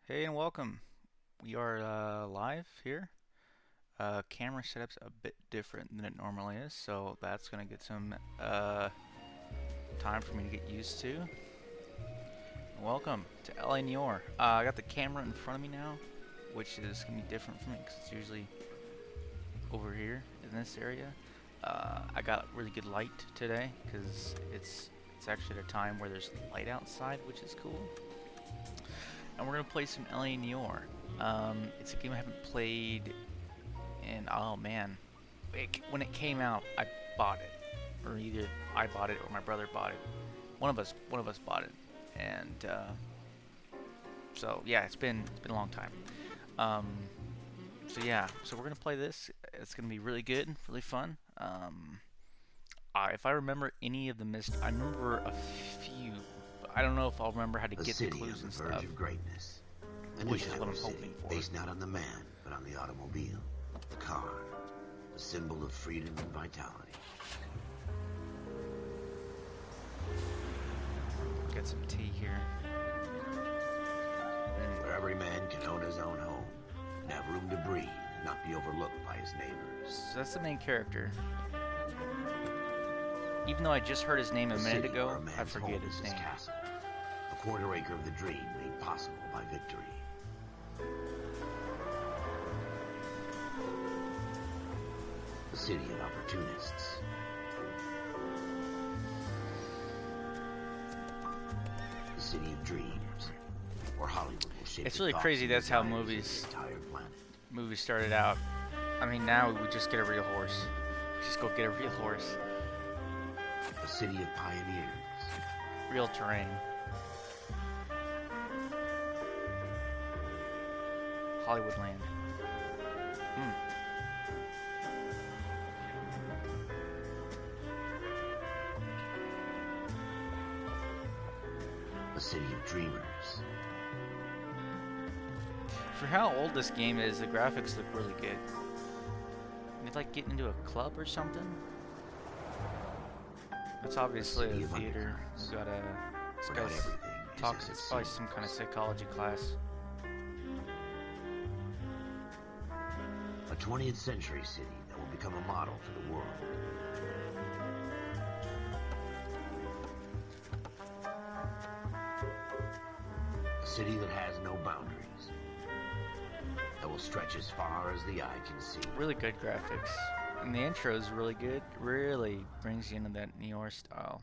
Hey and welcome. We are live here. Camera setup's a bit different than it normally is, so that's gonna get some time for me to get used to. Welcome to LA Noire. I got the camera in front of me now, which is gonna be different for me because it's usually over here in this area. I got really good light today because it's actually at a time where there's light outside, which is cool. And we're gonna play some LA Noire. It's a game I haven't played in, oh man, when it came out, I bought it, or either I bought it or my brother bought it. One of us bought it, and so yeah, it's been a long time. So yeah, so we're gonna play this. It's gonna be really good, really fun. If I remember any of the I remember a few. I don't know if I'll remember how to get the clues and stuff. Verge of greatness. Which is what I'm hoping for. Based not on the man, but on the automobile, the car, the symbol of freedom and vitality. Get some tea here. Where every man can own his own home and have room to breathe and not be overlooked by his neighbors. So that's the main character. Even though I just heard his name a minute ago, I forget his name. Castle, a quarter acre of the dream made possible by victory. The city of opportunists. The city of dreams, where Hollywood will shape. It's really crazy. That's how movies started out. I mean, now we just get a real horse. We just go get a real horse. The city of pioneers. Real terrain. Hollywoodland. The city of dreamers. For how old this game is, the graphics look really good. It's like getting into a club or something. It's obviously a theater. We've got this guy's talks. It's probably some kind of psychology class. A 20th century city that will become a model for the world. A city that has no boundaries. That will stretch as far as the eye can see. Really good graphics. And the intro is really good. Really brings you into that Noire style.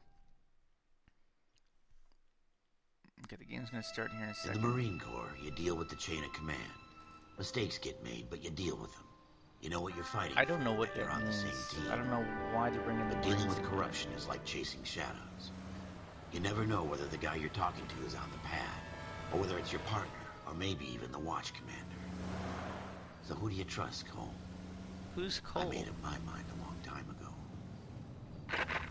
Okay, the game's gonna start here in a second. In the Marine Corps, you deal with the chain of command. Mistakes get made, but you deal with them. You know what you're fighting. I don't know what that that means. on the same team. I don't know why they're bringing the But dealing Marines with in corruption is like chasing shadows. You never know whether the guy you're talking to is on the pad, or whether it's your partner, or maybe even the watch commander. So who do you trust, Cole? Who's Cole? I made up my mind a long time ago.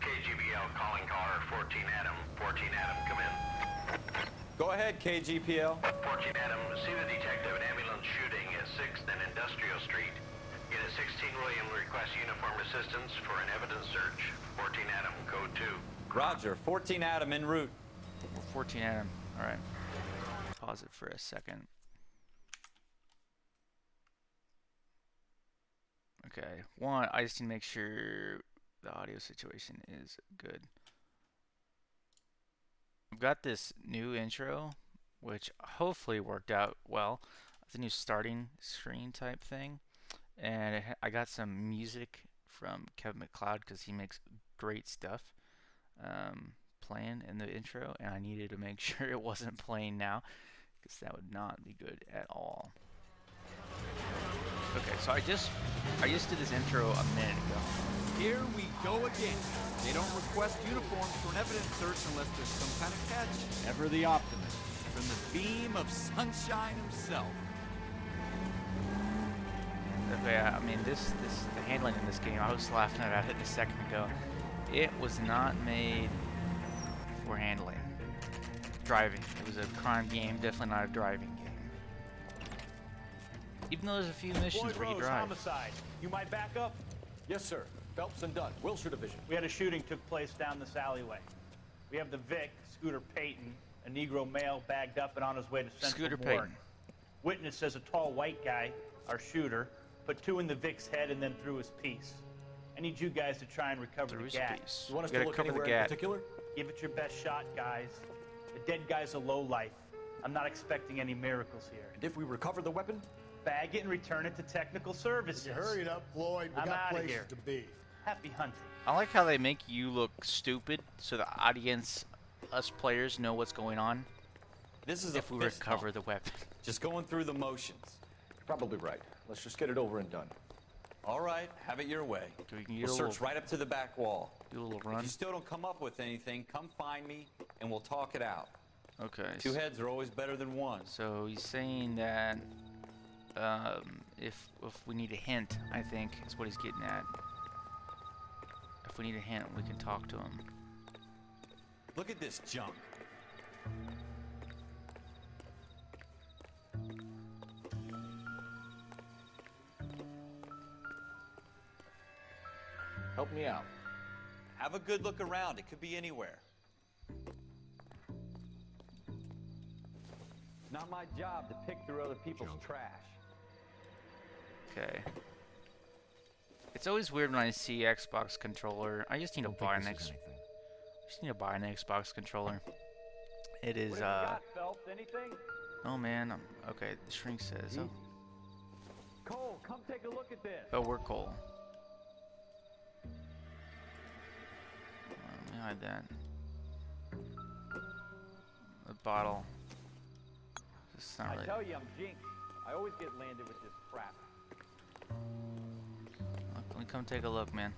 KGBL calling caller 14 Adam. 14 Adam, come in. Go ahead, KGPL. 14 Adam, see the detective an ambulance shooting at 6th and Industrial Street. Unit 16 William requests uniform assistance for an evidence search. 14 Adam, code 2. Roger, 14 Adam en route. 14 Adam. Alright. Pause it for a second. Okay. One, I just need to make sure the audio situation is good. I've got this new intro, which hopefully worked out well. It's a new starting screen type thing. And I got some music from Kevin MacLeod because he makes great stuff playing in the intro. And I needed to make sure it wasn't playing now because that would not be good at all. Okay, so I just did this intro a minute ago. Here we go again. They don't request uniforms for an evidence search unless there's some kind of catch. Ever the optimist, from the beam of sunshine himself. Okay, I mean the handling in this game, I was laughing about it a second ago. It was not made for handling. Driving. It was a crime game, definitely not a driving game. Even though there's a few missions where you drive. Homicide. You might back up? Yes, sir. Phelps and Dunn, Wilshire Division. We had a shooting took place down this alleyway. We have the Vic, Scooter Payton, a Negro male bagged up and on his way to Central Scooter Morgue. Payton. Witness says a tall white guy, our shooter, put 2 in the Vic's head and then threw his piece. I need you guys to try and recover Through the his gat. piece. You want us We to gotta look cover the anywhere in gat. particular? Give it your best shot, guys. The dead guy's a lowlife. I'm not expecting any miracles here. And if we recover the weapon? Bag it and return it to technical services. Hurry it up, Floyd. We I'm got outta places here. to be. Happy hunting. I like how they make you look stupid so the audience, us players, know what's going on This is if a we fist recover bump. the weapon. Just going through the motions. You're probably right. Let's just get it over and done. All right, have it your way. We can We'll search right up to the back wall. do a little If run. you still don't come up with anything, come find me and we'll talk it out. Okay. Two heads are always better than one. So he's saying that if we need a hint, I think is what he's getting at. If we need a hint, we can talk to him. Look at this junk. Help me out. Have a good look around. It could be anywhere. Not my job to pick through other people's trash. Okay. It's always weird when I see Xbox controller. I just need to buy an Xbox controller. It is What have you got, Phelps? Anything? oh man, okay, the shrink says Cole, come take a look at this. oh we're Cole. Let me hide that. The bottle. It's not I really. tell you, I'm jinxed. I always get landed with this crap. Let me come take a look, man.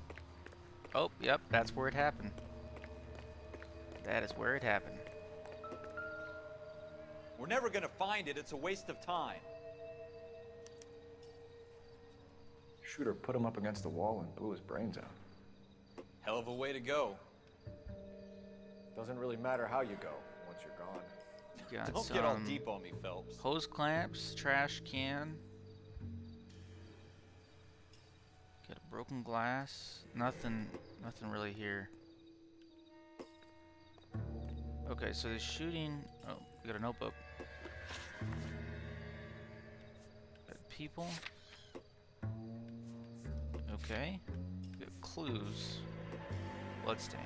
Oh, yep, that's where it happened. That is where it happened. We're never gonna find it. It's a waste of time. Shooter put him up against the wall and blew his brains out. Hell of a way to go. Doesn't really matter how you go once you're gone. You got Don't get all some deep on me, Phelps. hose clamps, trash can. Got a broken glass. Nothing really here. Okay, so the shooting. Oh, we got a notebook. Got people. Okay. We got clues. Bloodstain.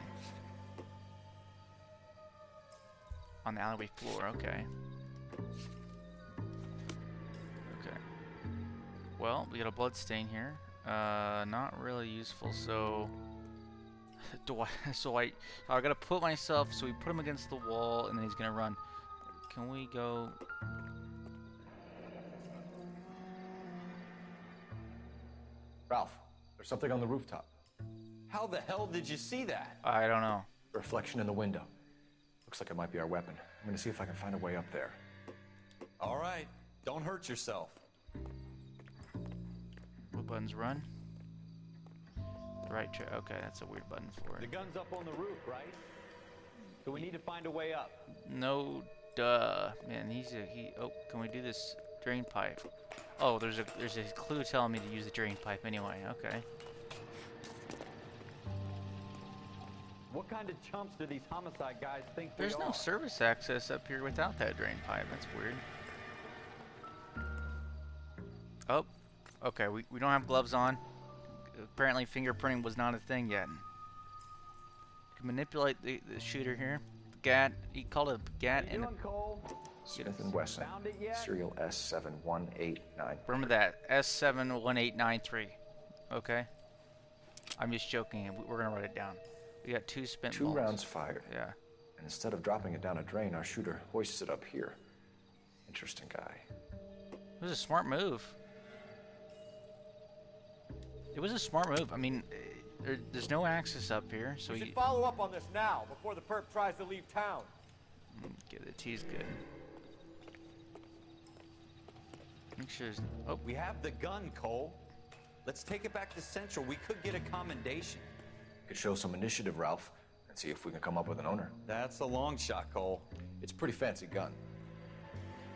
On the alleyway floor, okay. Okay. Well, we got a bloodstain here. Not really useful, so I gotta put myself, so we put him against the wall and then he's gonna run. Can we go? Ralph, there's something on the rooftop. How the hell did you see that? I don't know. A reflection in the window. Looks like it might be our weapon. I'm gonna see if I can find a way up there. All right, don't hurt yourself. What buttons run? Right track. Okay, that's a weird button for The it. gun's up on the roof, right? So we need to find a way up. No, duh, man. Oh, can we do this drain pipe? Oh, there's a clue telling me to use the drain pipe anyway. Okay. What kind of chumps do these homicide guys think There's no service access up here without that drain pipe. That's weird. Oh, okay. We don't have gloves on. Apparently, fingerprinting was not a thing yet. You can manipulate the shooter here. Gat. He called it a gat. And Cole? Smith & Wesson, Found it yet? serial S71893. remember that S71893. Okay. I'm just joking. We're gonna write it dodown. We got 2 spent Two balls. rounds fired. Yeah. And instead of dropping it down a drain, our shooter hoists it up here. Interesting guy. It was a smart move. It was a smart move. I mean, there's no access up here, so We you should follow up on this now, before the perp tries to leave town. get the tea's good. Make sure there's. Oh, We have the gun, Cole. Let's take it back to Central. We could get a commendation. Could show some initiative, Ralph, and see if we can come up with an owner. That's a long shot, Cole. It's a pretty fancy gun.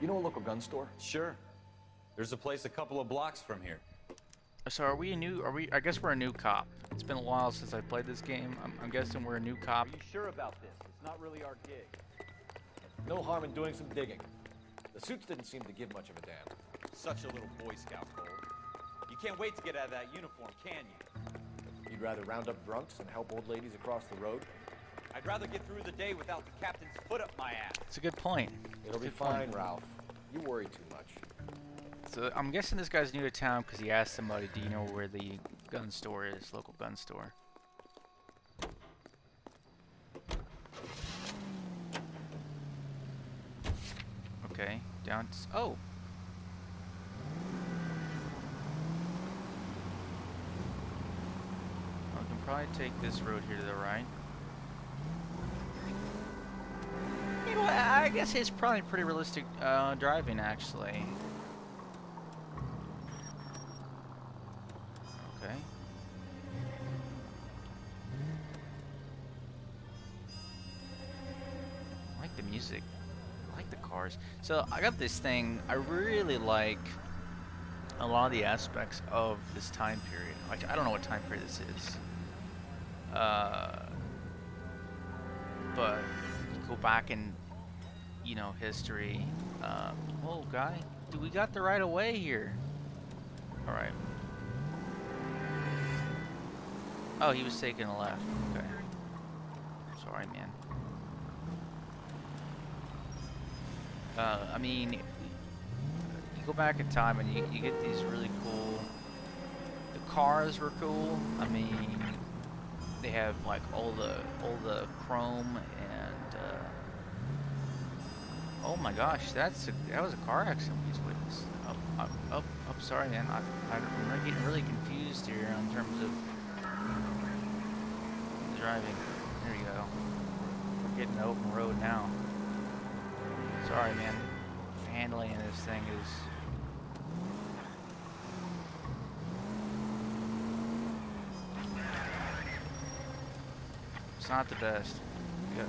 You know a local gun store? Sure. There's a place a couple of blocks from here. so are we a new? I guess we're a new cop. It's been a while since I played this game. I'm guessing we're a new cop. Are you sure about this? It's not really our gig. No harm in doing some digging. The suits didn't seem to give much of a damn. Such a little Boy Scout, Cole. You can't wait to get out of that uniform, can you? You'd rather round up drunks and help old ladies across the road? I'd rather get through the day without the captain's foot up my ass. It's a good point. It'll be Good point. fine, Ralph. You worry too much. So I'm guessing this guy's new to town because he asked somebody, do you know where the gun store is, local gun store? Okay, down to, oh! I can probably take this road here to the right. You know what, I guess it's probably pretty realistic driving, actually. Okay. I like the music. I like the cars. So I got this thing. I really like a lot of the aspects of this time period. Like, I don't know what time period this is. But you go back in, you know, history. Whoa, guy. Dude, we got the right of way here. Alright. Oh, he was taking a left. Okay. Sorry, man. I mean, you go back in time and you get these really cool... The cars were cool. I mean, they have like all the chrome and... oh my gosh, that was a car accident we just witnessed. Oh, sorry, man. I'm getting really confused here in terms of driving. There you go. We're getting an open road now. Sorry, man. Handling this thing is... It's not the best. Good.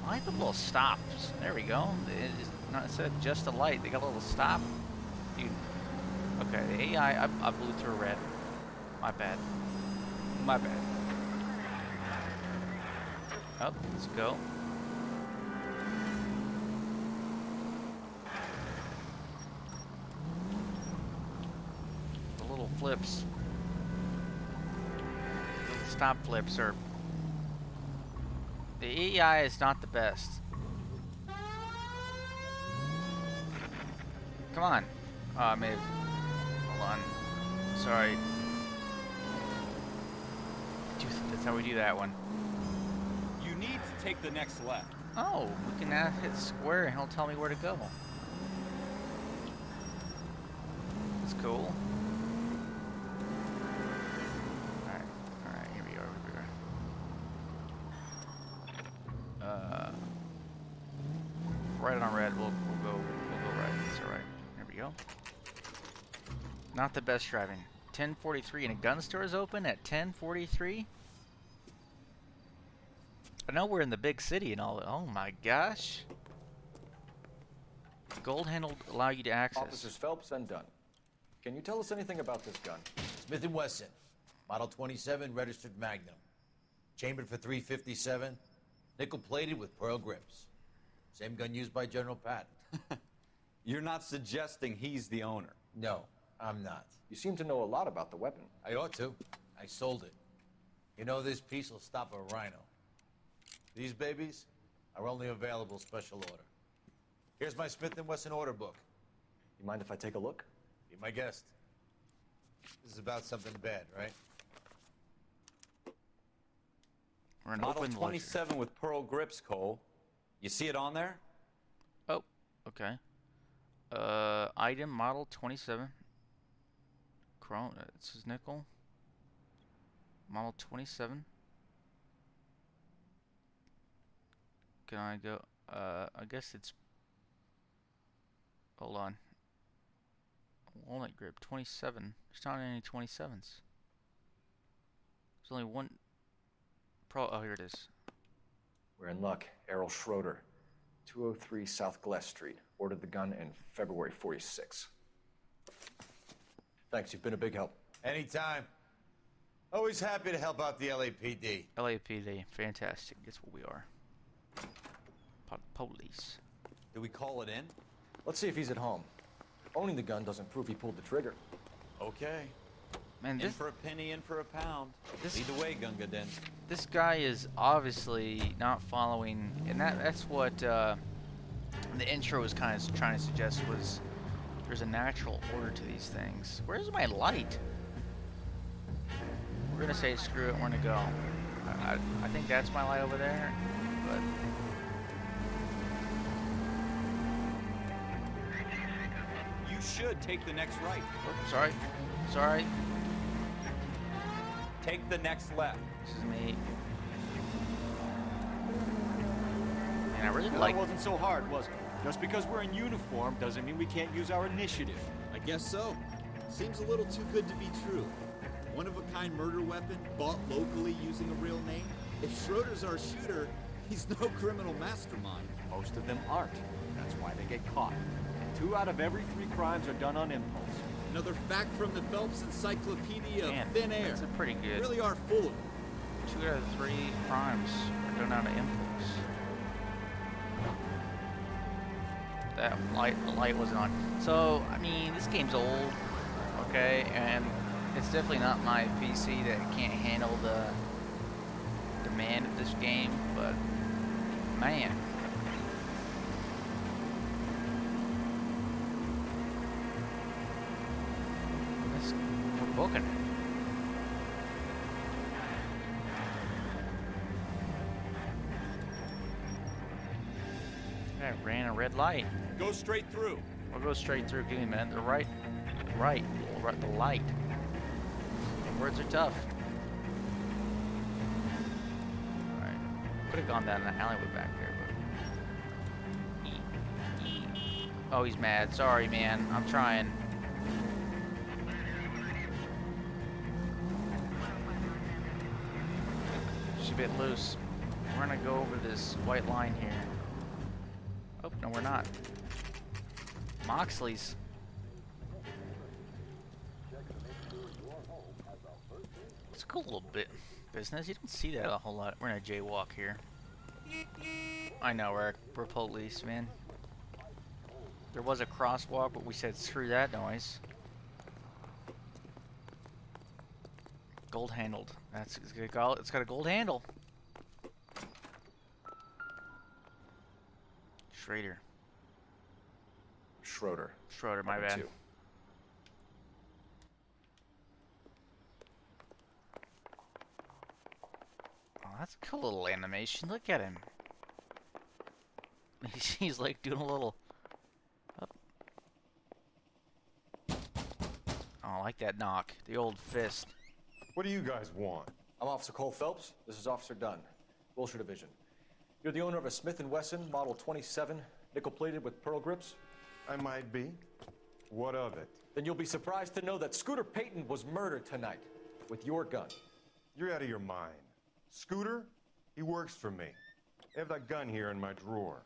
I like the little stops. There we go. It's not instead of just a light, they got a little stop. Dude. Okay, the AI, I blew through red. My bad. My bad. Up, let's go. The little flips. Little stop flips are... The AI is not the best. Come on. Oh, I may have... Hold on. Sorry. That's how we do that one. You need to take the next left. Oh, we can now hit square and he'll tell me where to go. That's cool. Alright, here we are. Right on red, we'll go right. That's alright. There we go. Not the best driving. 10:43 and a gun store is open at 10:43. I know we're in the big city and all that. Oh my gosh. Gold handle allow you to access. Officers Phelps and Dunn. Can you tell us anything about this gun? Smith & Wesson, Model 27, registered Magnum. Chambered for .357, nickel-plated with pearl grips. Same gun used by General Patton. You're not suggesting he's the owner. No, I'm not. You seem to know a lot about the weapon. I ought to. I sold it. You know, this piece will stop a rhino. These babies are only available special order. Here's my Smith & Wesson order book. You mind if I take a look? Be my guest. This is about something bad, right? We're an Model open 27 with pearl grips, Cole. You see it on there? Oh, okay. Item model 27. Chrome. It says nickel. Model 27. Can I go? I guess it's. Hold on. Walnut grip 27. There's not any 27s. There's only one. Oh, here it is. We're in luck. Errol Schroeder, 203 South Glass Street. Ordered the gun in February '46. Thanks, you've been a big help. Anytime. Always happy to help out the LAPD. LAPD, fantastic. That's what we are. Police. Do we call it in? Let's see if he's at home. Owning the gun doesn't prove he pulled the trigger. Okay. Man, In this for a penny, in for a pound. This- Lead the way, Gunga Din. this guy is obviously not following, and that's what the intro was kind of trying to suggest was there's a natural order to these things. Where's my light? We're gonna say screw it, we're gonna go. I think that's my light over there, but You should take the next right. oh, sorry. Take the next left. This is me. And I really That like. wasn't so hard, was it? Just because we're in uniform doesn't mean we can't use our initiative. I guess so. Seems a little too good to be true. One-of-a-kind murder weapon bought locally using a real name. If Schroeder's our shooter, he's no criminal mastermind. Most of them aren't. That's why they get caught. 2 out of every 3 crimes are done on impulse. Another fact from the Phelps Encyclopedia Man, of Thin Air. that's a pretty good. You really are full of them. 2 out of 3 crimes are done out of impulse. That the light wasn't on. So, I mean, this game's old, okay, and it's definitely not my PC that can't handle the demand of this game, but man. We're booking it. I ran a red light. Go straight through. We'll go straight through. Give me a minute. The right, the light. The words are tough. All right. Could have gone down the alleyway back there, but. Oh, he's mad. Sorry, man. I'm trying. She's a bit loose. We're gonna go over this white line here. Oh, no, we're not. Moxley's. It's a cool little bit business. You don't see that a whole lot. We're gonna jaywalk here. I know, we're police, man. There was a crosswalk, but we said screw that noise. Gold handled. It's got a gold handle. Schroeder, my bad. 2. Oh, that's a cool little animation. Look at him. He's like doing a little. Oh, I like that knock. The old fist. What do you guys want? I'm Officer Cole Phelps. This is Officer Dunn, Wilshire Division. You're the owner of a Smith & Wesson Model 27, nickel-plated with pearl grips? I might be. What of it? Then you'll be surprised to know that Scooter Payton was murdered tonight with your gun. You're out of your mind. Scooter? He works for me. I have that gun here in my drawer.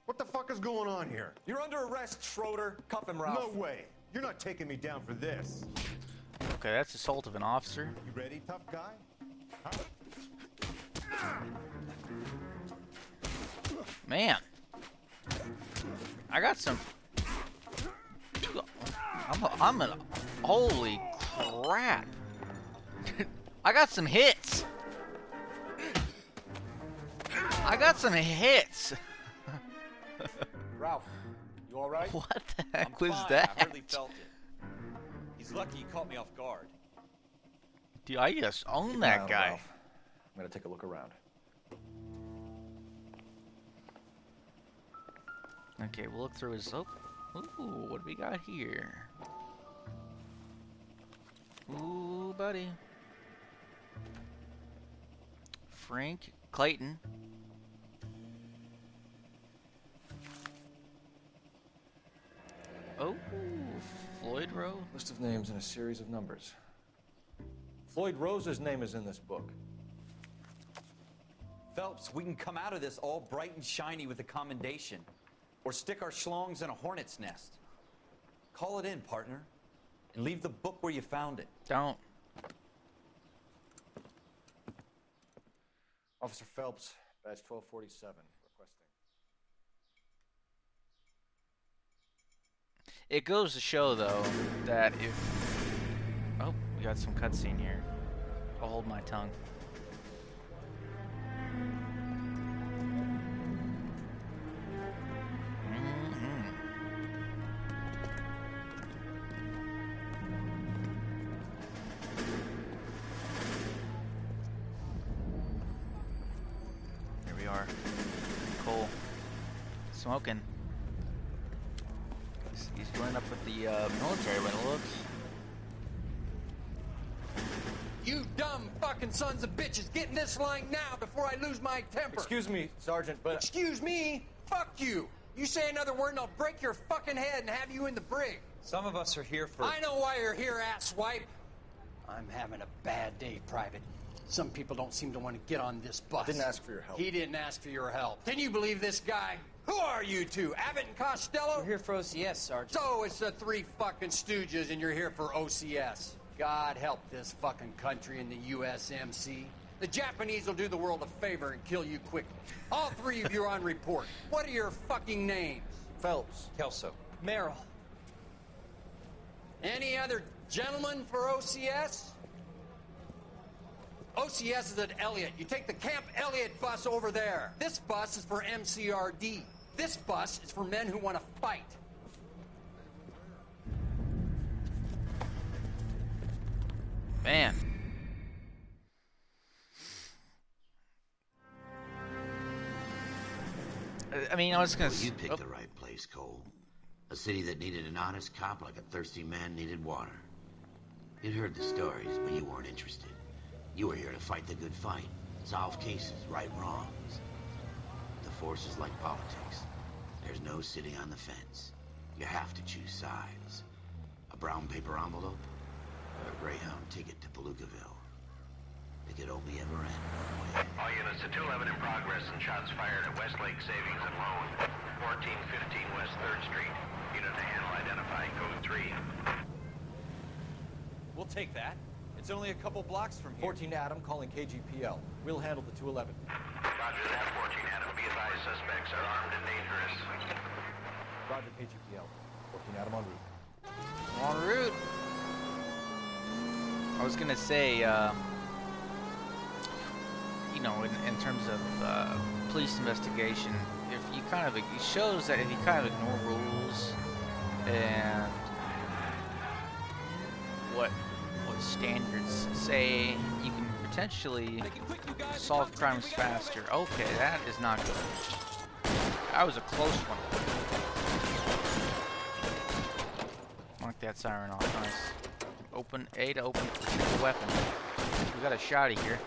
What the fuck is going on here? You're under arrest, Schroeder. Cuff him, Ralph. No way. You're not taking me down for this. Okay, that's assault of an officer. You ready, tough guy? Huh? Man, I got some. I'm an. Holy crap! I got some hits. I got some hits. Ralph, you all right? What the heck I'm was fine. that? I hardly felt it. He's lucky he caught me off guard. Dude, I just own Keep that an eye on guy. Ralph. I'm gonna take a look around. Okay, we'll look through his. Oh, ooh, what do we got here? Ooh, buddy. Frank Clayton. Oh, Floyd Rowe. List of names and a series of numbers. Floyd Rose's name is in this book. Phelps, we can come out of this all bright and shiny with a commendation. Or stick our schlongs in a hornet's nest. Call it in, partner. And leave the book where you found it. Don't. Officer Phelps, badge 1247, requesting. It goes to show, though, that if... Oh, we got some cutscene here. I'll hold my tongue. Here we are. Cole. Smoking. He's joined up with the military when it looks. You dumb fucking sons of bitches, get in this line now before I lose my temper. Excuse me, Sergeant, but... Excuse me? Fuck you. You say another word and I'll break your fucking head and have you in the brig. Some of us are here for... I know why you're here, asswipe. I'm having a bad day, Private. Some people don't seem to want to get on this bus. Didn't ask for your help. He didn't ask for your help. Can you believe this guy? Who are you two? Abbott and Costello? We're here for OCS, Sergeant. So it's the three fucking stooges and you're here for OCS. God help this fucking country and the USMC. The Japanese will do the world a favor and kill you quickly. All three of you are on report. What are your fucking names? Phelps. Kelso. Merrill. Any other gentlemen for OCS? OCS is at Elliott. You take the Camp Elliott bus over there. This bus is for MCRD. This bus is for men who want to fight. Man. I mean, I was gonna. Well, you picked the right place, Cole. A city that needed an honest cop like a thirsty man needed water. You'd heard the stories, but you weren't interested. You were here to fight the good fight, solve cases, right wrongs. The force is like politics. There's no sitting on the fence. You have to choose sides. A brown paper envelope or a Greyhound ticket to Palookaville. It could only ever end one way. All units to 211 in progress and shots fired at Westlake Savings and Loan, 1415 West 3rd Street. Unit to handle identifying code 3. We'll take that. It's only a couple blocks from here. 14 Adam calling KGPL. We'll handle the 211. Roger that, 14 Adam. Be advised, suspects are armed and dangerous. Roger, KGPL. 14 Adam en route. En route. I was gonna say, you know, in terms of police investigation, if you kind of, it shows that if you kind of ignore rules and what standards say, you can potentially solve crimes faster. Okay, that is not good. That was a close one. Mark that siren off. Nice. Open A to open the weapon. We got a shotty here.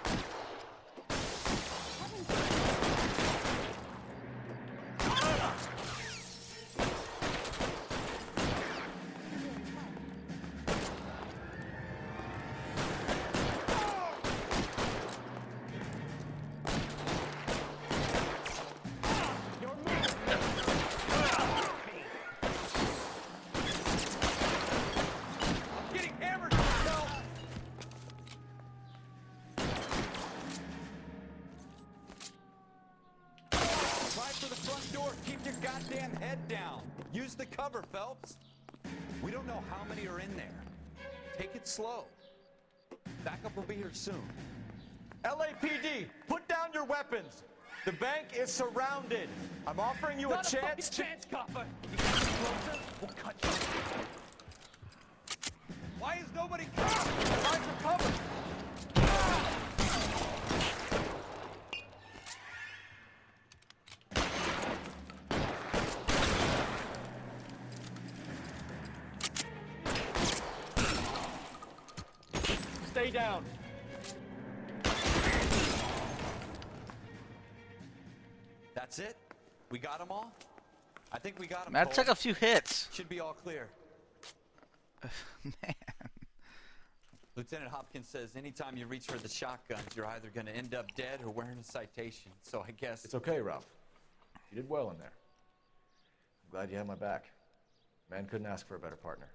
Use the cover, Phelps. We don't know how many are in there. Take it slow. Backup will be here soon. LAPD, put down your weapons. The bank is surrounded. I'm offering you a chance. Not a fucking chance, copper. You get closer, we'll cut you. Why is nobody coming? Find for cover. Stay down. That's it? We got them all? I think we got them. That took a few hits. Should be all clear. Man. Lieutenant Hopkins says anytime you reach for the shotguns, you're either going to end up dead or wearing a citation. So I guess... It's okay, Ralph. You did well in there. I'm glad you had my back. Man couldn't ask for a better partner.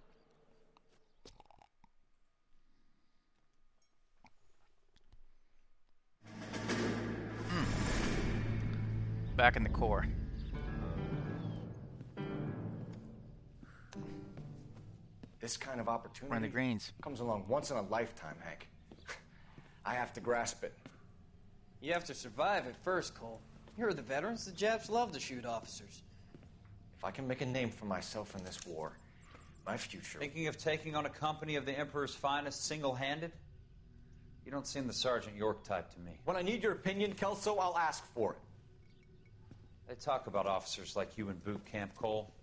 Back in the core. This kind of opportunity We're in the greens. comes along once in a lifetime, Hank. I have to grasp it. You have to survive it first, Cole. Here are the veterans. The Japs love to shoot officers. If I can make a name for myself in this war, my future... Thinking of taking on a company of the Emperor's finest single-handed? You don't seem the Sergeant York type to me. When I need your opinion, Kelso, I'll ask for it. They talk about officers like you in boot camp, Cole.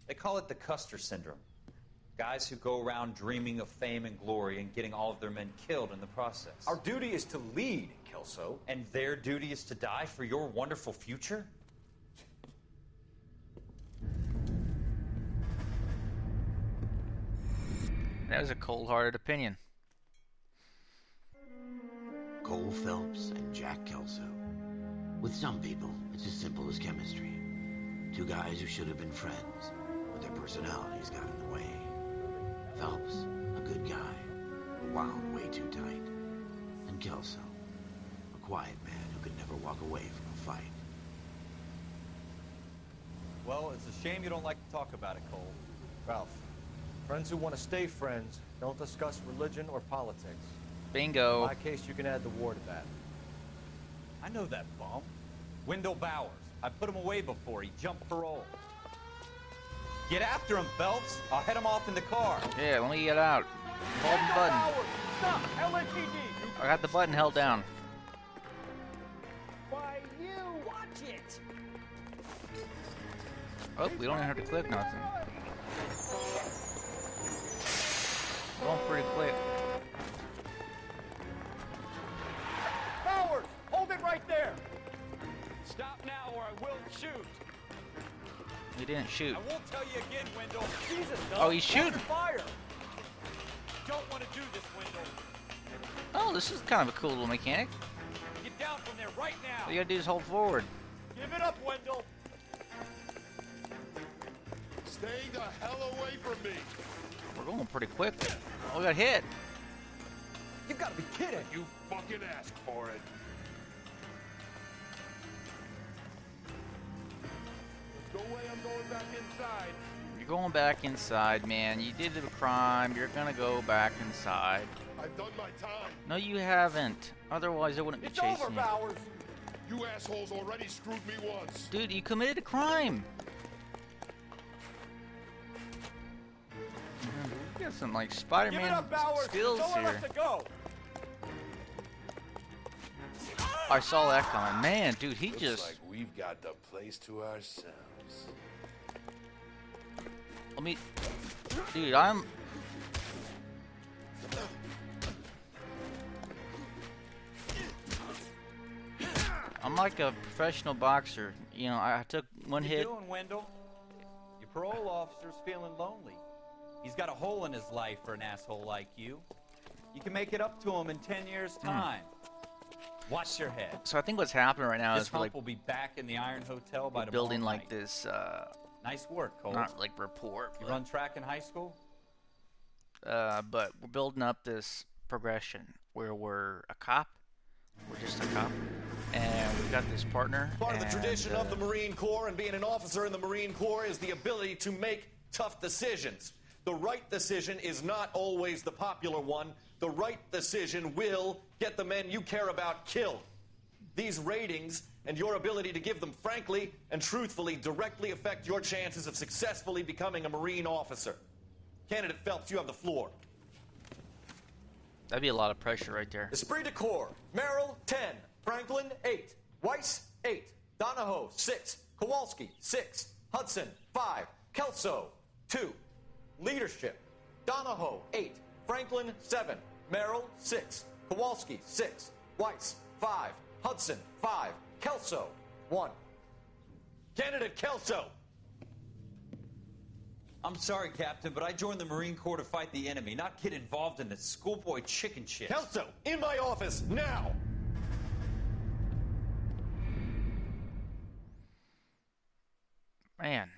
They call it the Custer syndrome. Guys who go around dreaming of fame and glory and getting all of their men killed in the process. Our duty is to lead, Kelso. And their duty is to die for your wonderful future? That was a cold-hearted opinion. Cole Phelps and Jack Kelso. With some people, it's as simple as chemistry. Two guys who should have been friends, but their personalities got in the way. Phelps, a good guy, but wound way too tight. And Kelso, a quiet man who could never walk away from a fight. Well, it's a shame you don't like to talk about it, Cole. Ralph, friends who want to stay friends don't discuss religion or politics. Bingo. In my case, you can add the war to that. I know that bum. Wendell Bowers. I put him away before. He jumped parole. Get after him, Phelps. I'll head him off in the car. Yeah, let me get out. Hold the button. Stop! LAPD! I got the button held down. Why, you watch it! Oh, we don't even have to click nothing. Going pretty quick. Bowers! Hold it right there! Stop now or I will shoot! He didn't shoot. I won't tell you again, Wendell. Jesus, Oh, he's shooting. Fire! Don't want to do this, Wendell. Oh, this is kind of a cool little mechanic. Get down from there right now! All you gotta do is hold forward. Give it up, Wendell! Stay the hell away from me. We're going pretty quick. Oh, we got hit. You've got to be kidding. You fucking asked for it. There's no way I'm going back inside. You're going back inside, man. You did a crime. You're gonna go back inside. I've done my time. No, you haven't. Otherwise, I wouldn't be It's chasing over, you. Bowers! You assholes already screwed me once. Dude, you committed a crime. You got some like Give it Spider-Man up, Bowers! skills Don't let here. us to go! I saw that coming. Man, dude, he Looks just. like we've got the place to ourselves. Let me. Dude, I'm. I'm like a professional boxer. You know, I took one What hit. you doing, Wendell? Your parole officer's feeling lonely. He's got a hole in his life for an asshole like you. You can make it up to him in 10 years' time. Watch your head. So I think what's happening right now This is we're hump like will be back in the Iron Hotel by tomorrow building like night. this. Nice work, Cole. Not like rapport. You run track in high school? But we're building up this progression where we're a cop. We're just a cop. And we've got this partner. Part of the and, tradition of the Marine Corps and being an officer in the Marine Corps is the ability to make tough decisions. The right decision is not always the popular one. The right decision will get the men you care about killed. These ratings and your ability to give them frankly and truthfully directly affect your chances of successfully becoming a Marine officer. Candidate Phelps, you have the floor. That'd be a lot of pressure right there. Esprit de Corps, Merrill, 10. Franklin, 8. Weiss, 8. Donahoe, 6. Kowalski, 6. Hudson, 5. Kelso, 2. Leadership, Donahoe, 8. Franklin, 7. Merrill, 6. Kowalski, 6. Weiss, 5. Hudson, 5. Kelso, 1. Candidate Kelso. I'm sorry, Captain, but I joined the Marine Corps to fight the enemy, not get involved in this schoolboy chicken shit. Kelso, in my office, now! Man.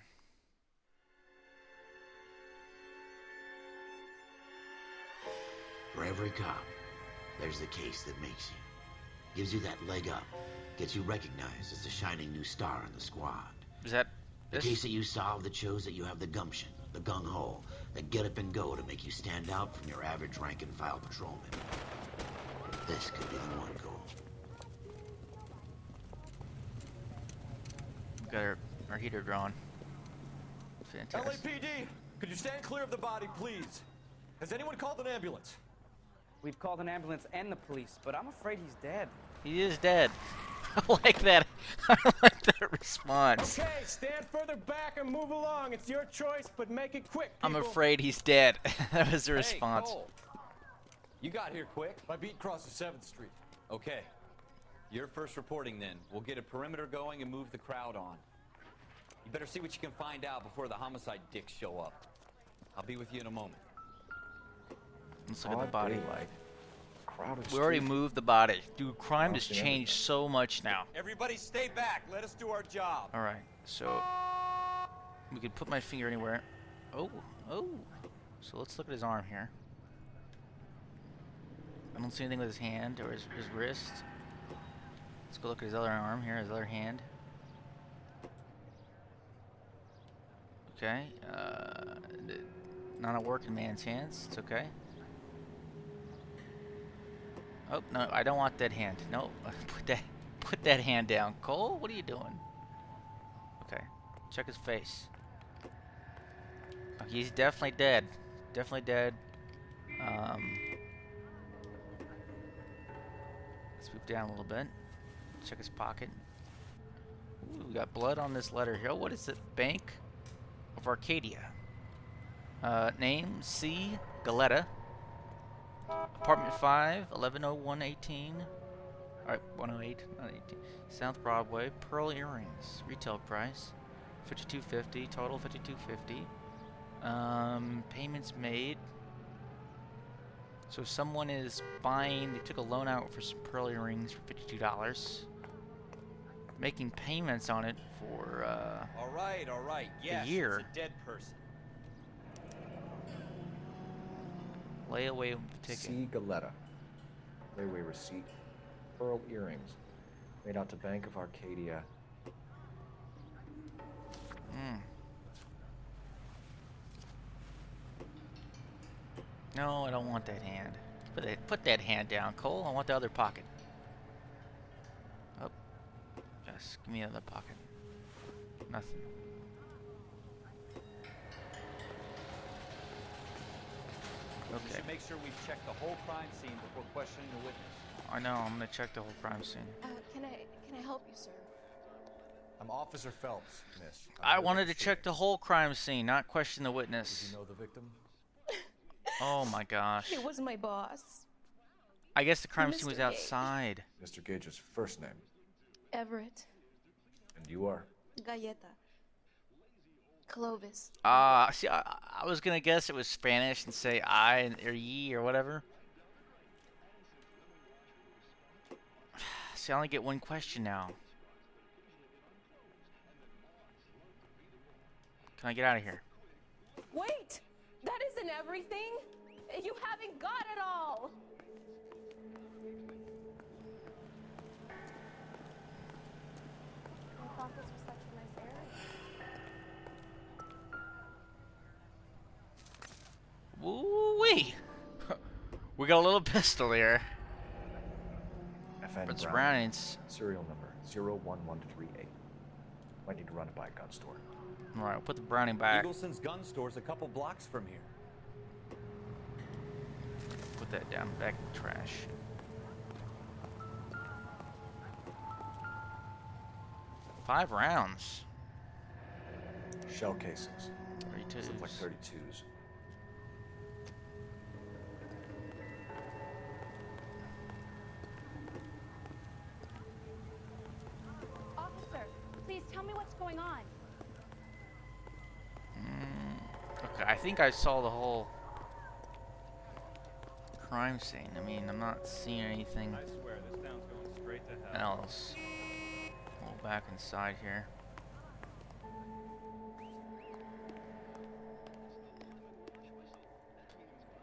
For every cop, there's the case that makes you. Gives you that leg up. Gets you recognized as the shining new star in the squad. Is that The this? case that you solved that shows that you have the gumption, the gung-ho, that get up and go to make you stand out from your average rank-and-file patrolman. This could be the one, Cole. We got our heater drawn. Fantastic. LAPD, could you stand clear of the body, please? Has anyone called an ambulance? We've called an ambulance and the police, but I'm afraid he's dead. He is dead. I like that. I like that response. Okay, stand further back and move along. It's your choice, but make it quick, people. I'm afraid he's dead. That was the response. Hey, Cole. You got here quick. My beat crosses 7th Street. Okay. You're first reporting then. We'll get a perimeter going and move the crowd on. You better see what you can find out before the homicide dicks show up. I'll be with you in a moment. Let's look at the body. Daylight. Crowded We already street. moved the body. Dude, crime has Honestly, changed so much now. Everybody stay back. Let us do our job. Alright, so we could put my finger anywhere. Oh. So let's look at his arm here. I don't see anything with his hand or his wrist. Let's go look at his other arm here, his other hand. Okay, not a working man's hands. It's okay. Oh no, I don't want that hand. No, put that hand down, Cole. What are you doing? Okay, check his face. Oh, he's definitely dead. Definitely dead. Let's move down a little bit. Check his pocket. Ooh, we got blood on this letter here. Oh, what is it? Bank of Arcadia. Name C. Galetta. Apartment 5, 110118. Alright, 108, not 18. South Broadway. Pearl earrings. Retail price $52.50. Total $52.50. Payments made. So someone is buying. They took a loan out for some pearl earrings for $52. Making payments on it for All right. Yes, a year. It's a dead person. Layaway ticket. C. Galetta. Layaway receipt. Pearl earrings. Made out to Bank of Arcadia. No, I don't want that hand. Put that hand down, Cole. I want the other pocket. Oh. Yes, give me the other pocket. Nothing. We Okay. should make sure we check the whole crime scene before questioning the witness. I know, I'm gonna check the whole crime scene. Can I help you, sir? I'm Officer Phelps, miss. I wanted to check the whole crime scene, not question the witness. Did you know the victim? Oh my gosh. He was my boss. I guess the crime scene Mr. was Gage. outside. Mr. Gage's first name. Everett. And you are? Galleta. Clovis. See, I was gonna guess it was Spanish and say I or ye or whatever. See, I only get one question now. Can I get out of here? Wait! That isn't everything! You haven't got it all! I thought this was such a nice area. Woo-wee! We got a little pistol here. FN But Brown. surroundings. Serial number 01138. Might need to run it by a gun store. Alright, we'll put the Browning back. Eagleson's gun store's a couple blocks from here. Put that down back in the trash. Five rounds. Shell casings. 32s. These look like 32s. Officer, please tell me what's going on. Okay, I think I saw the whole crime scene. I mean, I'm not seeing anything I swear, this town's going straight to hell. else. Go back inside here.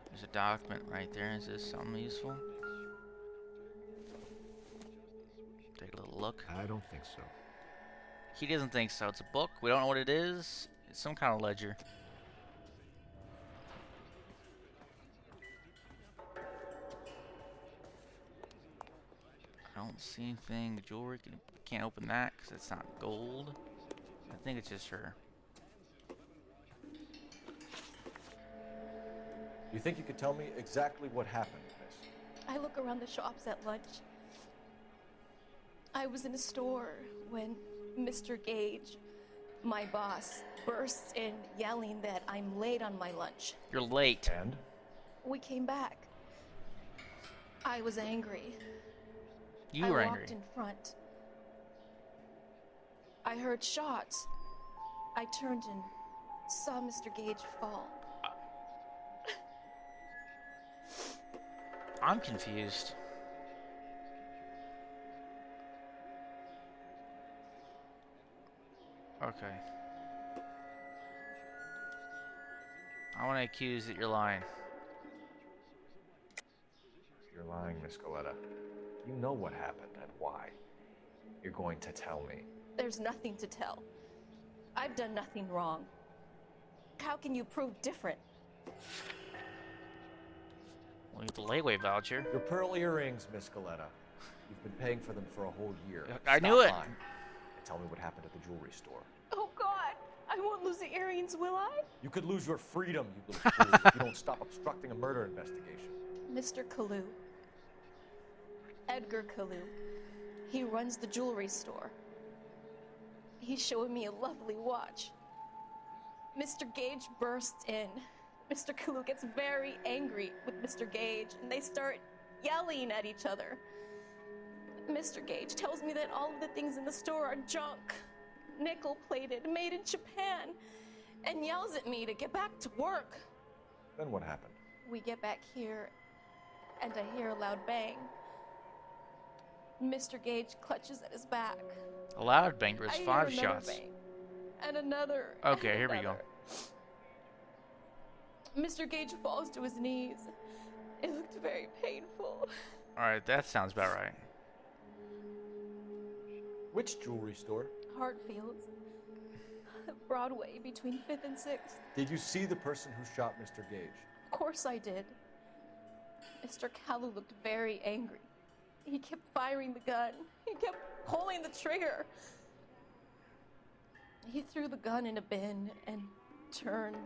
There's a document right there. Is this something useful? Take a little look. I don't think so. He doesn't think so. It's a book. We don't know what it is. It's some kind of ledger. don't see anything. Jewelry, can't open that because it's not gold. I think it's just her. You think you could tell me exactly what happened, miss? I look around the shops at lunch. I was in a store when Mr. Gage, my boss, bursts in yelling that I'm late on my lunch. You're late. And? We came back. I was angry. You were I angry. walked in front. I heard shots. I turned and saw Mr. Gage fall. I'm confused. Okay. I want to accuse that you're lying. You're lying, Miss Coletta. You know what happened and why. You're going to tell me. There's nothing to tell. I've done nothing wrong. How can you prove different? Well, you have the layaway voucher. Your pearl earrings, Miss Coletta. You've been paying for them for a whole year. I knew it. Stop lying and tell me what happened at the jewelry store. Oh, God. I won't lose the earrings, will I? You could lose your freedom, you little fool, if you don't stop obstructing a murder investigation. Mr. Kalu. Edgar Kalu. He runs the jewelry store. He's showing me a lovely watch. Mr. Gage bursts in. Mr. Kalu gets very angry with Mr. Gage, and they start yelling at each other. Mr. Gage tells me that all of the things in the store are junk, nickel-plated, made in Japan, and yells at me to get back to work. Then what happened? We get back here, and I hear a loud bang. Mr. Gage clutches at his back. A loud bang. There's I hear 5 another shots. bang, and another. Okay, and here we another. go. Mr. Gage falls to his knees. It looked very painful. Alright, that sounds about right. Which jewelry store? Hartfield's. Broadway, between 5th and 6th. Did you see the person who shot Mr. Gage? Of course I did. Mr. Kalu looked very angry. He kept firing the gun. He kept pulling the trigger. He threw the gun in a bin and turned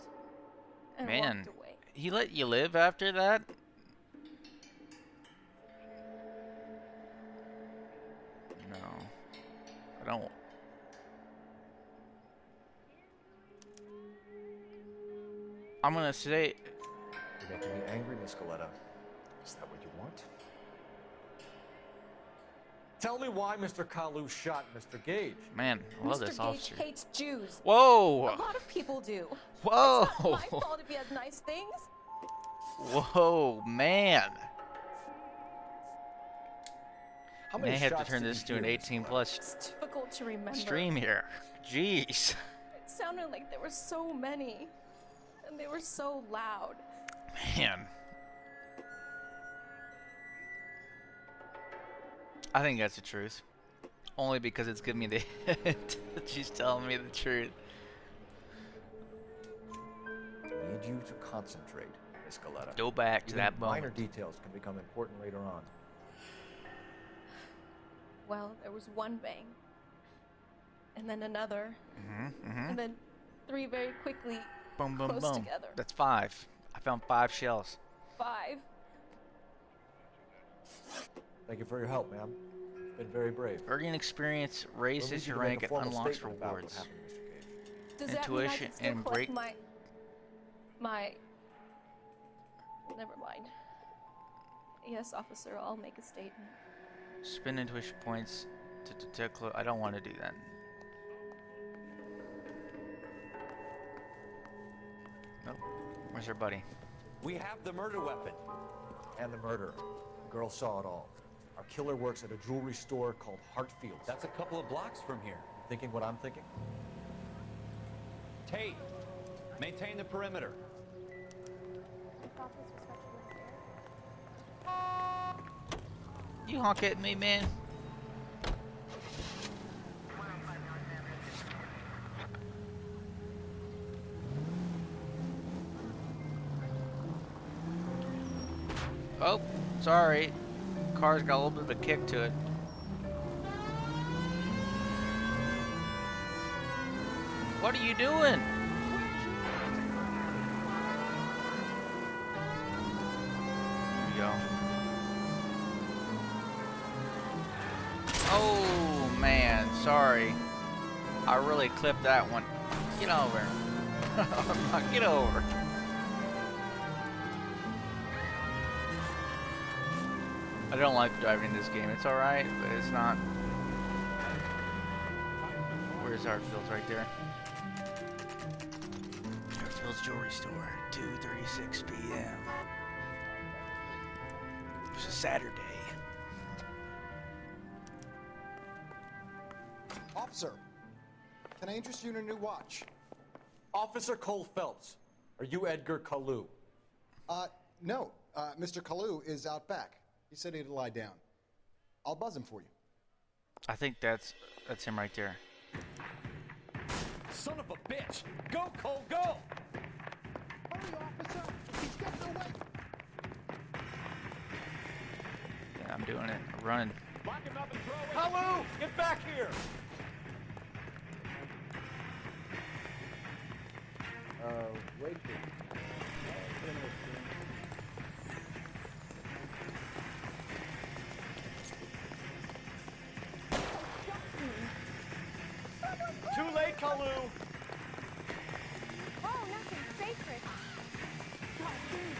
and Man, walked away. he let you live after that? No. I don't. I'm gonna say. You're making me angry, Miss Coletta. Is that what you want? Tell me why Mr. Kalu shot Mr. Gage. Man, I love Mr. this Gage officer. hates Jews. Whoa! A lot of people do. Whoa! It's not my fault if he has nice things. Whoa, man! How May many have to shots turn did this you to an hear, Miss 18+ It's difficult to remember. stream here. Jeez. It sounded like there were so many, and they were so loud. Man. I think that's the truth. Only because it's giving me the hint that she's telling me the truth. I need you to concentrate, Miss Coletta. Go back to Even that minor moment. details can become important later on. Well, there was one bang, and then another, and then 3 very quickly, Boom, boom, close boom. together. That's 5. I found 5 shells. 5. Thank you for your help, ma'am. You've been very brave. Earning experience We'll need raises you your to make rank a and formal unlocks statement about what rewards. happened, Mr. Gage. Does that mean I Intuition can still and collect break. my... Never mind. Yes, officer, I'll make a statement. Spend intuition points to detect. I don't want to do that. Nope. Where's her buddy? We have the murder weapon. And the murderer. The girl saw it all. Our killer works at a jewelry store called Hartfield's. That's a couple of blocks from here. Thinking what I'm thinking? Tate, maintain the perimeter. You honk at me, man. Oh, sorry. Car's got a little bit of a kick to it. What are you doing? Here we go. Oh man, sorry. I really clipped that one. Get over. Get over. I don't like driving this game. It's alright, but it's not. Where's Hartfield's? Right there. Hartfield's Jewelry Store, 2:36 p.m. It's a Saturday. Officer, can I interest you in a new watch? Officer Cole Phelps, are you Edgar Kalu? No. Mr. Kalu is out back. He said he'd lie down. I'll buzz him for you. I think that's him right there. Son of a bitch! Go, Cole, go! Hurry, officer! He's getting away! Yeah, I'm doing it. I'm running. Lock him up and throw it! Kalu! Get back here! Wait. Too late, Kalu! Oh, nothing sacred. God, please.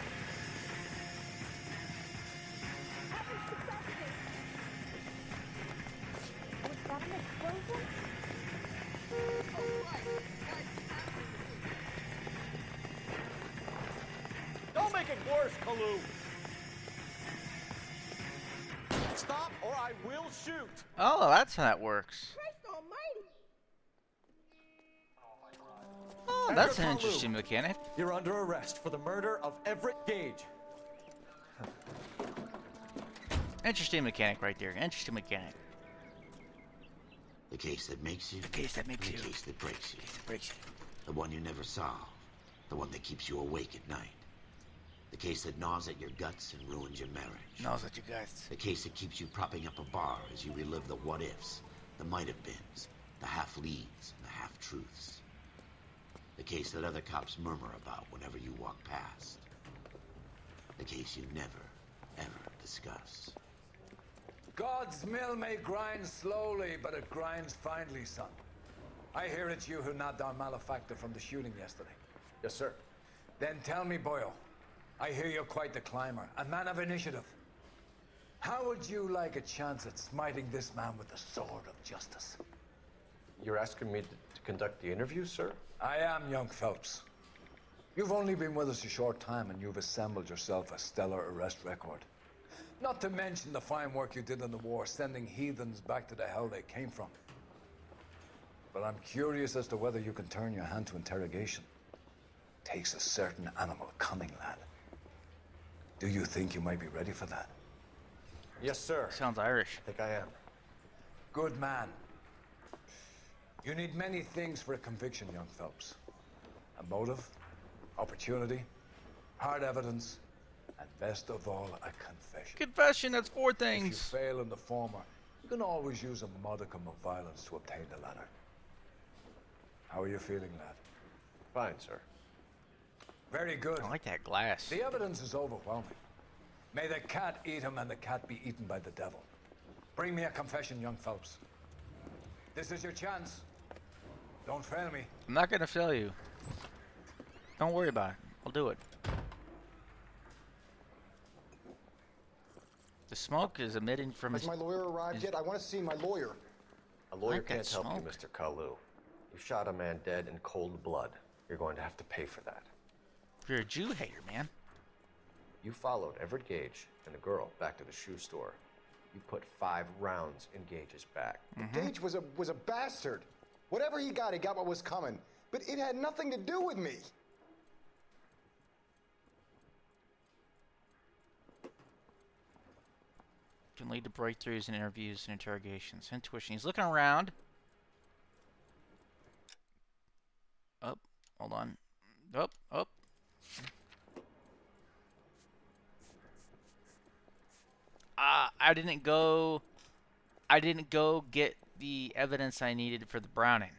Heavens to Betsy. Was that an explosion? Don't make it worse, Kalu! Stop or I will shoot! Oh, that's how that works. Christ almighty! Oh, that's an interesting mechanic. You're under arrest for the murder of Everett Gage. Interesting mechanic right there. Interesting mechanic. The case that makes you. The case that makes you. The case that breaks you. The case that breaks you. The one you never solve. The one that keeps you awake at night. The case that gnaws at your guts and ruins your marriage. Gnaws at your guts. The case that keeps you propping up a bar as you relive the what-ifs, the might-have-beens, the half-leads, and the half-truths. The case that other cops murmur about whenever you walk past. The case you never, ever discuss. God's mill may grind slowly, but it grinds finely, son. I hear it's you who nabbed our malefactor from the shooting yesterday. Yes, sir. Then tell me, boyo, I hear you're quite the climber, a man of initiative. How would you like a chance at smiting this man with the sword of justice? You're asking me to conduct the interview, sir? I am, young Phelps. You've only been with us a short time and you've assembled yourself a stellar arrest record. Not to mention the fine work you did in the war, sending heathens back to the hell they came from. But I'm curious as to whether you can turn your hand to interrogation. Takes a certain animal cunning, lad. Do you think you might be ready for that? Yes, sir. Sounds Irish. I think I am. Good man. You need many things for a conviction, young Phelps. A motive, opportunity, hard evidence, and best of all, a confession. Confession, that's 4 If things. you fail in the former, you can always use a modicum of violence to obtain the latter. How are you feeling, lad? Fine, sir. Very good. I like that glass. The evidence is overwhelming. May the cat eat him and the cat be eaten by the devil. Bring me a confession, young Phelps. This is your chance. Don't fail me. I'm not gonna fail you. Don't worry about it. I'll do it. The smoke is emitting from Has his... my lawyer arrived yet? I want to see my lawyer. A lawyer Like that can't help you, smoke. Mr. Kalu. You shot a man dead in cold blood. You're going to have to pay for that. You're a Jew hater, man. You followed Everett Gage and the girl back to the shoe store. You put 5 rounds in Gage's back. Gage was a bastard. Whatever he got what was coming. But it had nothing to do with me. Can lead to breakthroughs in interviews and interrogations. Intuition. He's looking around. Up. Hold on. Up. Up. I didn't go get the evidence I needed for the Browning.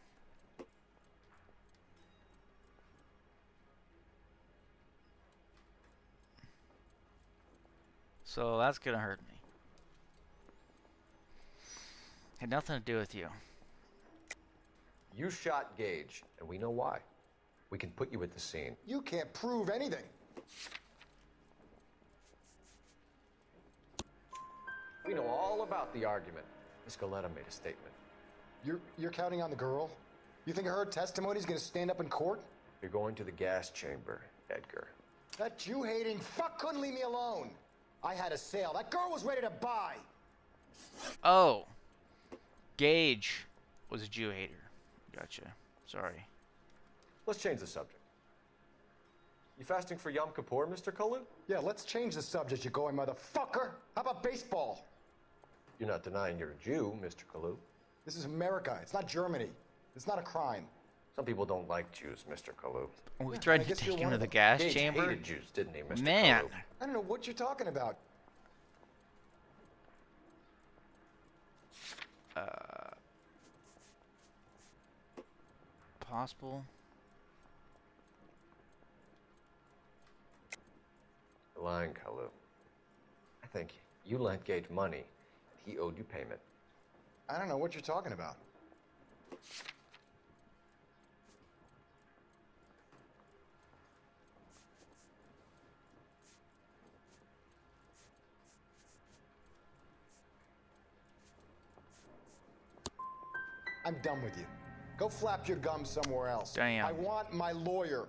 So that's gonna hurt me. Had nothing to do with you. You shot Gage, and we know why. We can put you at the scene. You can't prove anything. We know all about the argument. Miss Galetta made a statement. You're counting on the girl? You think her testimony is going to stand up in court? You're going to the gas chamber, Edgar. That Jew-hating fuck couldn't leave me alone. I had a sale. That girl was ready to buy. Oh. Gage was a Jew hater. Gotcha. Sorry. Let's change the subject. You fasting for Yom Kippur, Mr. Kalu? Yeah, let's change the subject, you going motherfucker. How about baseball? You're not denying you're a Jew, Mr. Kalu. This is America. It's not Germany. It's not a crime. Some people don't like Jews, Mr. Kalu. We tried to take him to the gas Gage chamber. hated Jews, didn't he, Mr. Man. Kalu? I don't know what you're talking about. Possible. You're lying, Kalu. I think you lent Gage money, and he owed you payment. I don't know what you're talking about. I'm done with you. Go flap your gums somewhere else. Damn. I want my lawyer.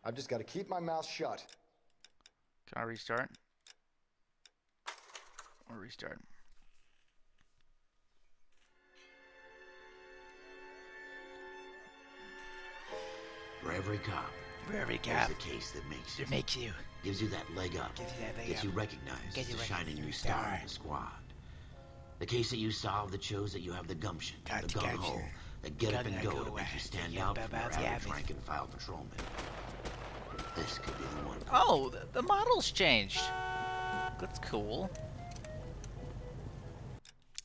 I've just got to keep my mouth shut. Can I restart? Or restart? For every cop, there's a case that makes you. Gives you that leg up. Gets you recognized as a shining new star in the squad. The case that you solve that shows that you have the gumption, the gung-ho, the get up and go to make you stand out from your average rank-and-file patrolman. This could be the one. Oh, the model's changed. That's cool.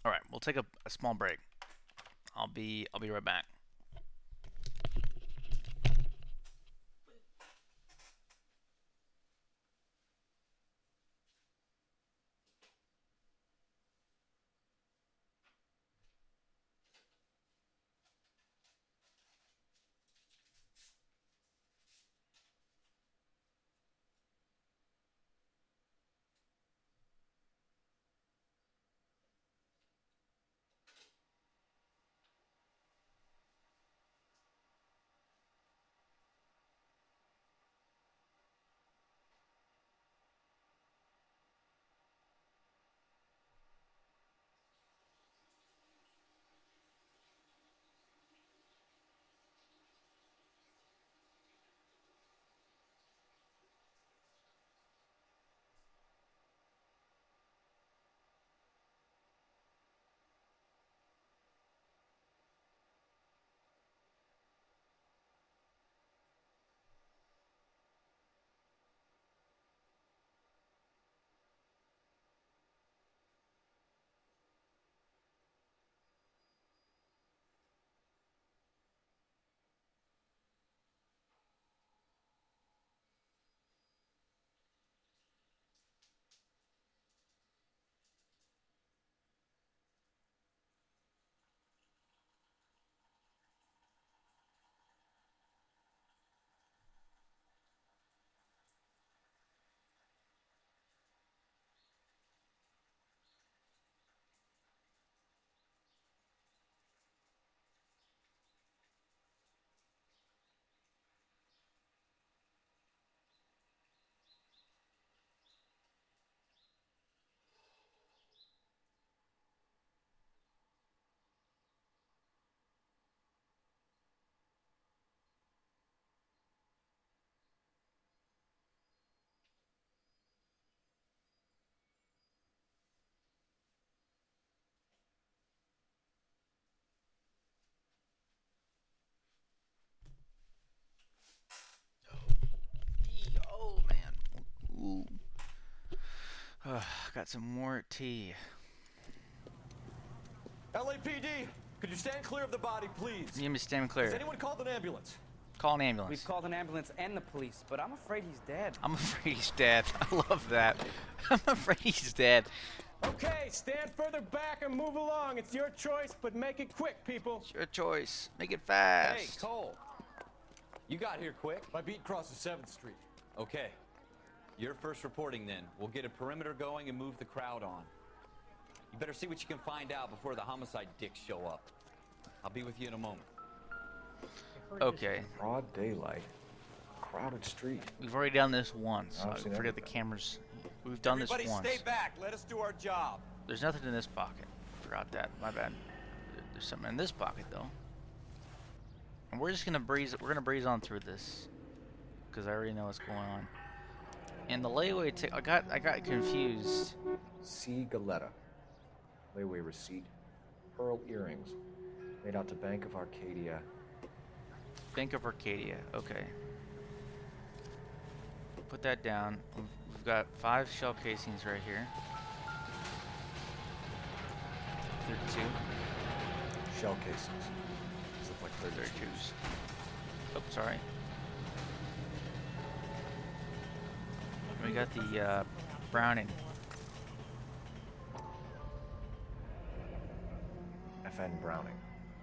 All right, we'll take a small break. I'll be right back. Oh man. Ooh. Got some more tea. LAPD, could you stand clear of the body, please? You need me to stand clear. Has anyone called an ambulance? Call an ambulance. We've called an ambulance and the police, but I'm afraid he's dead. I'm afraid he's dead. I love that. I'm afraid he's dead. Okay, stand further back and move along. It's your choice, but make it quick, people. It's your choice. Make it fast. Hey, Cole. You got here quick. My beat crosses 7th Street. Okay. You're first reporting then. We'll get a perimeter going and move the crowd on. You better see what you can find out before the homicide dicks show up. I'll be with you in a moment. Okay. Broad daylight. Crowded street. We've already done this once. I've I seen forget the everything. cameras. We've done Everybody this once. stay back. Let us do our job. There's nothing in this pocket. Forgot that. My bad. There's something in this pocket though. And we're just gonna breeze. We're gonna breeze on through this because I already know what's going on. And the layaway. I got confused. C. Galetta. Layaway receipt. Pearl earrings. Made out to Bank of Arcadia. Bank of Arcadia. Okay. Put that down. We've got 5 shell casings right here. 32. Shell casings. These look like 32s. Oh, sorry. And we got the Browning. FN Browning.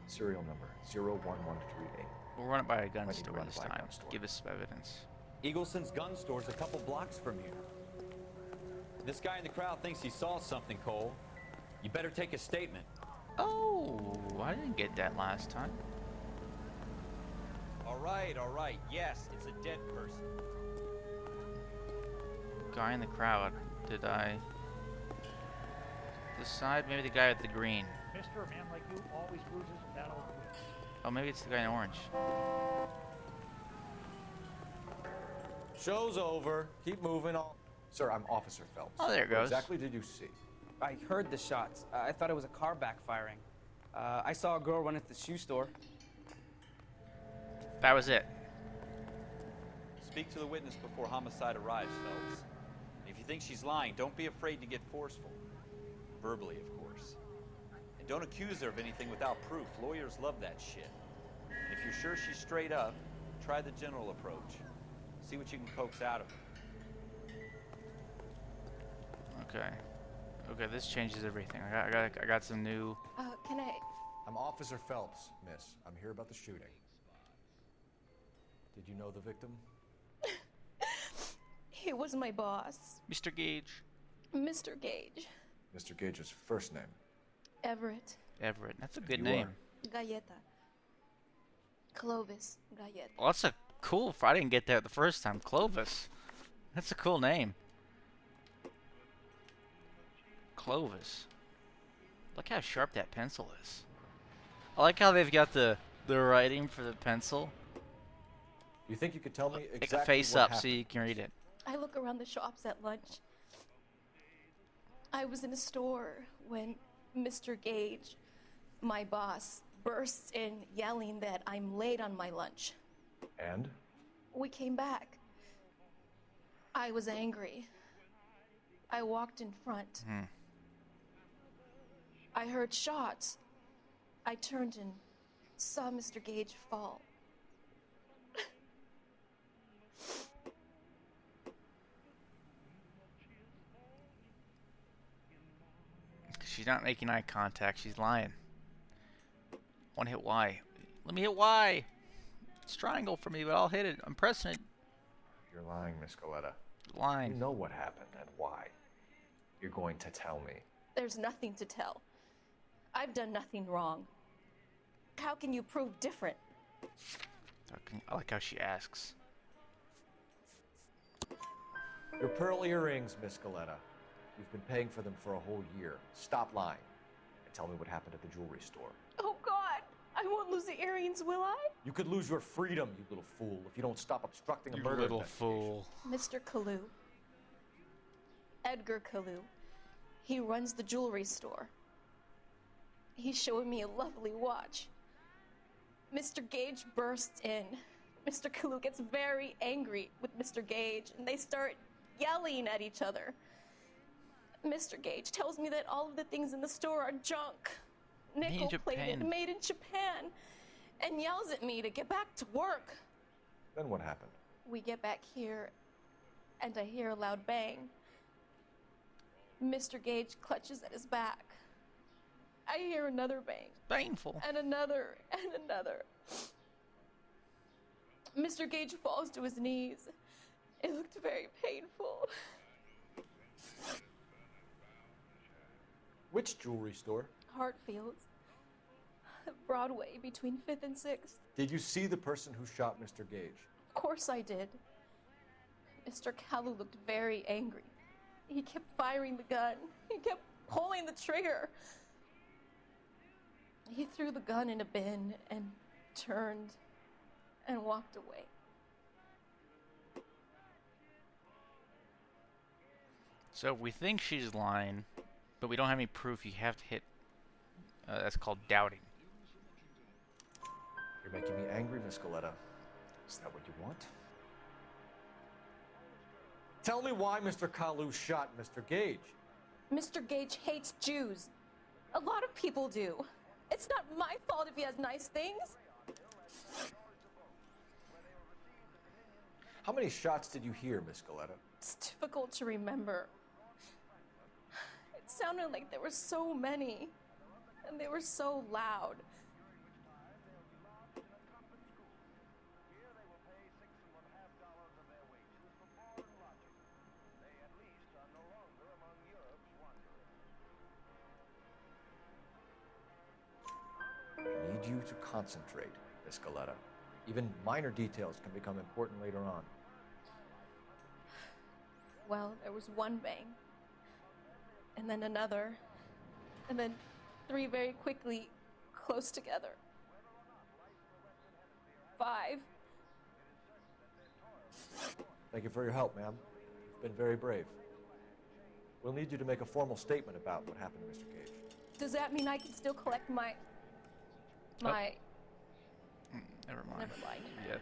Serial number 01138. We'll run it by a gun Might need to store run it this by a time. gun store. Give us some evidence. Eagleson's gun store's a couple blocks from here. This guy in the crowd thinks he saw something, Cole. You better take a statement. Oh, I didn't get that last time. All right. Yes, it's a dead person. Guy in the crowd. Did I? This side? Maybe the guy with the green. Mister, a man like you always loses without old wits. Oh, maybe it's the guy in orange. Show's over. Keep moving on. Sir, I'm Officer Phelps. Oh, there it What goes. exactly did you see? I heard the shots. I thought it was a car backfiring. I saw a girl run into the shoe store. That was it. Speak to the witness before homicide arrives, Phelps. If you think she's lying, don't be afraid to get forceful. Verbally, of course. And don't accuse her of anything without proof. Lawyers love that shit. And if you're sure she's straight up, try the general approach. See what you can coax out of her. Okay. Okay, this changes everything. I got some new. Can I? I'm Officer Phelps, miss. I'm here about the shooting. Did you know the victim? He was my boss, Mr. Gage. Mr. Gage. Mr. Gage's first name. Everett. Everett. That's a good You name. Galleta. Clovis Galleta. Well, that's a cool. I didn't get that the first time. Clovis. That's a cool name. Clovis. Look how sharp that pencil is. I like how they've got the writing for the pencil. You think you could tell me exactly Make a face what up happened? so you can read it. I look around the shops at lunch. I was in a store when Mr. Gage, my boss, bursts in yelling that I'm late on my lunch. And? We came back. I was angry. I walked in front. I heard shots. I turned and saw Mr. Gage fall. She's not making eye contact. She's lying. Want to hit Y. Let me hit Y. It's triangle for me, but I'll hit it. I'm pressing it. You're lying, Miss Galetta. Lying. You know what happened and why. You're going to tell me. There's nothing to tell. I've done nothing wrong. How can you prove different? I like how she asks. Your pearl earrings, Miss Galetta. You've been paying for them for a whole year. Stop lying and tell me what happened at the jewelry store. Oh, God. I won't lose the earrings, will I? You could lose your freedom, you little fool, if you don't stop obstructing a You murder little investigation. fool. Mr. Kalu. Edgar Kalu. He runs the jewelry store. He's showing me a lovely watch. Mr. Gage bursts in. Mr. Kalu gets very angry with Mr. Gage, and they start yelling at each other. Mr. Gage tells me that all of the things in the store are junk, nickel-plated, Japan. made in Japan, and yells at me to get back to work. Then what happened? We get back here, and I hear a loud bang. Mr. Gage clutches at his back. I hear another bang. Painful. And another, and another. Mr. Gage falls to his knees. It looked very painful. Which jewelry store? Hartfield's. Broadway, between 5th and 6th. Did you see the person who shot Mr. Gage? Of course I did. Mr. Kalu looked very angry. He kept firing the gun. He kept pulling the trigger. He threw the gun in a bin and turned and walked away. So if we think she's lying, but we don't have any proof, you have to hit. That's called doubting. You're making me angry, Miss Galetta. Is that what you want? Tell me why Mr. Kalu shot Mr. Gage. Mr. Gage hates Jews. A lot of people do. It's not my fault if he has nice things. How many shots did you hear, Miss Galetta? It's difficult to remember. It sounded like there were so many, and they were so loud. I need you to concentrate, Miss Galetta. Even minor details can become important later on. Well, there was one bang, and then another, and then 3 very quickly, close together. 5. Thank you for your help, ma'am. You've been very brave. We'll need you to make a formal statement about what happened to Mr. Gage. Does that mean I can still collect my... Never mind. Never mind. Yeah.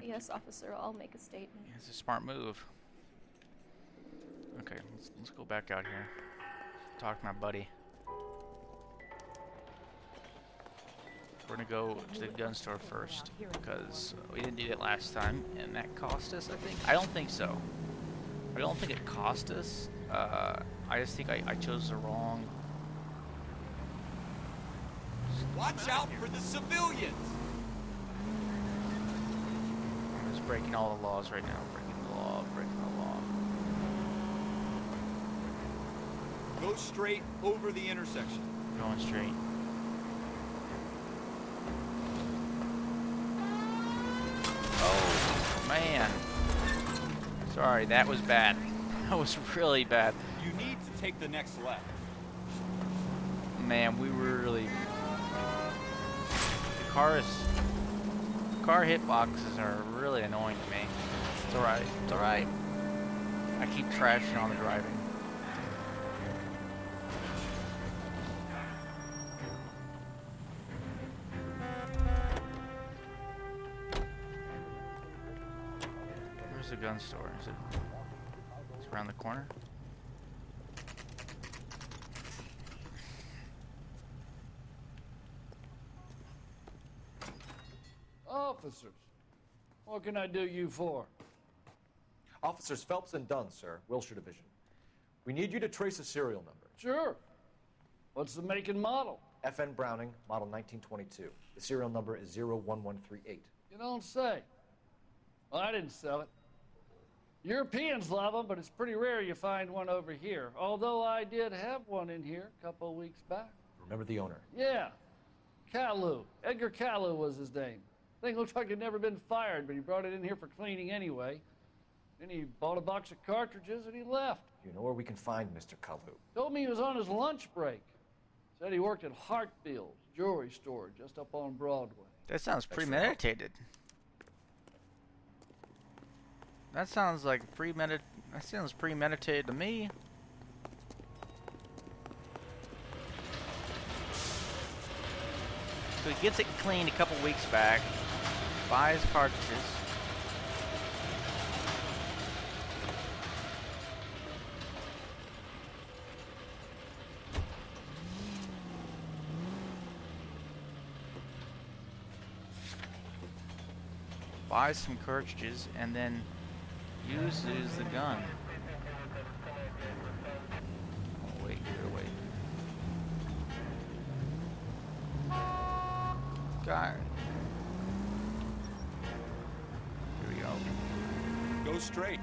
Yes, officer, I'll make a statement. It's a smart move. Okay, let's go back out here. Talk to my buddy. We're gonna go to the gun store first because we didn't do it last time, and that cost us, I think. I don't think so. I don't think it cost us. I just think I chose the wrong. Watch out for the civilians! I'm just breaking all the laws right now. Breaking the law. Breaking the law. Go straight over the intersection. Going straight. Oh, man. Sorry, that was bad. That was really bad. You need to take the next left. Man, we were really... The car hitboxes are really annoying to me. It's alright. It's alright. I keep trashing on the driving. Where's the gun store? Is it? It's around the corner. Officers, what can I do you for? Officers Phelps and Dunn, sir, Wilshire Division. We need you to trace a serial number. Sure. What's the make and model? FN Browning, model 1922. The serial number is 01138. You don't say. Well, I didn't sell it. Europeans love them, but it's pretty rare you find one over here. Although I did have one in here a couple of weeks back. Remember the owner? Yeah. Kalu. Edgar Kalu was his name. Thing looked like it'd never been fired, but he brought it in here for cleaning anyway. Then he bought a box of cartridges and he left. You know where we can find Mr. Kalu? Told me he was on his lunch break. Said he worked at Hartfield's jewelry store just up on Broadway. That sounds premeditated. That sounds like that sounds premeditated to me. So he gets it cleaned a couple weeks back, buys cartridges. buys some cartridges, and then uses the gun. Oh, wait, you're away. God. Here we go. Go straight.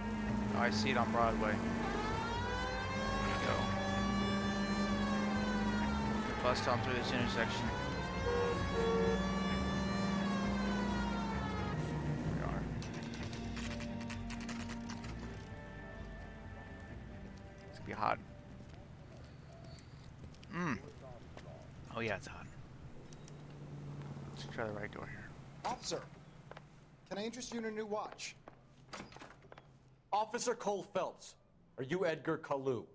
Oh, I see it on Broadway. There we go. Bust on through this intersection. Here we are. It's gonna be hot. Oh yeah, it's hot. Let's try the right door here. Officer, can I interest you in a new watch? Officer Cole Phelps, are you Edgar Kalu?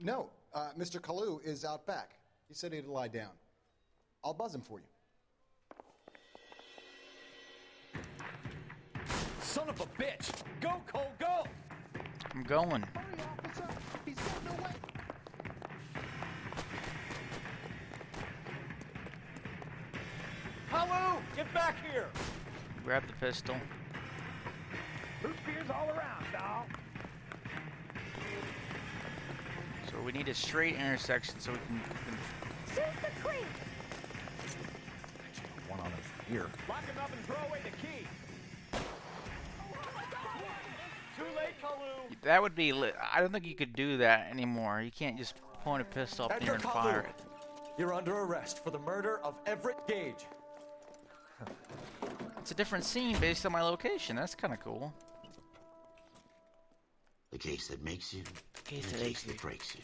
No. Mr. Kalu is out back. He said he'd lie down. I'll buzz him for you. Son of a bitch! Go, Cole, go! I'm going. Hurry, officer! He's getting away! Hello! Get back here! Grab the pistol. Root beers all around, dog. So we need a straight intersection so we can Shoot the creep! One on it here. Lock him up and throw away the key! Too late, Kalu! That would be I don't think you could do that anymore. You can't just point a pistol up there and fire it. You're under arrest for the murder of Everett Gage. It's a different scene based on my location. That's kind of cool. The case that makes you, Case and that the makes case that breaks you.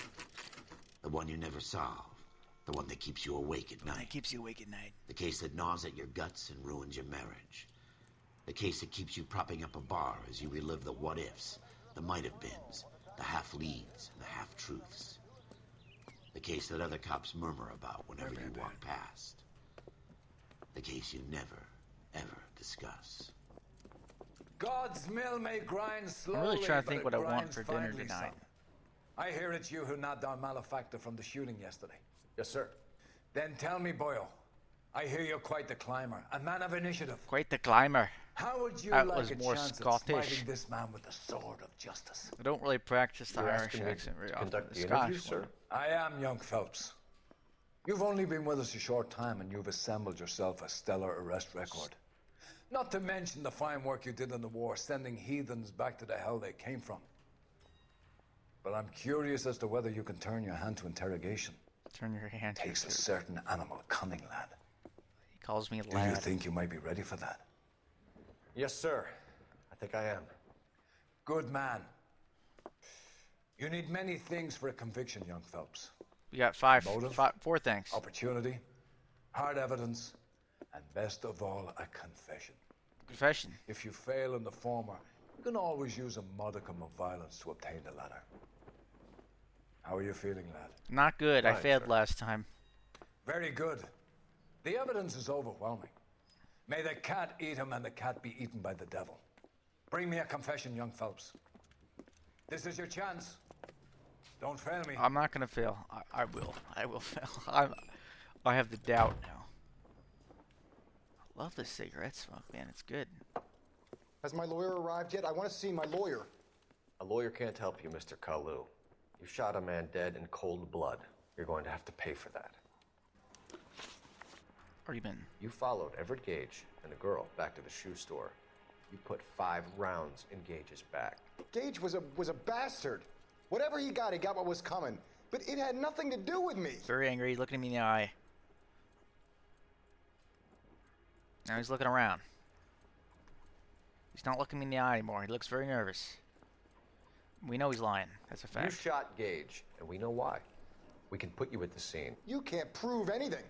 The one you never solve. The one that keeps you awake at night. Keeps you awake at night. The case that gnaws at your guts and ruins your marriage. The case that keeps you propping up a bar as you relive the what-ifs, the might-have-beens, the half-leads, and the half-truths. The case that other cops murmur about whenever you walk past. The case you never, ever discuss. God's mill may grind slowly, I'm really trying to but think it what I want grinds for dinner finely, tonight. son. I hear it's you who nabbed our malefactor from the shooting yesterday. Yes, sir. Then tell me, Boyle. I hear you're quite the climber, a man of initiative. Quite the climber. How would you That like was a more chance Scottish. at smiting this man with the sword of justice? I don't really practice the You're Irish asking me accent very to often. conduct The the Scottish interview, sir? one. I am young Phelps. You've only been with us a short time, and you've assembled yourself a stellar arrest record. Not to mention the fine work you did in the war, sending heathens back to the hell they came from. But I'm curious as to whether you can turn your hand to interrogation. Turn your hand to Takes a it. certain animal cunning, lad. He calls me Do you lad. think you might be ready for that? Yes, sir. I think I am. Good man. You need many things for a conviction, young Phelps. We got Motive, four things. opportunity, hard evidence, and best of all, a confession. Confession. If you fail in the former, you can always use a modicum of violence to obtain the latter. How are you feeling, lad? Not good. I Fine, failed sir. last time. Very good. The evidence is overwhelming. May the cat eat him and the cat be eaten by the devil. Bring me a confession, young Phelps. This is your chance. Don't fail me. I'm not gonna fail. I will. I will fail. I have the doubt now. I love this cigarette smoke, man. It's good. Has my lawyer arrived yet? I want to see my lawyer. A lawyer can't help you, Mr. Kalu. You shot a man dead in cold blood. You're going to have to pay for that. Already been. You followed Everett Gage and the girl back to the shoe store. You put 5 rounds in Gage's back. Gage was a bastard. Whatever he got what was coming. But it had nothing to do with me. Very angry. He's looking at me in the eye. Now he's looking around. He's not looking me in the eye anymore. He looks very nervous. We know he's lying. That's a You fact. shot Gage, and we know why. We can put you at the scene. You can't prove anything.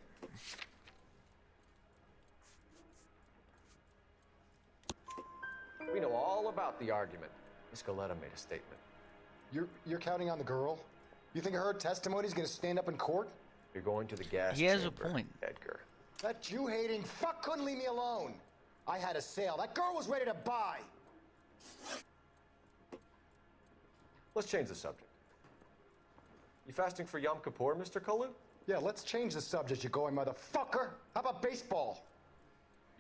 We know all about the argument. Miss Galetta made a statement. You're counting on the girl? You think her testimony's gonna stand up in court? You're going to the gas He has a chamber, point. Edgar. That Jew-hating fuck couldn't leave me alone. I had a sale. That girl was ready to buy. Let's change the subject. You fasting for Yom Kippur, Mr. Kalu? Yeah, let's change the subject, you going motherfucker. How about baseball?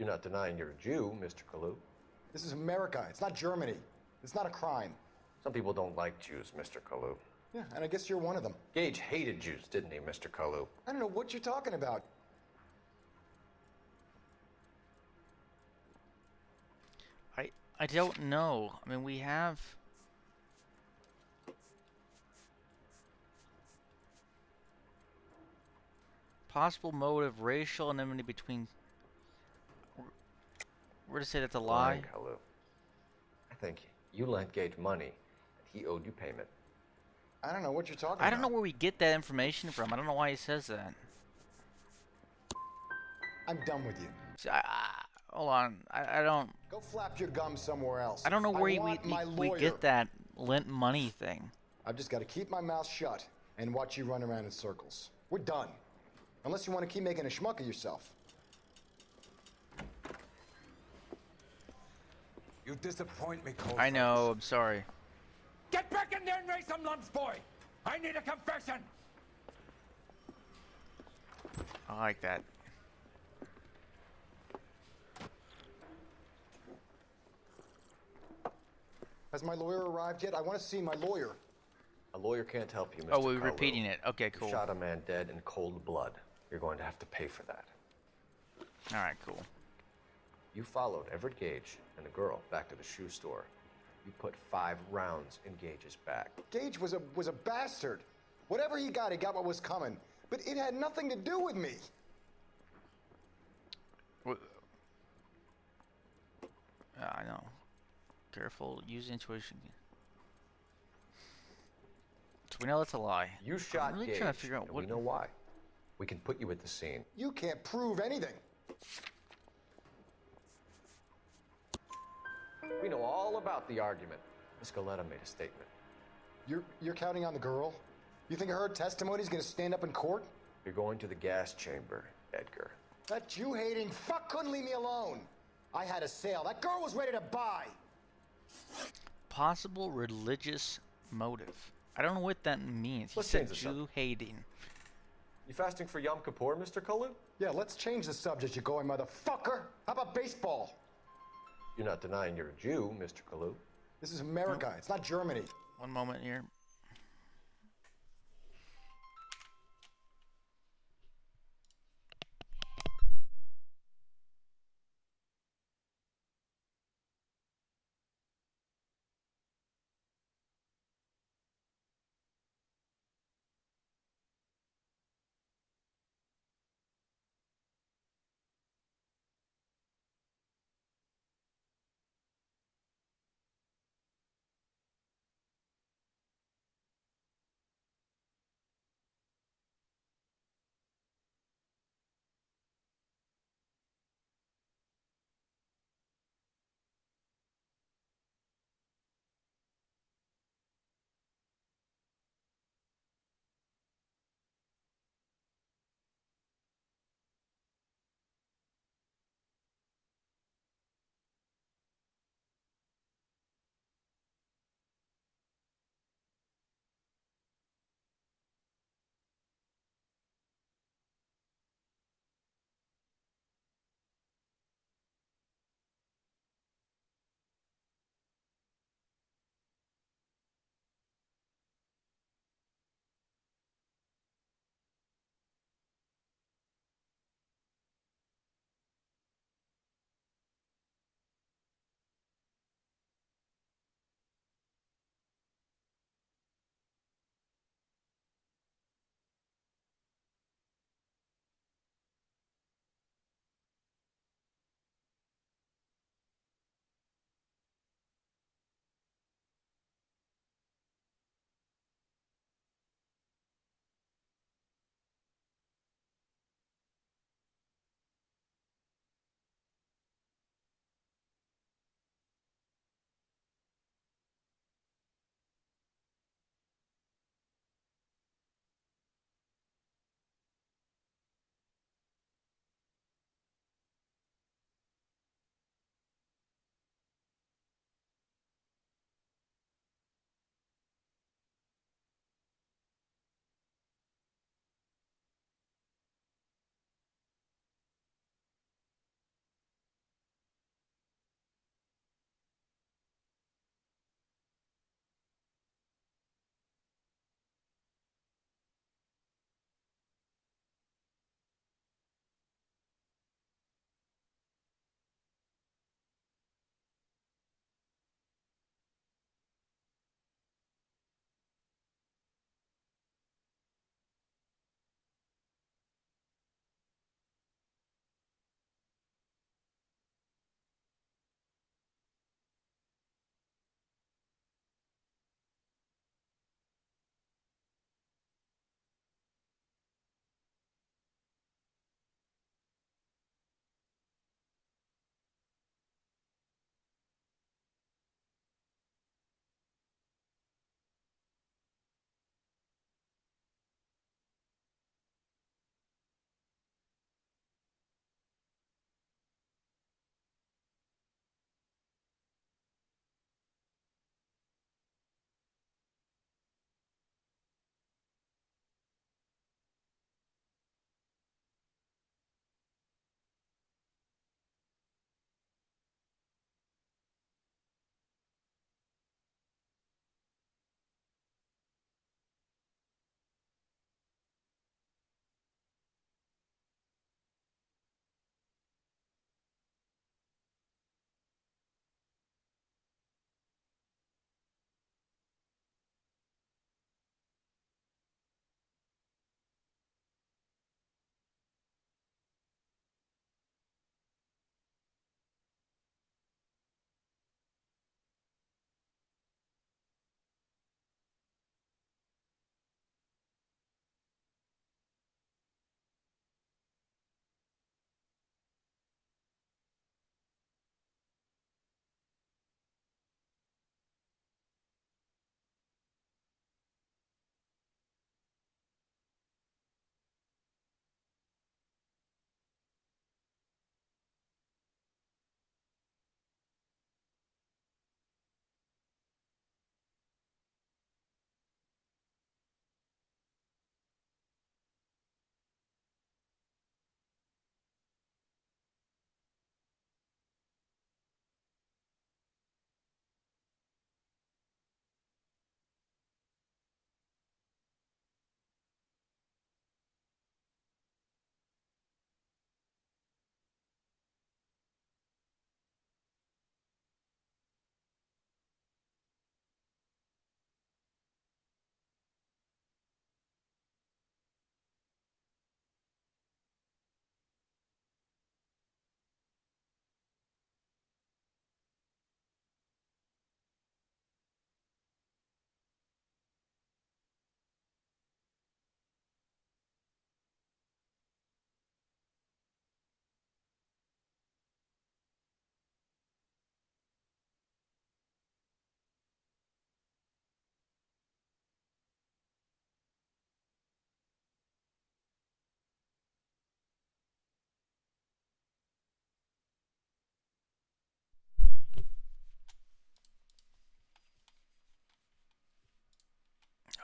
You're not denying you're a Jew, Mr. Kalu. This is America. It's not Germany. It's not a crime. Some people don't like Jews, Mr. Kalu. Yeah, and I guess you're one of them. Gage hated Jews, didn't he, Mr. Kalu? I don't know what you're talking about. I don't know. I mean, we have... Possible motive, racial enmity between... We're to say that's a lie? Kalu. I think you lent Gage money, and he owed you payment. I don't know what you're talking about. I don't know where we get that information from. I don't know why he says that. I'm done with you. Hold on. I don't... Go flap your gums somewhere else. I don't know where we get that lent money thing. I've just got to keep my mouth shut and watch you run around in circles. We're done. Unless you want to keep making a schmuck of yourself. You disappoint me, Cole. I know. I'm sorry. Get back in there and raise some lumps, boy! I need a confession! I like that. Has my lawyer arrived yet? I want to see my lawyer. A lawyer can't help you, Mr. Oh, we're Kalu. repeating it. Okay, cool. You shot a man dead in cold blood. You're going to have to pay for that. All right, cool. You followed Everett Gage and the girl back to the shoe store. You put 5 rounds in Gage's back. Gage was a bastard. Whatever he got what was coming. But it had nothing to do with me. I know. Careful. Use intuition. So we know that's a lie. You shot I'm really Gage, trying to figure out and what... we know why. We can put you at the scene. You can't prove anything. We know all about the argument. Miss Galetta made a statement. You're counting on the girl? You think her testimony is going to stand up in court? You're going to the gas chamber, Edgar. That Jew-hating fuck couldn't leave me alone. I had a sale. That girl was ready to buy. Possible religious motive. I don't know what that means. He Let's said change the subject. Jew-hating. You fasting for Yom Kippur, Mr. Kalu? Yeah, let's change the subject, you going motherfucker. How about baseball? You're not denying you're a Jew, Mr. Kalu. This is America. It's not Germany. One moment here.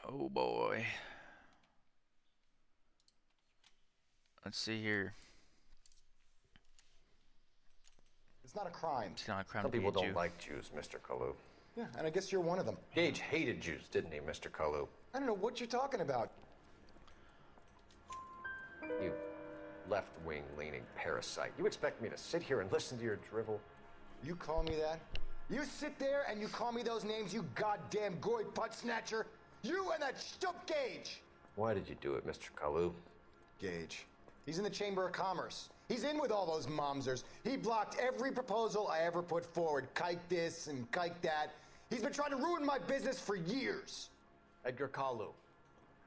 Oh boy. Let's see here. It's not a crime. It's not a crime Some to be people a don't Jew. like Jews, Mr. Kalu. Yeah, and I guess you're one of them. Gage hated Jews, didn't he, Mr. Kalu? I don't know what you're talking about. You left-wing leaning parasite. You expect me to sit here and listen to your drivel? You call me that? You sit there and you call me those names, you goddamn goy putt snatcher? You and that stup Gage! Why did you do it, Mr. Kalu? Gage. He's in the Chamber of Commerce. He's in with all those momsers. He blocked every proposal I ever put forward. Kike this and kike that. He's been trying to ruin my business for years. Edgar Kalu,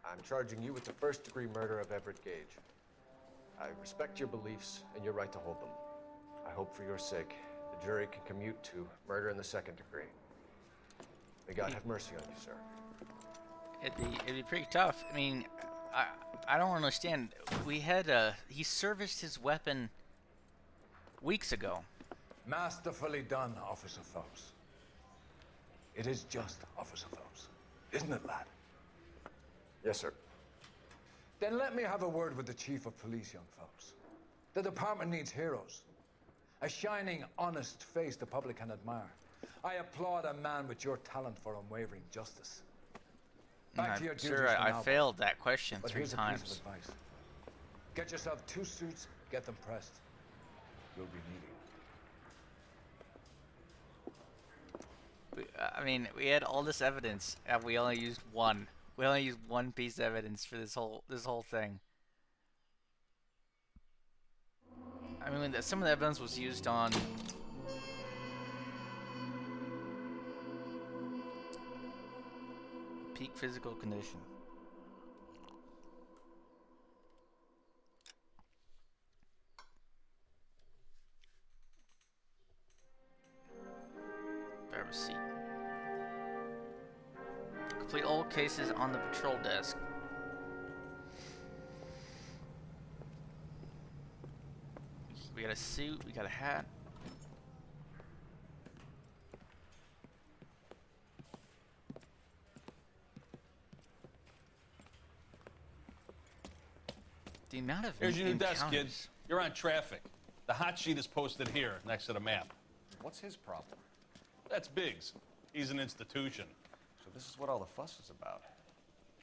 I'm charging you with the first-degree murder of Everett Gage. I respect your beliefs and your right to hold them. I hope for your sake the jury can commute to murder in the second degree. May God have mercy on you, sir. It'd be pretty tough. I mean, I don't understand. We had he serviced his weapon weeks ago. Masterfully done, Officer Phelps. It is just, Officer Phelps. Isn't it, lad? Yes, sir. Then let me have a word with the Chief of Police, young Phelps. The department needs heroes. A shining, honest face the public can admire. I applaud a man with your talent for unwavering justice. Back to your duties Sir, for I now, failed that question but 3 here's times. a piece of advice. Get yourself 2 suits, get them pressed. You'll be needing. I mean, we had all this evidence, and we only used one. We only used one piece of evidence for this whole thing. I mean, some of the evidence was used on peak physical condition. Driver's seat. Complete all cases on the patrol desk. We got a suit, we got a hat. The amount of Here's your new desk, kid. encounters. You're on traffic. The hot sheet is posted here, next to the map. What's his problem? That's Biggs. He's an institution. So this is what all the fuss is about.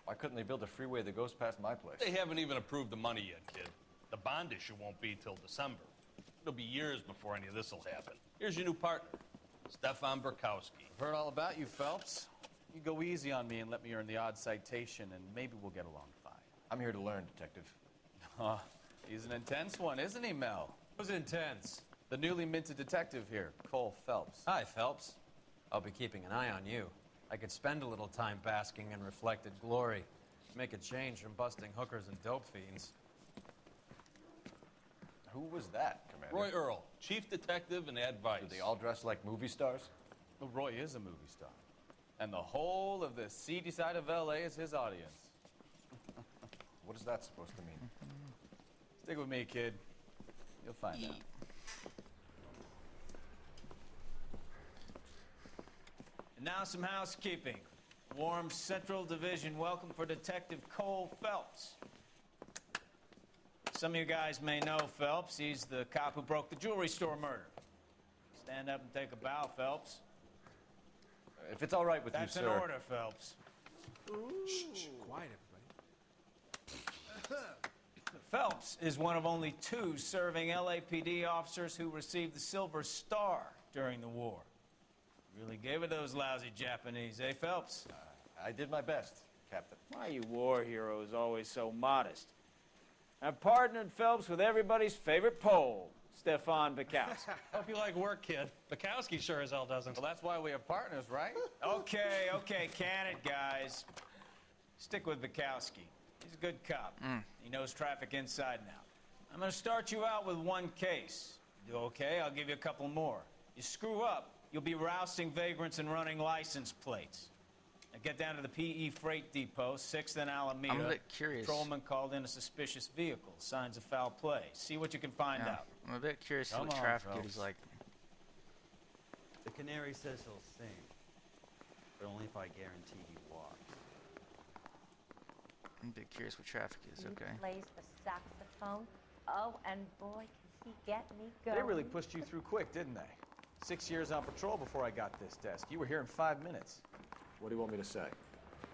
Why couldn't they build a freeway that goes past my place? They haven't even approved the money yet, kid. The bond issue won't be till December. It'll be years before any of this will happen. Here's your new partner, Stefan Burkowski. I've heard all about you, Phelps. You go easy on me and let me earn the odd citation, and maybe we'll get along fine. I'm here to learn, Detective. He's an intense one, isn't he, Mel? Who's intense? The newly minted detective here, Cole Phelps. Hi, Phelps. I'll be keeping an eye on you. I could spend a little time basking in reflected glory. Make a change from busting hookers and dope fiends. Who was that, Commander? Roy Earl, chief detective and advice. Do they all dress like movie stars? Well, Roy is a movie star. And the whole of the seedy side of L.A. is his audience. What is that supposed to mean? Stick with me, kid. You'll find out. And now some housekeeping. Warm Central Division welcome for Detective Cole Phelps. Some of you guys may know Phelps. He's the cop who broke the jewelry store murder. Stand up and take a bow, Phelps. If it's all right with That's you, sir. in order, Phelps. Shh, quiet, everybody. Phelps is one of only 2 serving LAPD officers who received the Silver Star during the war. Really gave it those lousy Japanese, eh, Phelps? I did my best, Captain. Why are you war heroes always so modest? I've partnered Phelps with everybody's favorite Pole, Stefan Bukowski. Hope you like work, kid. Bukowski sure as hell doesn't. Well, that's why we have partners, right? Okay, can it, guys. Stick with Bukowski. He's a good cop. He knows traffic inside and out. I'm going to start you out with 1 case. You do okay, I'll give you a couple more. You screw up, you'll be rousting vagrants and running license plates. Now get down to the PE Freight Depot, 6th and Alameda. I'm a bit curious. Patrolman called in a suspicious vehicle. Signs of foul play. See what you can find out. I'm a bit curious Come what on, traffic Phelps. duty's like. The canary says he'll sing, but only if I guarantee he walks. I'm a bit curious what traffic is. He Okay. plays the saxophone. Oh, and boy, can he get me going. They really pushed you through quick, didn't they? 6 years on patrol before I got this desk. You were here in 5 minutes. What do you want me to say?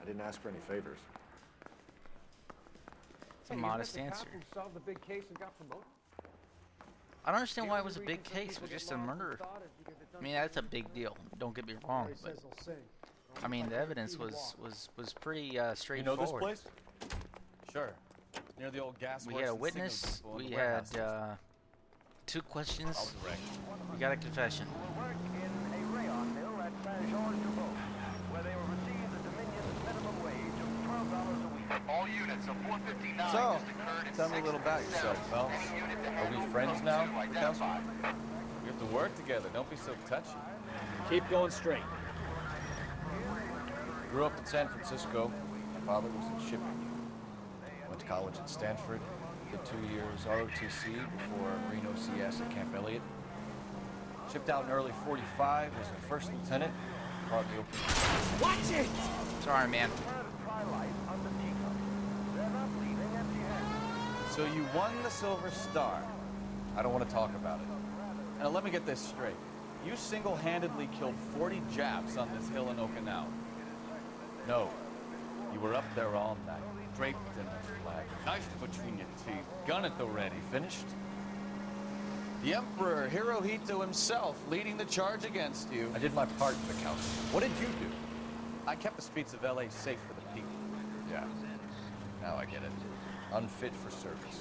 I didn't ask for any favors. It's a modest answer. Solved the big case and got promoted. I don't understand why it was a big case. It was just a murder. I mean, that's a big deal. Don't get me wrong, but I mean, the evidence was pretty straightforward. You know this place? Sure. Near the old gas We works had a and witness. signal depot in We the had warehouse. 2 questions. I'll direct. We got a confession. Work in a rayon mill at Saint-Georges-du-Beau, where they will receive the Dominion's minimum wage of $12 a week. All units of 459 So, tell me a little about yourself, Phelps. Are we friends now, Council? We have to work together. Don't be so touchy. Keep going straight. Grew up in San Francisco. My father was in shipping. Went to college at Stanford. Did 2 years ROTC before Marine OCS at Camp Elliott. Shipped out in early 45 as a first lieutenant. Fought in the open. Watch it! Sorry, man. So you won the Silver Star. I don't want to talk about it. Now let me get this straight. You single-handedly killed 40 Japs on this hill in Okinawa. No. You were up there all night, draped in a flag, knife between your teeth, gun at the ready. Finished? The Emperor Hirohito himself leading the charge against you. I did my part for the council. What did you do? I kept the streets of LA safe for the people. Yeah. Now I get it. Unfit for service.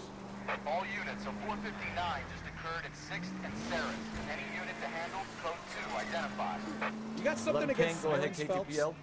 All units of 459 just occurred at 6th and Sarah. Any unit to handle, code 2 identified. You got something against silence, Phelps?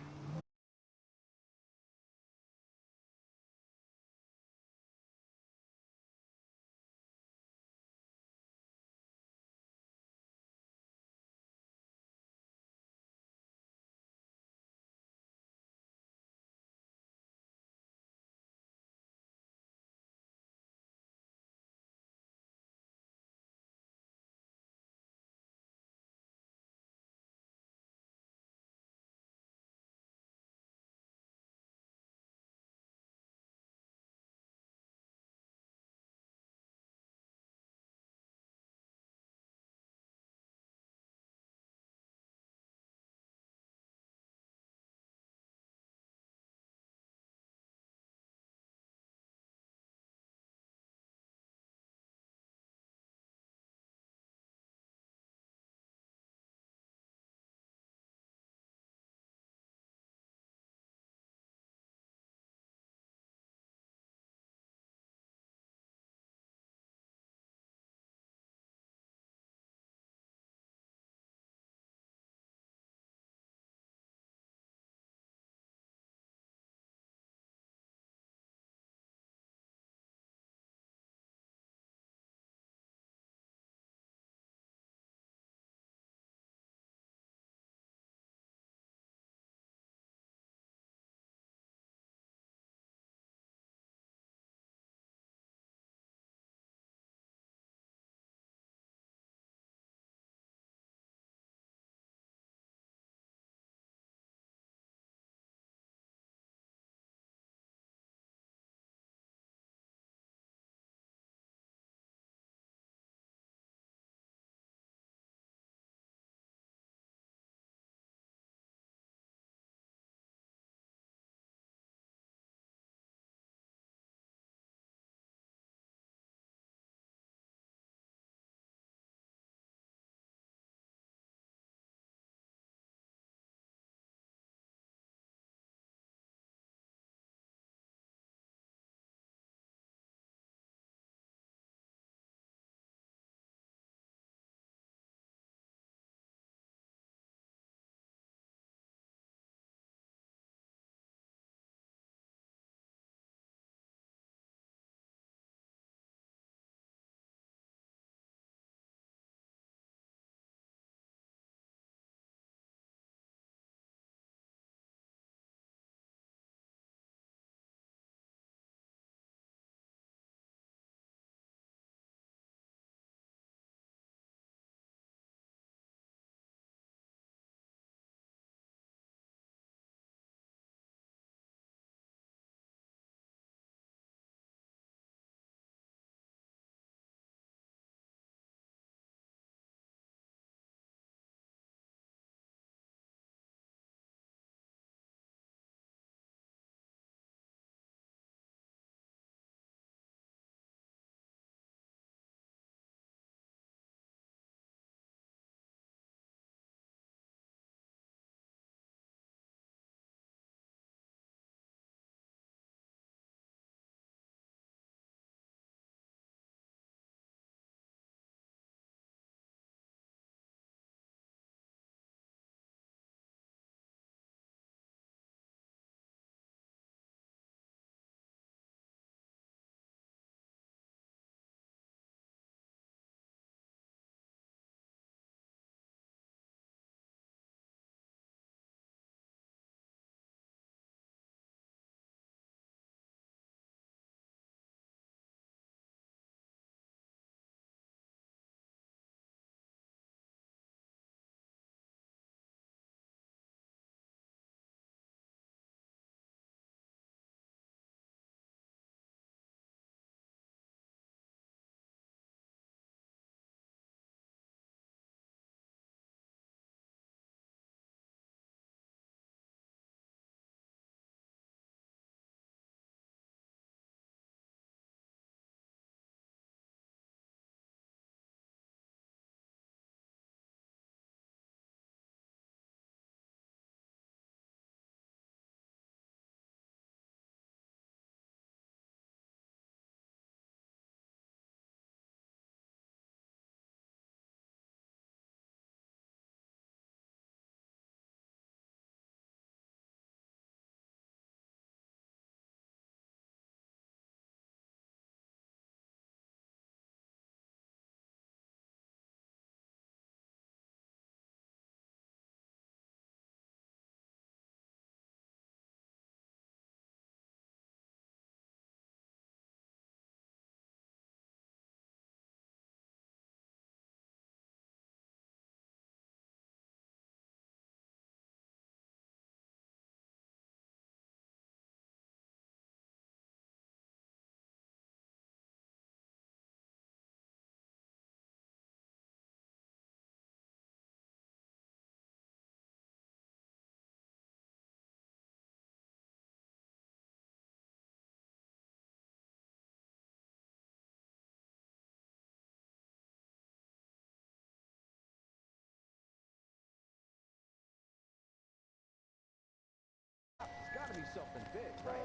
something big, right?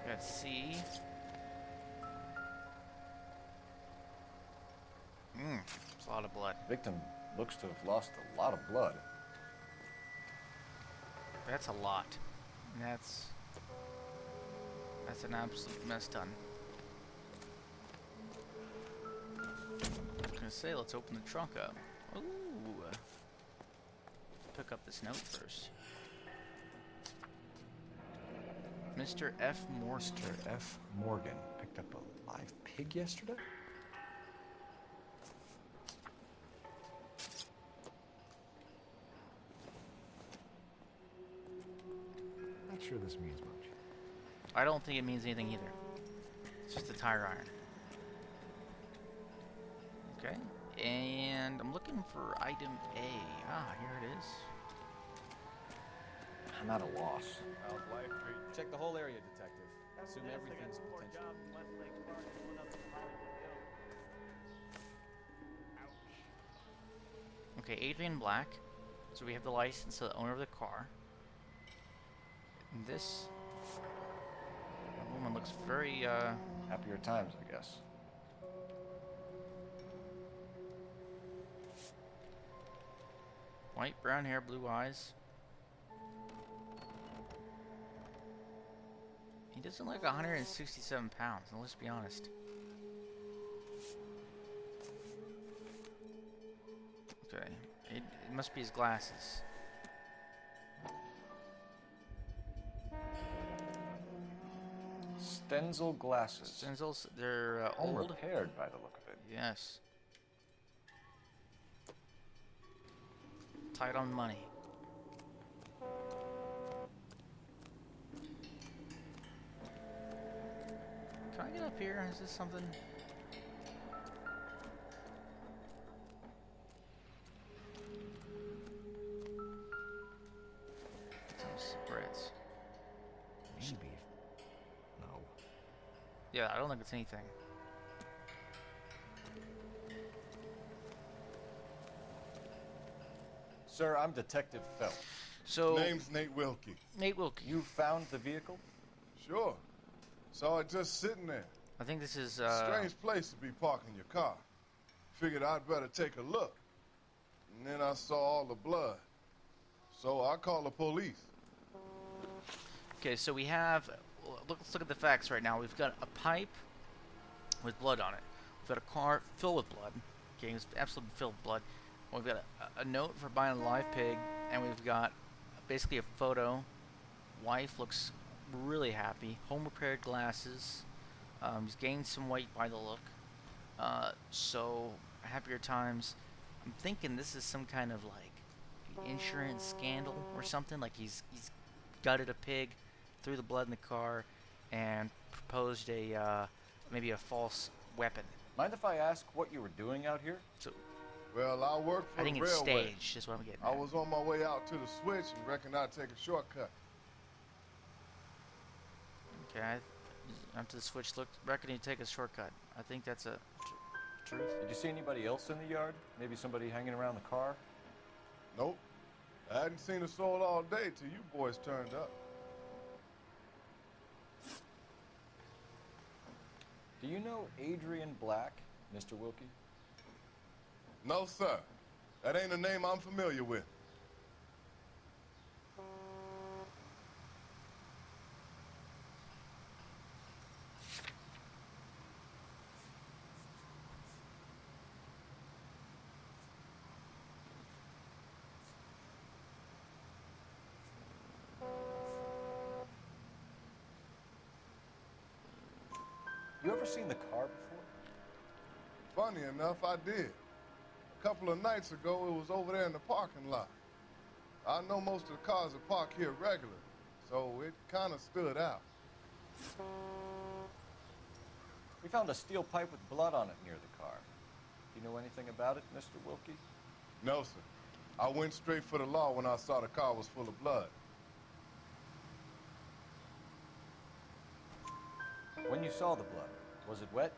Let's see. It's a lot of blood. Victim looks to have lost a lot of blood. That's a lot. And that's an absolute mess done. I was gonna say, let's open the trunk up. Ooh. Pick up this note first. Mr. F. Morgan. Mr. F. Morgan picked up a live pig yesterday? Not sure this means much. I don't think it means anything either. It's just a tire iron. Okay. And I'm looking for item A. Ah, here it is. I'm at a loss. Check the whole area, detective. Assume everything's potential. Okay, Adrian Black. So we have the license of the owner of the car. And this woman looks very, Happier times, I guess. white, brown hair, blue eyes. He doesn't look 167 pounds, and let's be honest. Okay, it must be his glasses. Stenzel glasses. Stenzels, they're old. Repaired by the look of it. Yes. Tight on money. Can I get up here? Is this something? Some cigarettes. Maybe. No. Yeah, I don't think it's anything. Sir, I'm Detective Phelps. So Name's Nate Wilkie. Nate Wilkie. You found the vehicle? Sure. Saw it just sitting there. I think this is Strange place to be parking your car. Figured I'd better take a look. And then I saw all the blood. So I called the police. Okay, so we have. Let's look at the facts right now. We've got a pipe with blood on it. We've got a car filled with blood. Okay, it's absolutely filled with blood. We've got a note for buying a live pig, and we've got basically a photo. Wife looks really happy. Home repaired glasses. He's gained some weight by the look. So happier times. I'm thinking this is some kind of like insurance scandal or something. Like he's gutted a pig, threw the blood in the car, and proposed a maybe a false weapon. Mind if I ask what you were doing out here? So, well, I work for I think the it's railway. staged, is what I'm getting I at. was on my way out to the switch and reckoned I'd take a shortcut. Okay, after the switch, reckon you take a shortcut. I think that's a truth. Did you see anybody else in the yard? Maybe somebody hanging around the car? Nope. I hadn't seen a soul all day till you boys turned up. Do you know Adrian Black, Mr. Wilkie? No, sir. That ain't a name I'm familiar with. You ever seen the car before? Funny enough, I did. A couple of nights ago, it was over there in the parking lot. I know most of the cars are parked here regularly, so it kind of stood out. We found a steel pipe with blood on it near the car. Do you know anything about it, Mr. Wilkie? No, sir. I went straight for the law when I saw the car was full of blood. When you saw the blood, was it wet,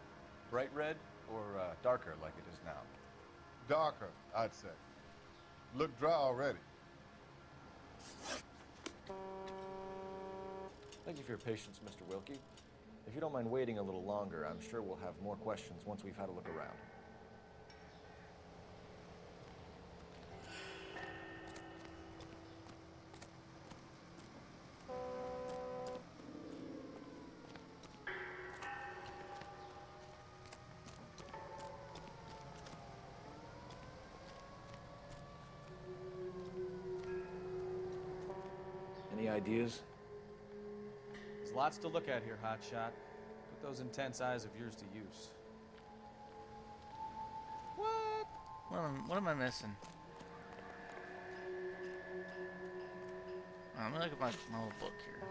bright red, or darker like it is now? Darker, I'd say. Looked dry already. Thank you for your patience, Mr. Wilkie. If you don't mind waiting a little longer, I'm sure we'll have more questions once we've had a look around. Any ideas? There's lots to look at here, Hotshot. Put those intense eyes of yours to use. What am I missing? Let me look at my little book here.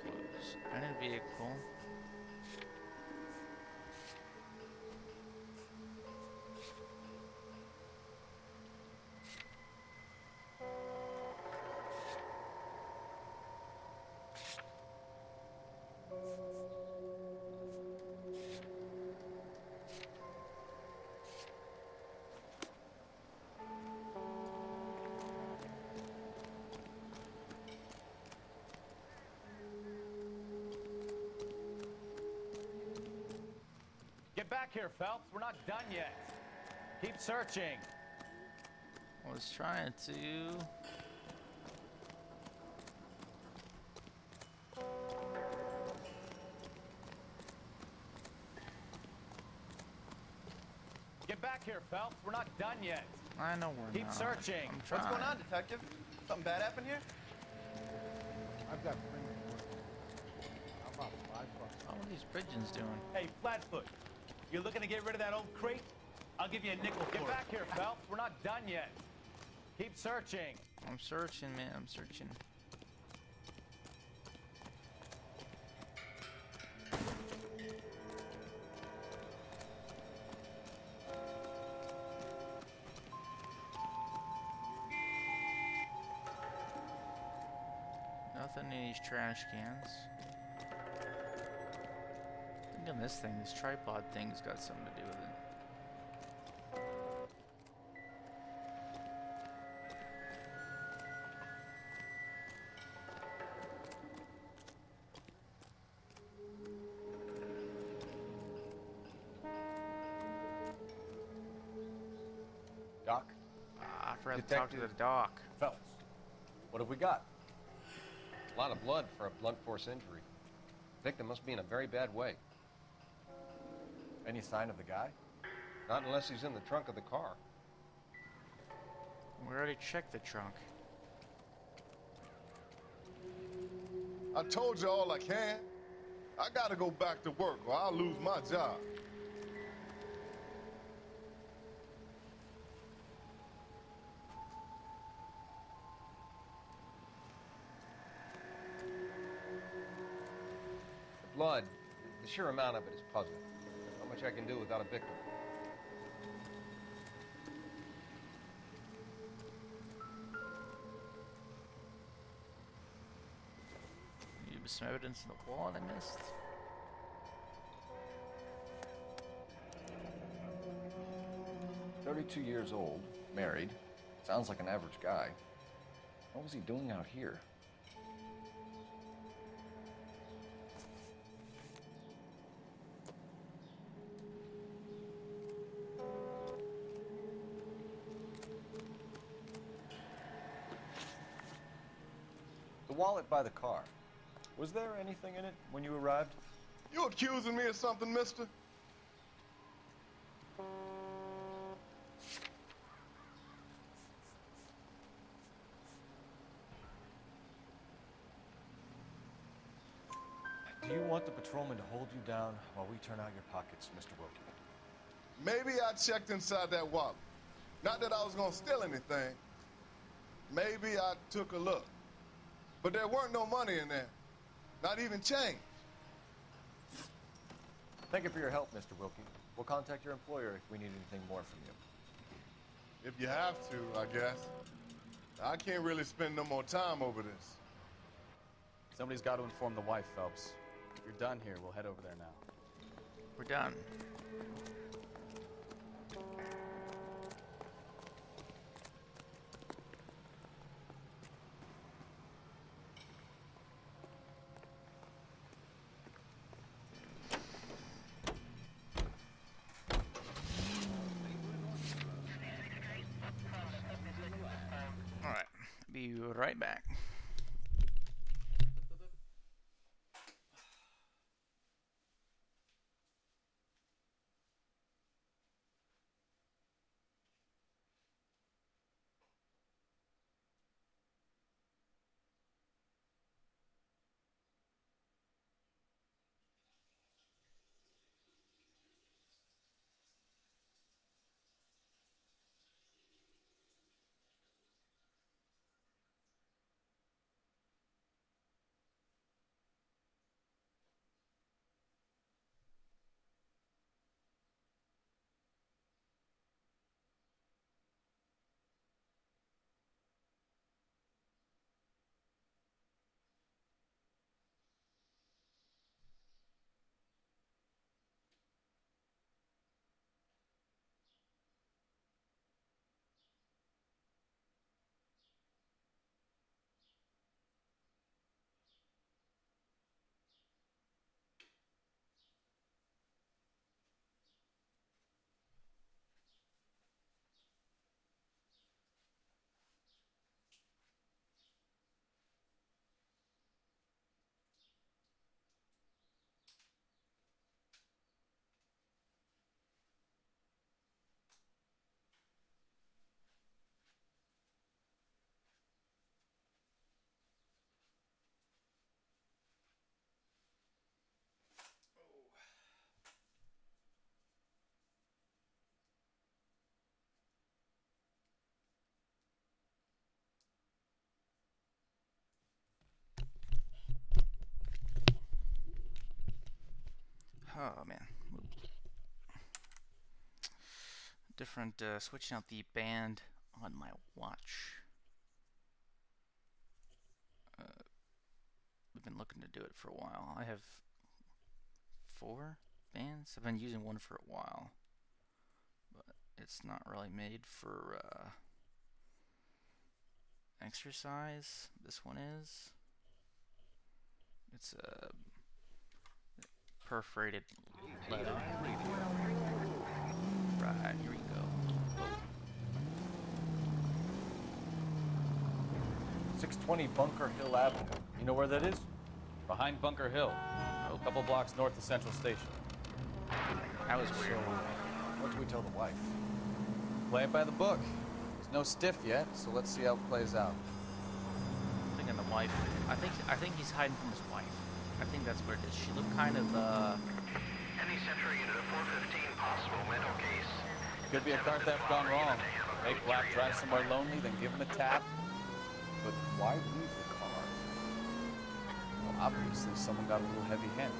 Clues. Rented vehicle. Get back here, Phelps. We're not done yet. Keep searching. I was trying to. Get back here, Phelps. We're not done yet. I know we're Keep not. searching. I'm What's trying. going on, Detective? Something bad happened here? I've got plenty of work. How about $5? What are these pigeons doing? Hey, Flatfoot, you looking to get rid of that old crate? I'll give you a nickel for Get it. back here, Phelps. We're not done yet. Keep searching. I'm searching, man. I'm searching. Nothing in these trash cans. I think on this thing, this tripod thing's got something to do with it. Doc? I forgot to talk to the doc. Phelps, what have we got? A lot of blood for a blunt force injury. Victim must be in a very bad way. Any sign of the guy? Not unless he's in the trunk of the car. We already checked the trunk. I told you all I can. I gotta go back to work or I'll lose my job. The blood, the sheer amount of it is puzzling. Not much I can do without a victim. Maybe some evidence in the wall I missed. "32 years old, married. Sounds like an average guy. What was he doing out here?" The wallet by the car. Was there anything in it when you arrived? You accusing me of something, mister? Do you want the patrolman to hold you down while we turn out your pockets, Mr. Wilkie? Maybe I checked inside that wallet. Not that I was gonna steal anything. Maybe I took a look. But there weren't no money in there. Not even change. Thank you for your help, Mr. Wilkie. We'll contact your employer if we need anything more from you. If you have to, I guess. I can't really spend no more time over this. Somebody's got to inform the wife, Phelps. If you're done here, we'll head over there now. We're done. you right back. Oh man. Different, switching out the band on my watch. We've been looking to do it for a while. I have 4 bands. I've been using one for a while, but it's not really made for exercise. This one is. It's a perforated leather. Right, here we go. Whoa. 620 Bunker Hill Avenue. You know where that is? Behind Bunker Hill. A couple blocks north of Central Station. That was weird. What do we tell the wife? Play it by the book. There's no stiff yet, so let's see how it plays out. I'm thinking the wife. I think he's hiding from his wife. I think that's where it is. She looked kind of Any Central unit of 415 possible mental case. Could be a car theft gone wrong. Make Black drive somewhere lonely, then give him a tap. But why leave the car? Well, obviously someone got a little heavy-handed.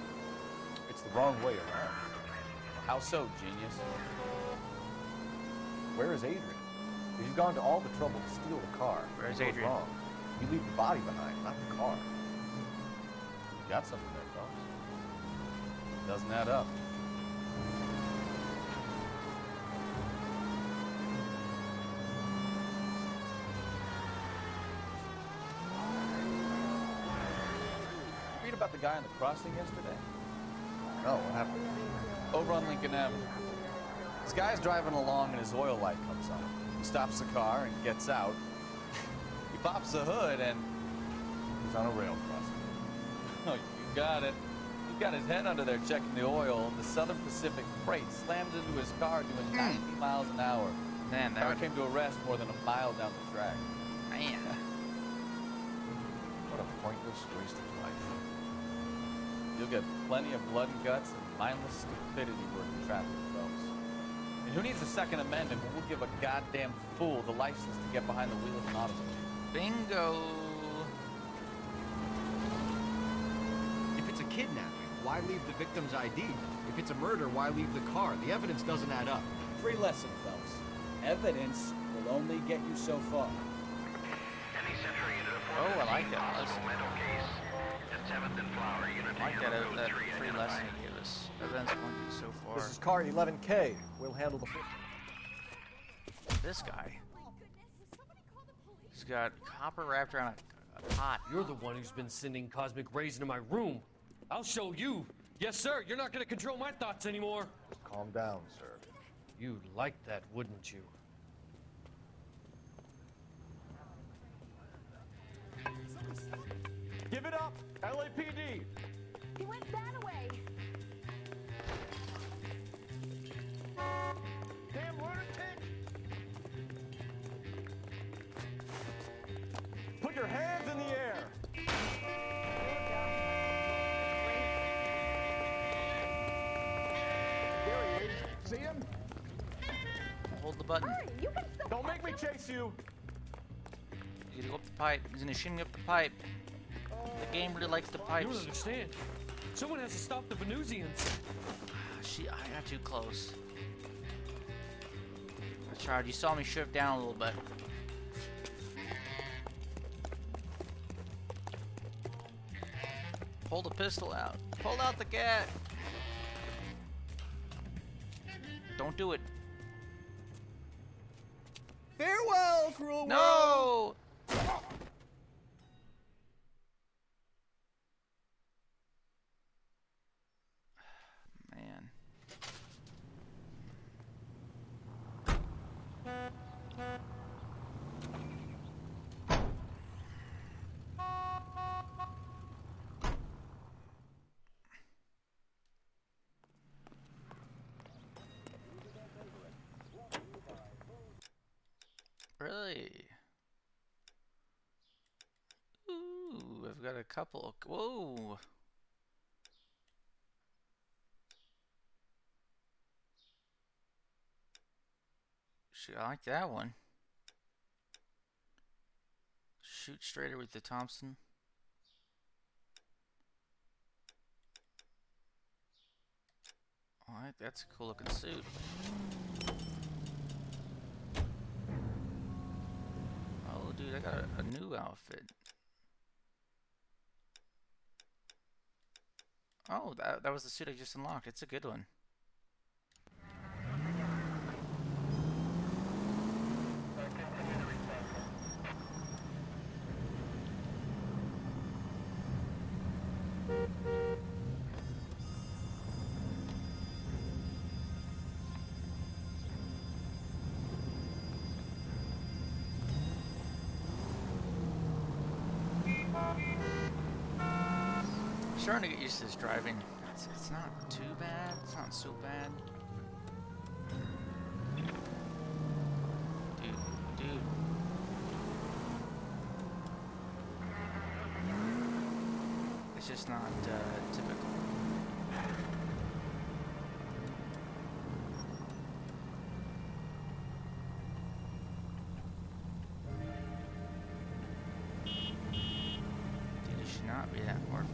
It's the wrong way around. How so, genius? Where is Adrian? If you've gone to all the trouble to steal the car, where's what goes Adrian? wrong? You leave the body behind, not the car. You got something there, folks. Doesn't add up. Read about the guy on the crossing yesterday? No, what happened? Over on Lincoln Avenue. This guy's driving along and his oil light comes on. He stops the car and gets out. He pops the hood and he's on a rail crossing. Oh, you got it. He's got his head under there checking the oil. The Southern Pacific freight slams into his car doing 90 miles an hour. Man, the car came to a rest more than a mile down the track. Man. What a pointless waste of life. You'll get plenty of blood and guts and mindless stupidity working traffic, folks. And who needs a Second Amendment when we'll give a goddamn fool the license to get behind the wheel of an automobile? Bingo. If it's a kidnapping, why leave the victim's ID? If it's a murder, why leave the car? The evidence doesn't add up. Free lesson, fellas. Evidence will only get you so far. Any Central unit of Oh, I 415 like that possible lesson. mental case. At 7th and Flower, unit I like that, handle that code 3 free identified. lesson he gave us. Events won't get so far. This is car 11K. We'll handle the... This guy. He's got copper wrapped around a pot. You're the one who's been sending cosmic rays into my room. I'll show you. Yes, sir. You're not going to control my thoughts anymore. Just calm down, sir. You'd like that, wouldn't you? Give it up! LAPD! He went that way. Damn lunatic! Put your hands in the air! There he is. See him? Hold the button. Hurry, you can still Don't make me chase you! He's gonna go up the pipe. He's gonna shimmy up the pipe. The game really likes the You pipes. don't understand. Someone has to stop the Venusians. I got too close. I tried. You saw me shift down a little bit. Pull the pistol out. Pull out the gat. Don't do it. Farewell, cruel world! No! Man. Really? Ooh, I've got a couple. Whoa. Shoot, I like that one. Shoot straighter with the Thompson. Alright, that's a cool looking suit. Oh, dude, I got a new outfit. Oh, that was the suit I just unlocked. It's a good one. I'm starting to get used to this driving. It's not too bad. It's not so bad. Dude. It's just not typical. Dude, you should not be that far forward.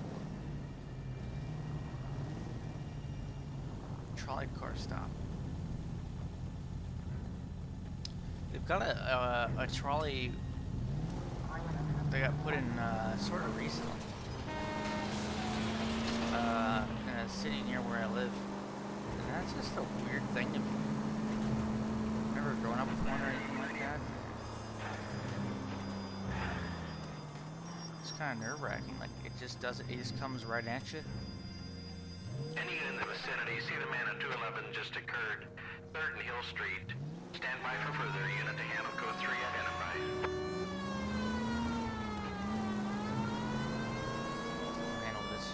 Trolley car stop. They've got a trolley they got put in sort of recently in a city near where I live, and that's just a weird thing to me. Never grown up with one or anything like that. It's kind of nerve-wracking. Like it just comes right at you. Any in the vicinity, see the man at 211 just occurred. 3rd and Hill Street. Stand by for further. Unit to handle code 3 identified. Handle this.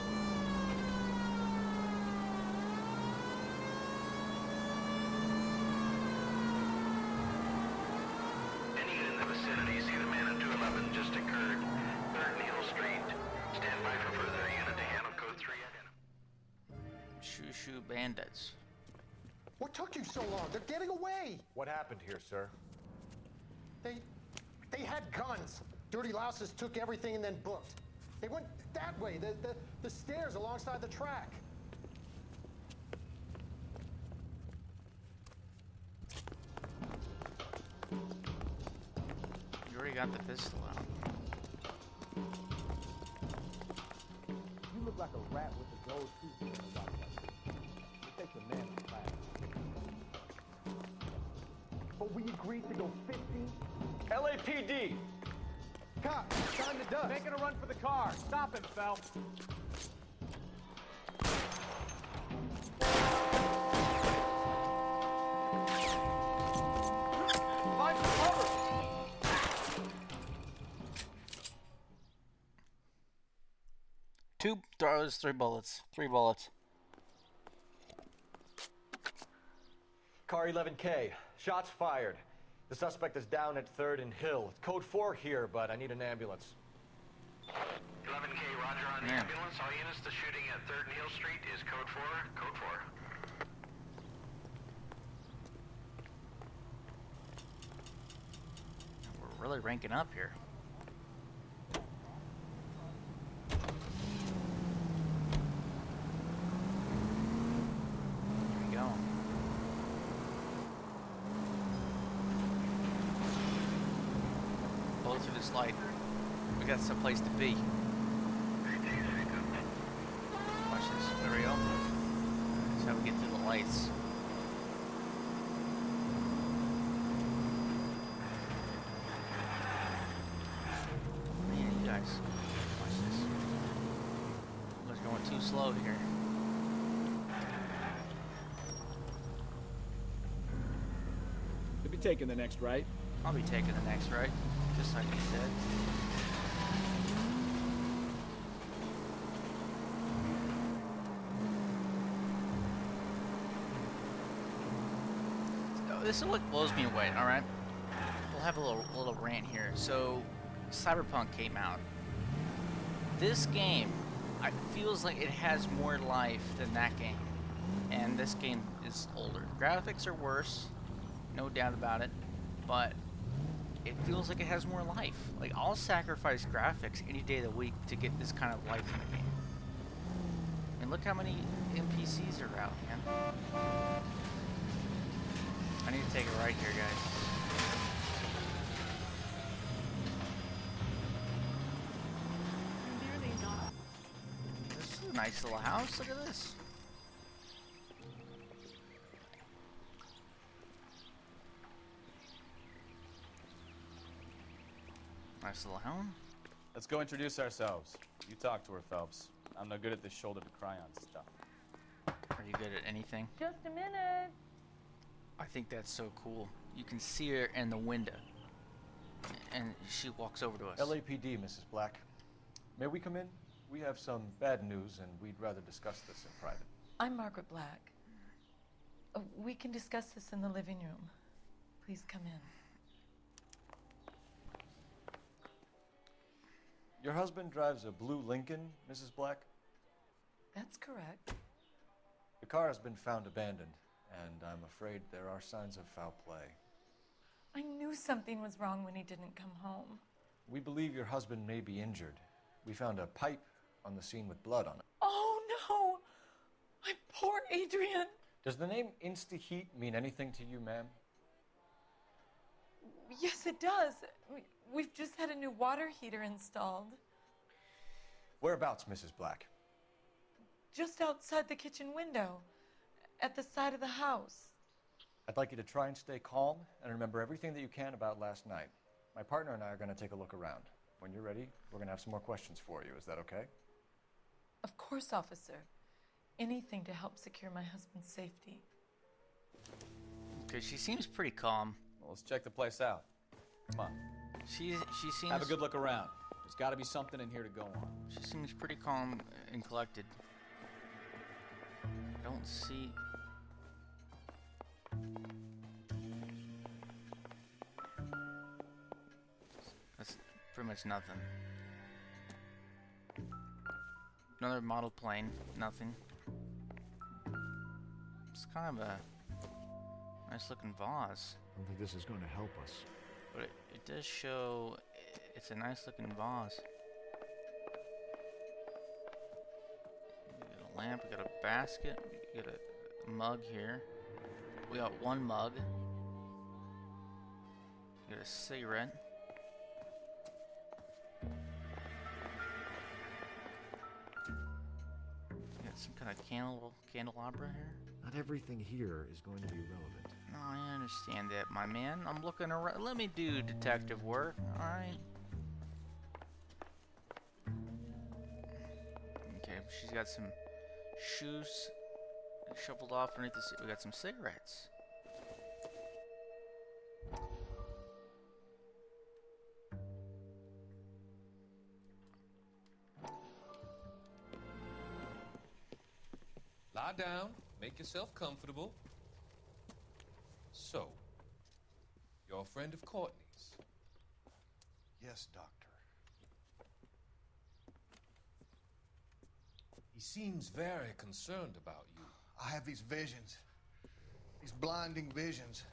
Any in the vicinity, see the man at 211 just occurred. 3rd and Hill Street. Stand by for further. Unit to handle code 3 identified. Shoo bandits. What took you so long? They're getting away. What happened here, sir? They had guns. Dirty louses took everything and then booked. They went that way, the stairs alongside the track. You already got the pistol out. You look like a rat with a gold tooth in a box like this. It takes a man to class. But we agreed to go 50. LAPD! Cop, time to dust. Making a run for the car. Stop him, Phelps. Find cover! Two throws, 3 bullets. 3 bullets. Car 11K. Shots fired. The suspect is down at 3rd and Hill. It's code 4 here, but I need an ambulance. 11K, roger on the ambulance. All units, the shooting at 3rd and Hill Street is code 4. Code 4. We're really ranking up here. There we go. Blow through this light. We got some place to be. Watch this. There we go. That's how we get through the lights. Man, you guys. Watch this. We're going too slow here. You'll be taking the next right. I'll be taking the next right, just like you said. This is what blows me away, alright? We'll have a little rant here. So, Cyberpunk came out. This game, it feels like it has more life than that game. And this game is older. Graphics are worse, no doubt about it. But it feels like it has more life. Like, I'll sacrifice graphics any day of the week to get this kind of life in the game. And look how many NPCs are out, man. I need to take a right here, guys. This is a nice little house. Look at this. Nice little home. Let's go introduce ourselves. You talk to her, Phelps. I'm no good at this shoulder to cry on stuff. Are you good at anything? Just a minute. I think that's so cool. You can see her in the window. And she walks over to us. LAPD, Mrs. Black. May we come in? We have some bad news, and we'd rather discuss this in private. I'm Margaret Black. We can discuss this in the living room. Please come in. Your husband drives a blue Lincoln, Mrs. Black? That's correct. The car has been found abandoned, and I'm afraid there are signs of foul play. I knew something was wrong when he didn't come home. We believe your husband may be injured. We found a pipe on the scene with blood on it. Oh no! My poor Adrian! Does the name Insta-Heat mean anything to you, ma'am? Yes, it does. We've just had a new water heater installed. Whereabouts, Mrs. Black? Just outside the kitchen window, at the side of the house. I'd like you to try and stay calm and remember everything that you can about last night. My partner and I are going to take a look around. When you're ready, we're going to have some more questions for you. Is that okay? Of course, officer. Anything to help secure my husband's safety. Okay, she seems pretty calm. Well, let's check the place out. Come on. She seems... Have a good look around. There's got to be something in here to go on. She seems pretty calm and collected. I don't see... That's pretty much nothing. Another model plane, nothing. It's kind of a nice looking vase. I don't think this is going to help us. But it does show it's a nice looking vase. We got a lamp, we got a basket, we got a mug here. We got one mug. We got a cigarette. We got some kind of candelabra here. Not everything here is going to be relevant. No, I understand that, my man. I'm looking around. Let me do detective work, alright? Okay, she's got some shoes shuffled off underneath the... We got some cigarettes. lie down, make yourself comfortable. So, you're a friend of Courtney's? Yes, Doctor. He seems very concerned about you. I have these visions. These blinding visions.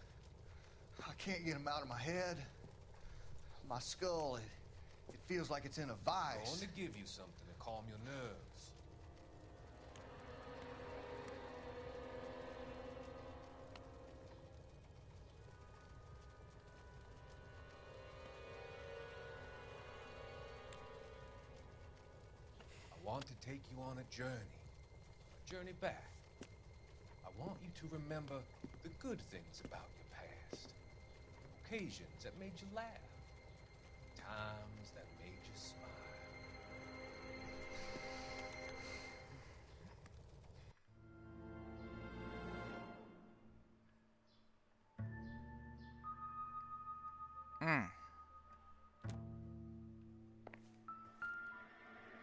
I can't get them out of my head. My skull, it feels like it's in a I'm vice. going to give you something to calm your nerves. I want to take you on a journey back. I want you to remember the good things about your past, occasions that made you laugh, times that made you smile.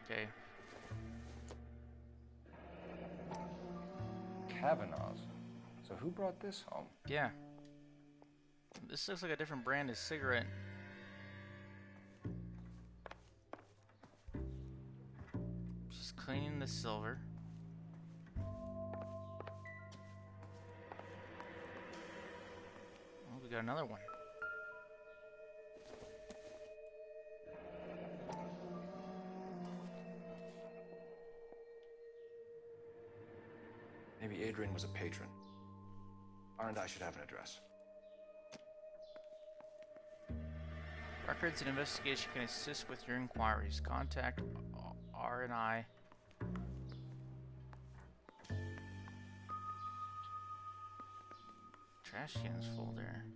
Okay. Kavanaugh's. So who brought this home? Yeah. This looks like a different brand of cigarette. Just cleaning the silver. Oh, we got another one. Maybe Adrian was a patron. R&I should have an address. Records and investigation can assist with your inquiries. Contact R&I. Trash cans full there.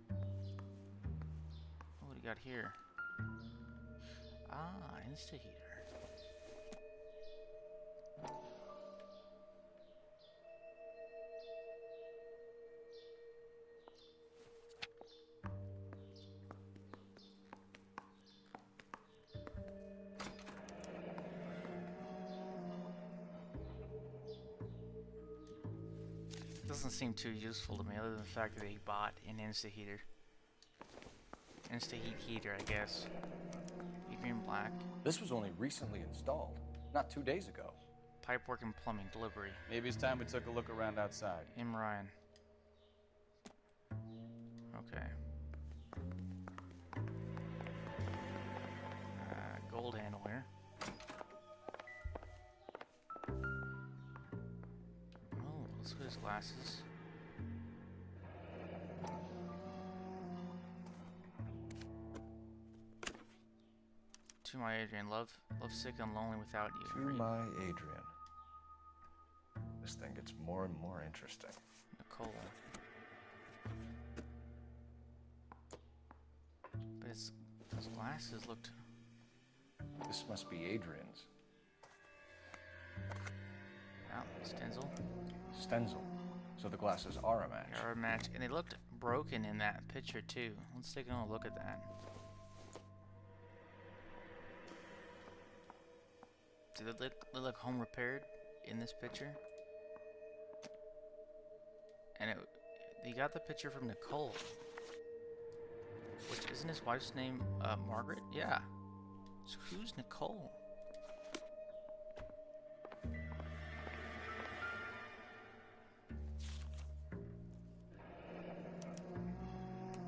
What do we got here? Ah, Instaheater. Doesn't seem too useful to me, other than the fact that he bought an Instaheater. Instaheat heater, I guess. Adrian Black. This was only recently installed, not 2 days ago. Pipework and plumbing delivery. Maybe it's time we took a look around outside. M. Ryan. Okay. Gold handle here. Oh, let's look at his glasses. To my Adrian, love sick and lonely without you. To my Adrian. This thing gets more and more interesting. Nicole. But his glasses looked... This must be Adrian's. Yeah, Stenzel. Stenzel. So the glasses are a match. They are a match. And they looked broken in that picture, too. Let's take a look at that. Do they look home repaired in this picture? And you got the picture from Nicole. Which, isn't his wife's name Margaret? Yeah. So who's Nicole?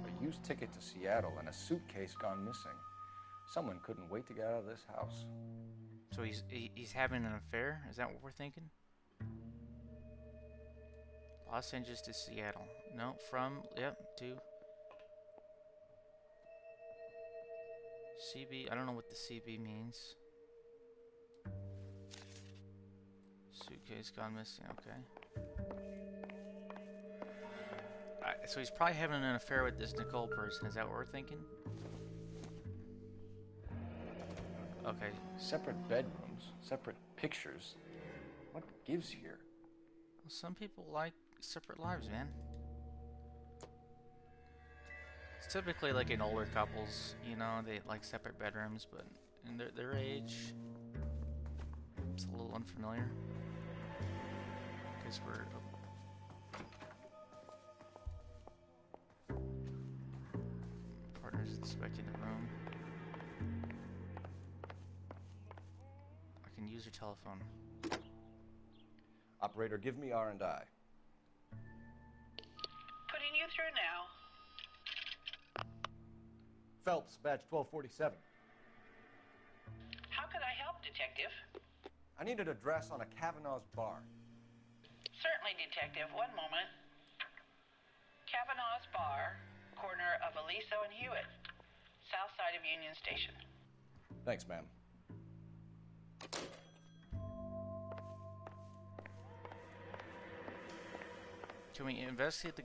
A used ticket to Seattle and a suitcase gone missing. Someone couldn't wait to get out of this house. So he's having an affair? Is that what we're thinking? Los Angeles to Seattle. No, to CB. I don't know what the CB means. Suitcase gone missing. Okay. So he's probably having an affair with this Nicole person. Is that what we're thinking? Okay. Separate bedrooms, separate pictures. What gives here? Well, some people like separate lives, man. It's typically like in older couples, you know, they like separate bedrooms, but in their age, it's a little unfamiliar. guess we're. Partners inspecting the room. I can use your telephone. Operator, give me R&I. Putting you through now. Phelps, badge 1247. How could I help, Detective? I need an address on a Kavanaugh's bar. Certainly, Detective. One moment. Kavanaugh's Bar, corner of Aliso and Hewitt, south side of Union Station. Thanks, ma'am. Can we investigate the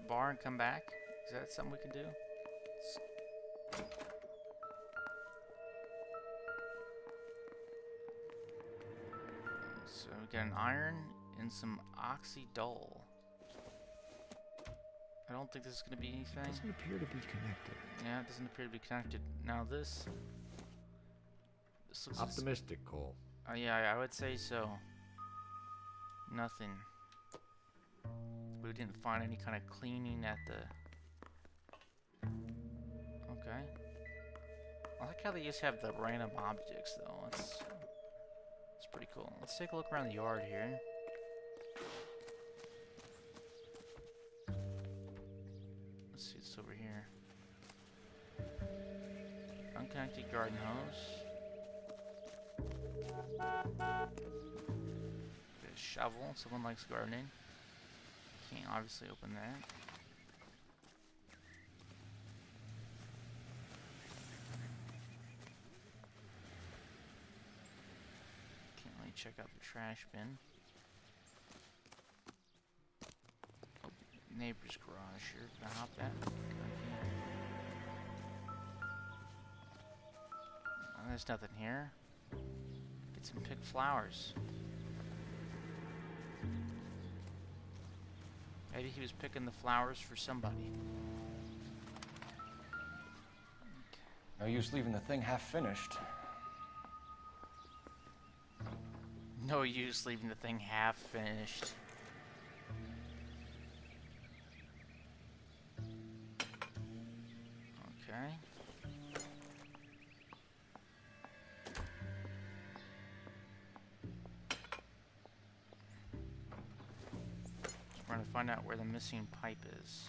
bar and come back? Is that something we can do? So we got an iron and some oxydol. I don't think this is going to be anything. Doesn't appear to be connected. Yeah, it doesn't appear to be connected. Now this looks Optimistic, Cole. yeah, I would say so. Nothing. We didn't find any kind of cleaning at the... Okay. I like how they just have the random objects, though. It's pretty cool. Let's take a look around the yard here. Let's see what's over here. Unconnected garden hose. Got a shovel. Someone likes gardening. Can't obviously open that. Can't really check out the trash bin. Oh, neighbor's garage here. Can I hop that? Oh, there's nothing here. Get some picked flowers. Maybe he was picking the flowers for somebody. No use leaving the thing half finished. No use leaving the thing half finished. Okay. We're trying to find out where the missing pipe is.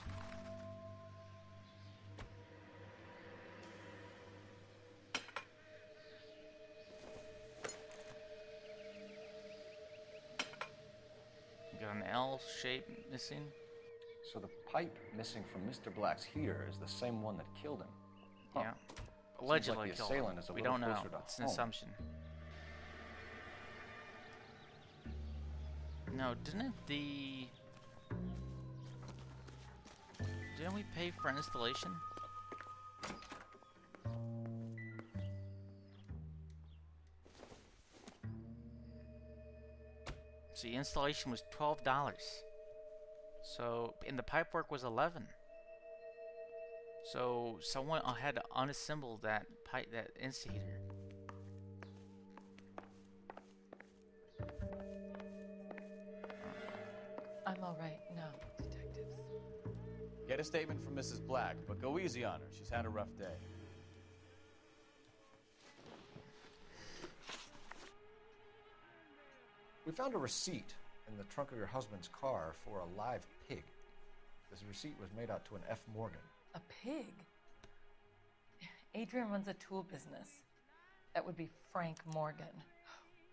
We got an L shape missing. So the pipe missing from Mr. Black's heater is the same one that killed him. Huh. Yeah. Seems Allegedly like the killed assailant him. is a We little don't know. closer to It's an home. assumption. No, didn't we pay for installation? See, installation was $12. So, and the pipework was $11. So, someone had to unassemble that pipe, that insta-heater. I'm all right now, detectives. Get a statement from Mrs. Black, but go easy on her. She's had a rough day. We found a receipt in the trunk of your husband's car for a live pig. This receipt was made out to an F. Morgan. A pig? Adrian runs a tool business. That would be Frank Morgan.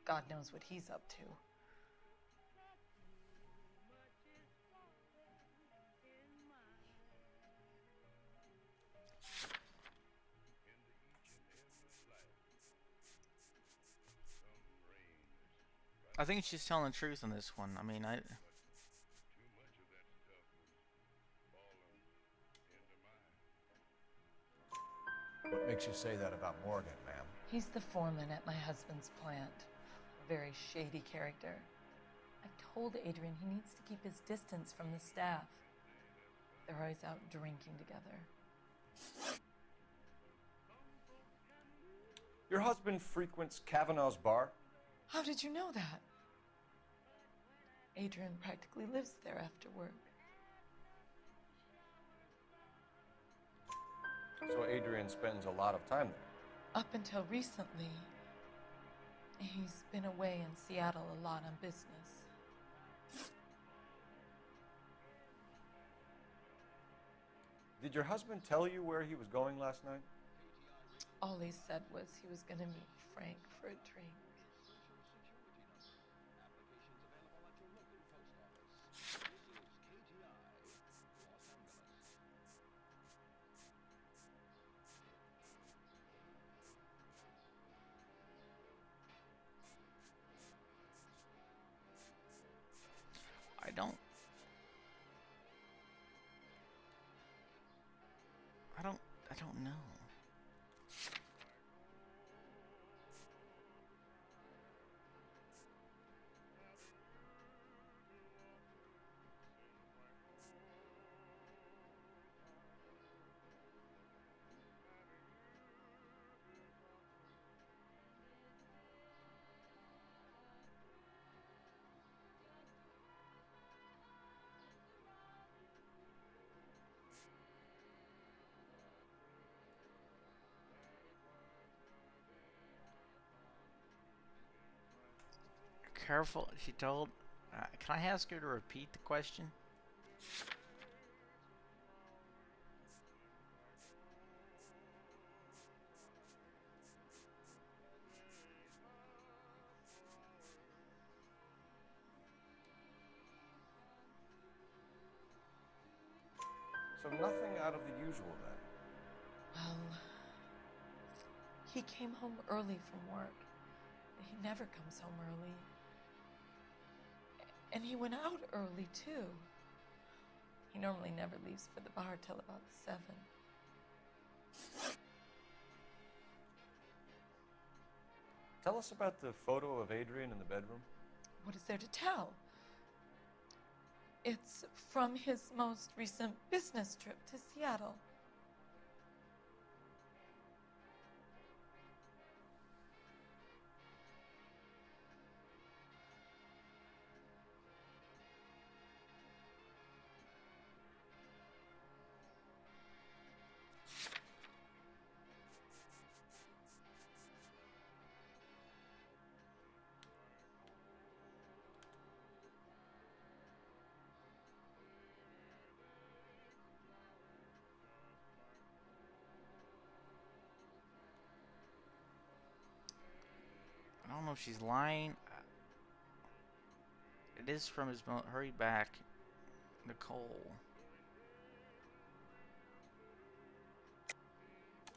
God knows what he's up to. I think she's telling the truth on this one. I mean, What makes you say that about Morgan, ma'am? He's the foreman at my husband's plant. A very shady character. I've told Adrian he needs to keep his distance from the staff. They're always out drinking together. Your husband frequents Kavanaugh's bar? How did you know that? Adrian practically lives there after work. So Adrian spends a lot of time there? Up until recently, he's been away in Seattle a lot on business. Did your husband tell you where he was going last night? All he said was he was going to meet Frank for a drink. I don't know. Careful, she told. Can I ask her to repeat the question? So nothing out of the usual then? Well, he came home early from work. He never comes home early. And he went out early, too. He normally never leaves for the bar till about 7. Tell us about the photo of Adrian in the bedroom. What is there to tell? It's from his most recent business trip to Seattle. I don't know if she's lying. It is from his hurry back, Nicole.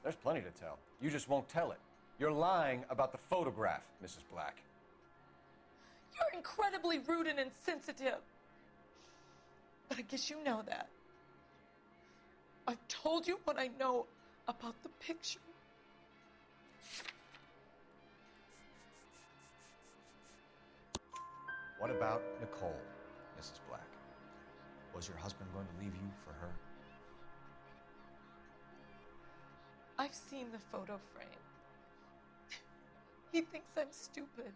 There's plenty to tell. You just won't tell it. You're lying about the photograph, Mrs. Black. You're incredibly rude and insensitive. But I guess you know that. I've told you what I know about the picture. What about Nicole, Mrs. Black? Was your husband going to leave you for her? I've seen the photo frame. He thinks I'm stupid.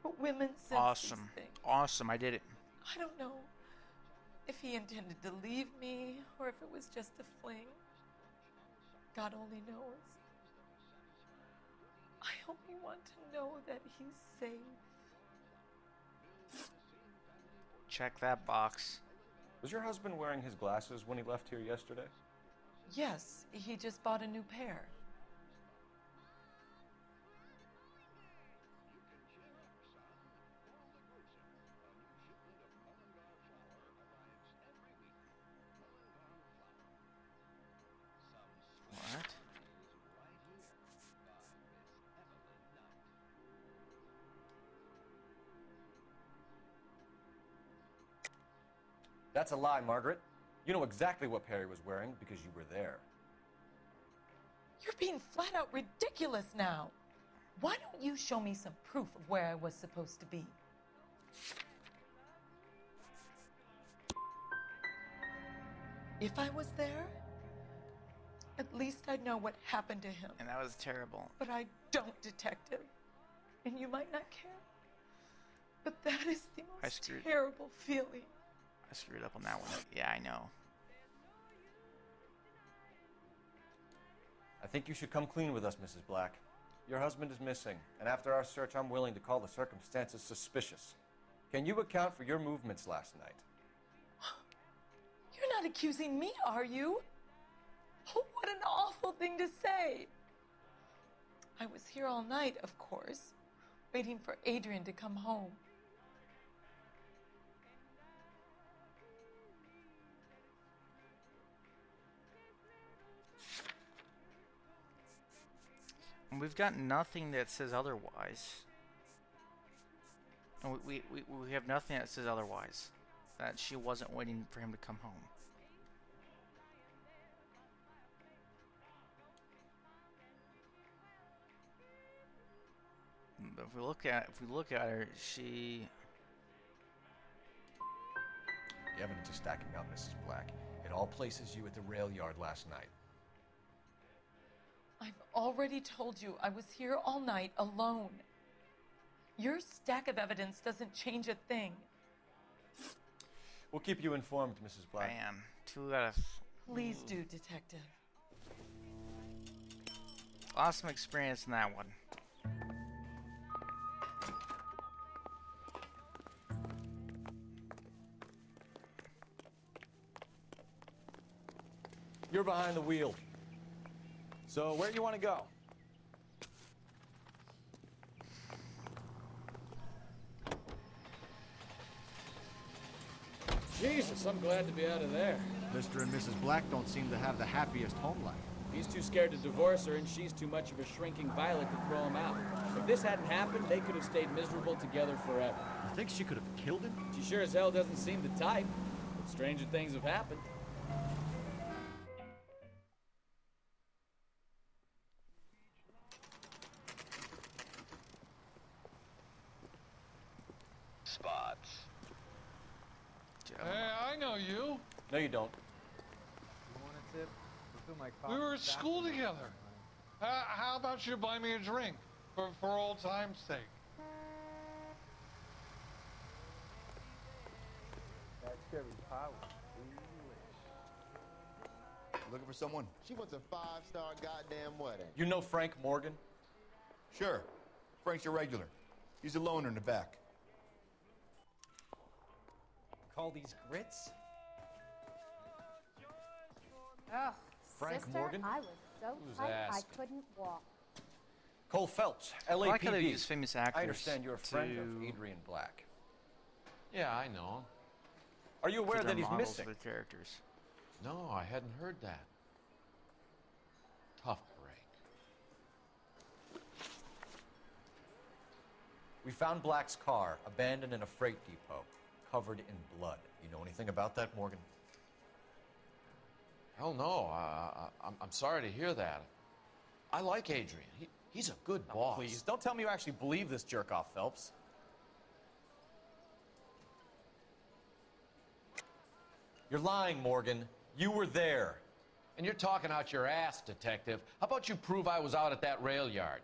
But women sense Awesome. these things. Awesome, I did it. I don't know if he intended to leave me or if it was just a fling. God only knows. I only want to know that he's safe. Check that box. Was your husband wearing his glasses when he left here yesterday? Yes, he just bought a new pair. What? That's a lie, Margaret. You know exactly what Perry was wearing because you were there. You're being flat out ridiculous now. Why don't you show me some proof of where I was supposed to be? If I was there, at least I'd know what happened to him. And that was terrible. But I don't, detective. And you might not care. But that is the I most screwed- terrible feeling. I screwed up on that one. Yeah, I know. I think you should come clean with us, Mrs. Black. Your husband is missing, and after our search, I'm willing to call the circumstances suspicious. Can you account for your movements last night? You're not accusing me, are you? Oh, what an awful thing to say. I was here all night, of course, waiting for Adrian to come home. And we've got nothing that says otherwise. And we have nothing that says otherwise. That she wasn't waiting for him to come home. But if we look at her, she. The evidence is stacking up, Mrs. Black. It all places you at the rail yard last night. I've already told you I was here all night alone. Your stack of evidence doesn't change a thing. We'll keep you informed, Mrs. Black. Bam. 2 out of. Please do, Detective. Awesome experience in that one. You're behind the wheel. So where do you want to go? Jesus, I'm glad to be out of there. Mr. and Mrs. Black don't seem to have the happiest home life. He's too scared to divorce her, and she's too much of a shrinking violet to throw him out. If this hadn't happened, they could have stayed miserable together forever. You think she could have killed him? She sure as hell doesn't seem the type. But stranger things have happened. Spots. Hey, I know you. No, you don't. We were at school together. How about you buy me a drink for old time's sake? That cherry pie was delish. Looking for someone? She wants a 5-star goddamn wedding. You know Frank Morgan? Sure. Frank's your regular. He's a loner in the back. Call these grits? Oh, Frank sister, Morgan? I was so Who's tight asked? I couldn't walk. Cole Phelps, I like how they LAPD. use famous actors. I understand you're a friend to- of Adrian Black. Yeah, I know. Are you aware for their that he's models missing? of their characters. No, I hadn't heard that. Tough break. We found Black's car abandoned in a freight depot, covered in blood. You know anything about that, Morgan? Hell no. I'm sorry to hear that. I like Adrian. He's a good boss. Please, don't tell me you actually believe this jerk-off, Phelps. You're lying, Morgan. You were there. And you're talking out your ass, detective. How about you prove I was out at that rail yard?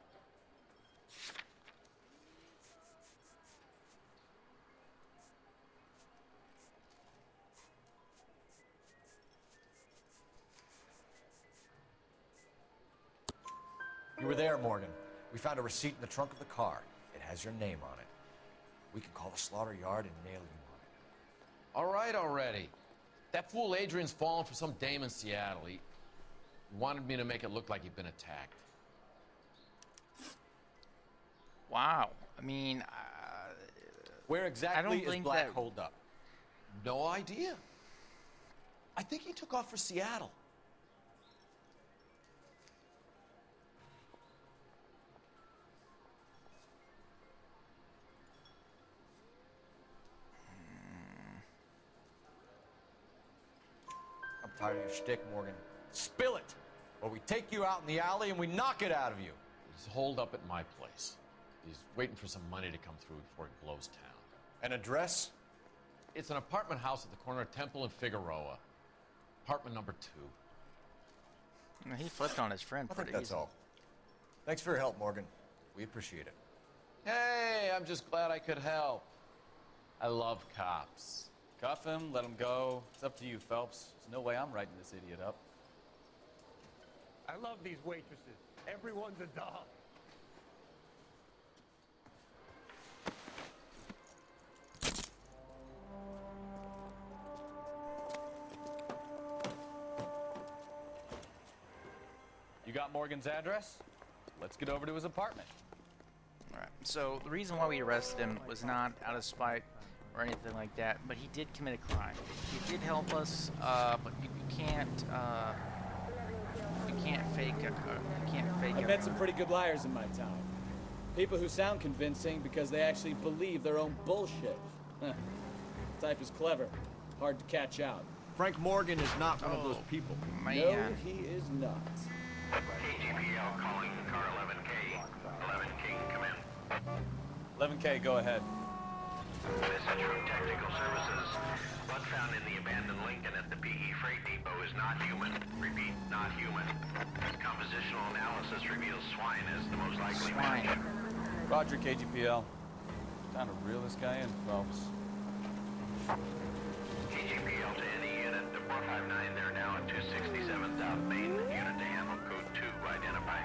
You were there, Morgan. We found a receipt in the trunk of the car. It has your name on it. We can call the slaughter yard and nail you on it. All right already. That fool Adrian's fallen for some dame in Seattle. He wanted me to make it look like he'd been attacked. Wow. I mean, where exactly is Black that... holed up? No idea. I think he took off for Seattle. I'm tired of your shtick, Morgan. Spill it, or we take you out in the alley and we knock it out of you. He's holed up at my place. He's waiting for some money to come through before he blows town. An address? It's an apartment house at the corner of Temple and Figueroa. Apartment number 2. He flipped on his friend I pretty think that's easy. all. Thanks for your help, Morgan. We appreciate it. Hey, I'm just glad I could help. I love cops. Cuff him, let him go. It's up to you, Phelps. There's no way I'm writing this idiot up. I love these waitresses. Everyone's a doll. You got Morgan's address? Let's get over to his apartment. Alright, so the reason why we arrested him was not out of spite or anything like that, but he did commit a crime. He did help us, but you can't fake it. You can't fake I've it. met some pretty good liars in my town. People who sound convincing because they actually believe their own bullshit. Type is clever, hard to catch out. Frank Morgan is not one of those people. Man. No, he is not. KGPL calling car 11K. 11K, come in. 11K, go ahead. Message from Technical Services. Blood found in the abandoned Lincoln at the PE Freight Depot is not human. Repeat, not human. Compositional analysis reveals swine as the most likely match. Roger, KGPL. Time to reel this guy in, Phelps. KGPL to any unit. The 459, they're now at 267 South Main. Unit to handle code 2, identify.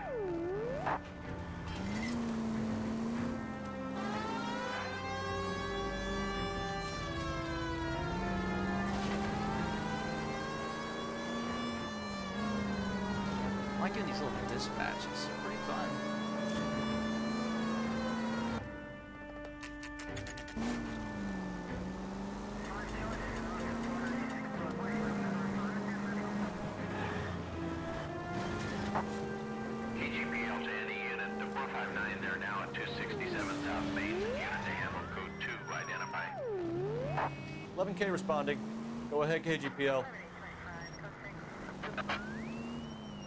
I like doing these little dispatches. They're pretty fun. KGPL to any unit. The 459, they're now at 267 South Main. Unit to handle code 2, identify. 11K responding. Go ahead, KGPL.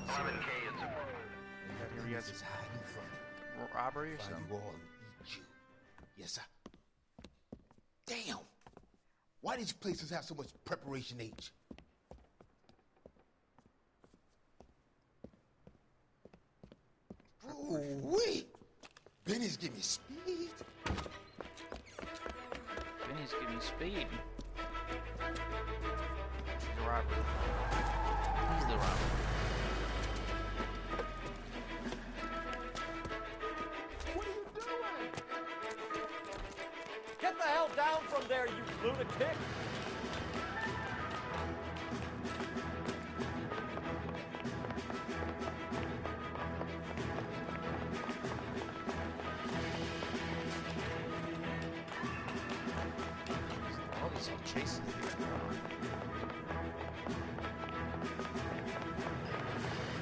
11K, it's a Here we go. hiding from Robbery or Find something? you all and eat you. Yes, sir. Damn! Why these places have so much preparation H? Ooh-wee! Benny's giving me speed. Benny's giving speed. He's the robber. He's the robber. Get the hell down from there, you lunatic! All these are chasing.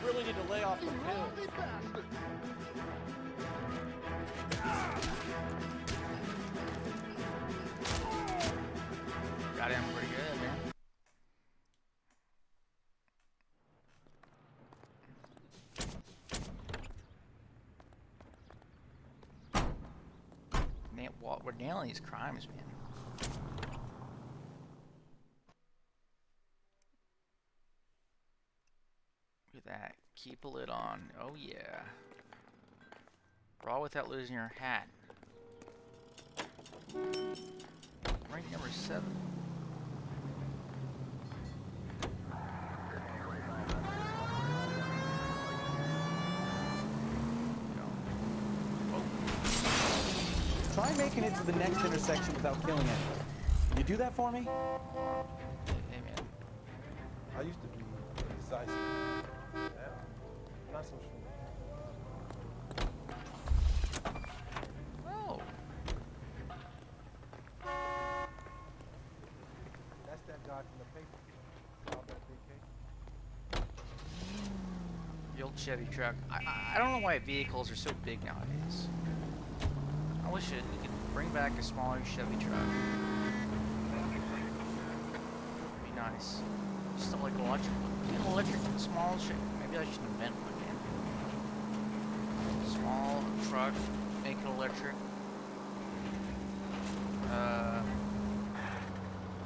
Really need to lay off the pills. Got him pretty good, man. We're nailing these crimes, man. Look at that. Keep a lid on. Oh, yeah. Raw without losing your hat. Rank number 7. Try making it to the next intersection without killing anyone. Can you do that for me? Hey, man. I used to be decisive. Yeah, not so sure. Oh. That's that guy from the paper. Saw that big cake. The old Chevy truck. I don't know why vehicles are so big nowadays. I wish we could bring back a smaller Chevy truck. It'd be nice. Just like electric, small Chevy. Maybe I should invent one, man. Small truck, make it electric.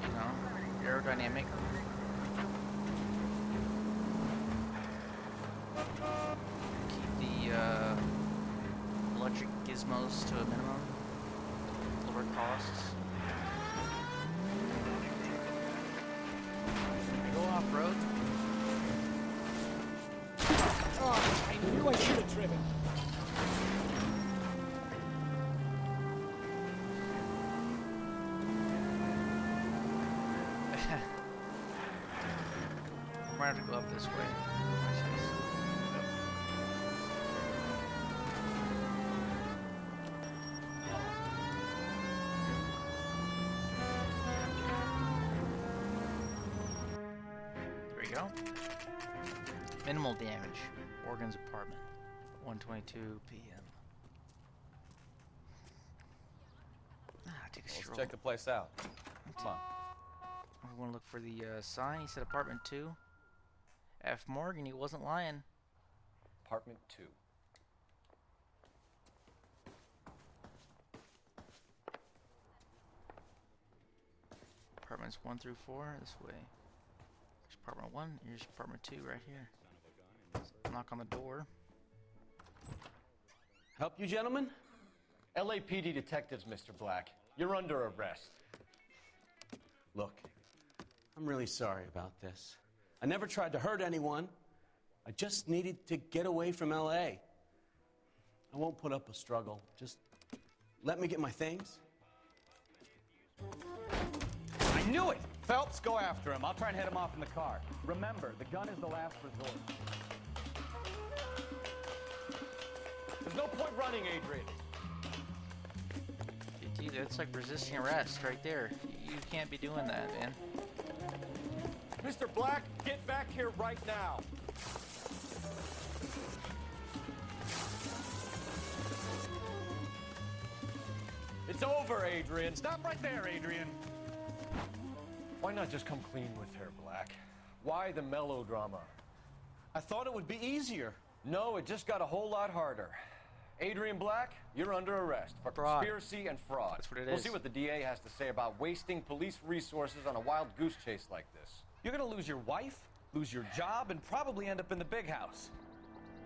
You know, aerodynamic. Keep the electric gizmos to a minimum. Lower costs. driven. Might have to go up this way. Watch this. There we go. Minimal damage. Morgan's apartment. 1:22 p.m. Take a stroll. Let's check the place out. Come on. We want to look for the sign. He said apartment 2. F. Morgan, he wasn't lying. Apartment 2. Apartments 1 through 4, this way. Here's apartment 1, here's apartment 2 right here. Knock on the door. Help you, gentlemen? LAPD detectives, Mr. Black. You're under arrest. Look, I'm really sorry about this. I never tried to hurt anyone. I just needed to get away from LA. I won't put up a struggle. Just let me get my things. I knew it! Phelps, go after him. I'll try and head him off in the car. Remember, the gun is the last resort. There's no point running, Adrian. Dude, that's like resisting arrest right there. You can't be doing that, man. Mr. Black, get back here right now. It's over, Adrian. Stop right there, Adrian. Why not just come clean with her, Black? Why the melodrama? I thought it would be easier. No, it just got a whole lot harder. Adrian Black, you're under arrest for Fraud. conspiracy and fraud. That's what it We'll is. see what the DA has to say about wasting police resources on a wild goose chase like this. You're gonna lose your wife, lose your job, and probably end up in the big house.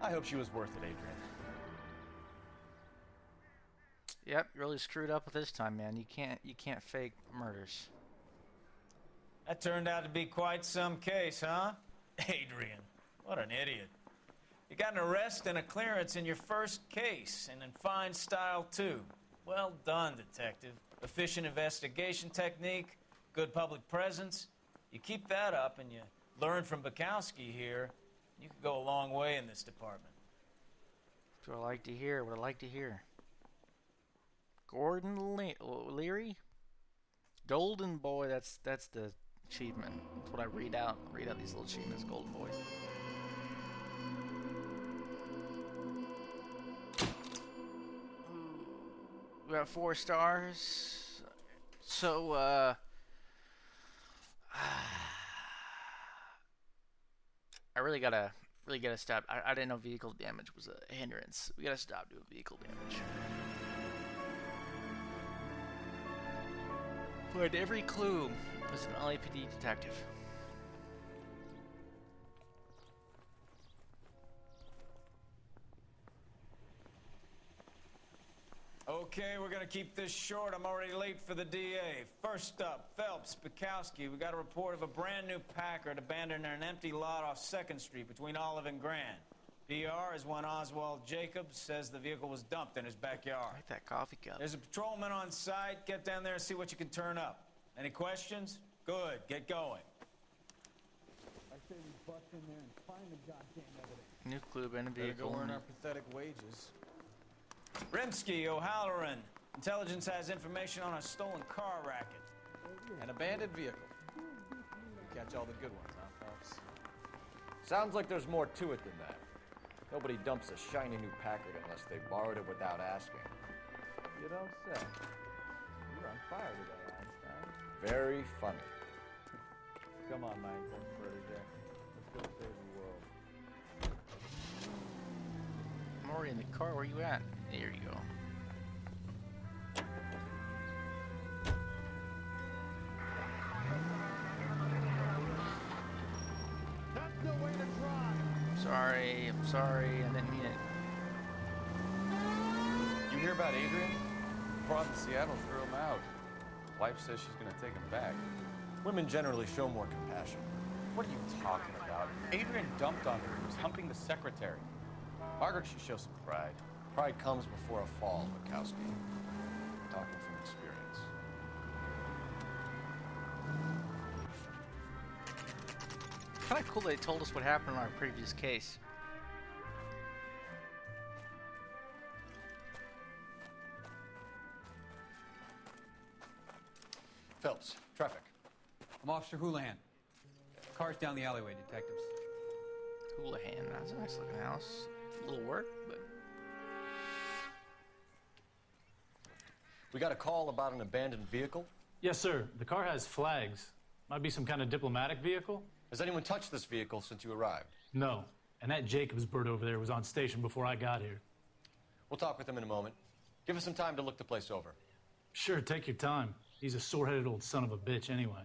I hope she was worth it, Adrian. Yep, you really screwed up with this time, man. You can't fake murders. That turned out to be quite some case, huh? Adrian, what an idiot. You got an arrest and a clearance in your first case, and in fine style, too. Well done, detective. Efficient investigation technique, good public presence. You keep that up and you learn from Bukowski here, you could go a long way in this department. That's what I like to hear, what I like to hear. Gordon Leary? Golden Boy, that's the achievement. That's what I read out these little achievements, Golden Boy. We got 4 stars. So, I really gotta stop. I didn't know vehicle damage was a hindrance. We gotta stop doing vehicle damage. But every clue is an LAPD detective. Okay, we're gonna keep this short. I'm already late for the DA. First up, Phelps, Bukowski. We got a report of a brand new Packard abandoned in an empty lot off 2nd Street between Olive and Grand. PR is one Oswald Jacobs says the vehicle was dumped in his backyard. Like that coffee cup. There's a patrolman on site. Get down there and see what you can turn up. Any questions? Good. Get going. I say we bust in there and find the goddamn evidence. New clue in a Better vehicle. go earn our pathetic wages. Rimsky, O'Halloran. Intelligence has information on a stolen car racket. An abandoned vehicle. Catch all the good ones, huh, Phelps? Sounds like there's more to it than that. Nobody dumps a shiny new Packard unless they borrowed it without asking. You don't say. You're on fire today, Einstein. Very funny. Come on, my intense protege. Let's go save the world. I'm already in the car. Where you at? There you go. That's the way to drive. I'm sorry. I didn't mean it. You hear about Adrian? Abroad in Seattle threw him out. Wife says she's gonna take him back. Women generally show more compassion. What are you talking about? Adrian dumped on her. He was humping the secretary. Margaret should show some pride. Pride comes before a fall, Wachowski. Talking from experience. Kind of cool they told us what happened in our previous case. Phelps, traffic. I'm Officer Houlihan. Car's down the alleyway, detectives. Houlihan, that's a nice looking house. A little work, but... We got a call about an abandoned vehicle. Yes, sir. The car has flags. Might be some kind of diplomatic vehicle. Has anyone touched this vehicle since you arrived? No. And that Jacobs bird over there was on station before I got here. We'll talk with him in a moment. Give us some time to look the place over. Sure, take your time. He's a sore-headed old son of a bitch anyway.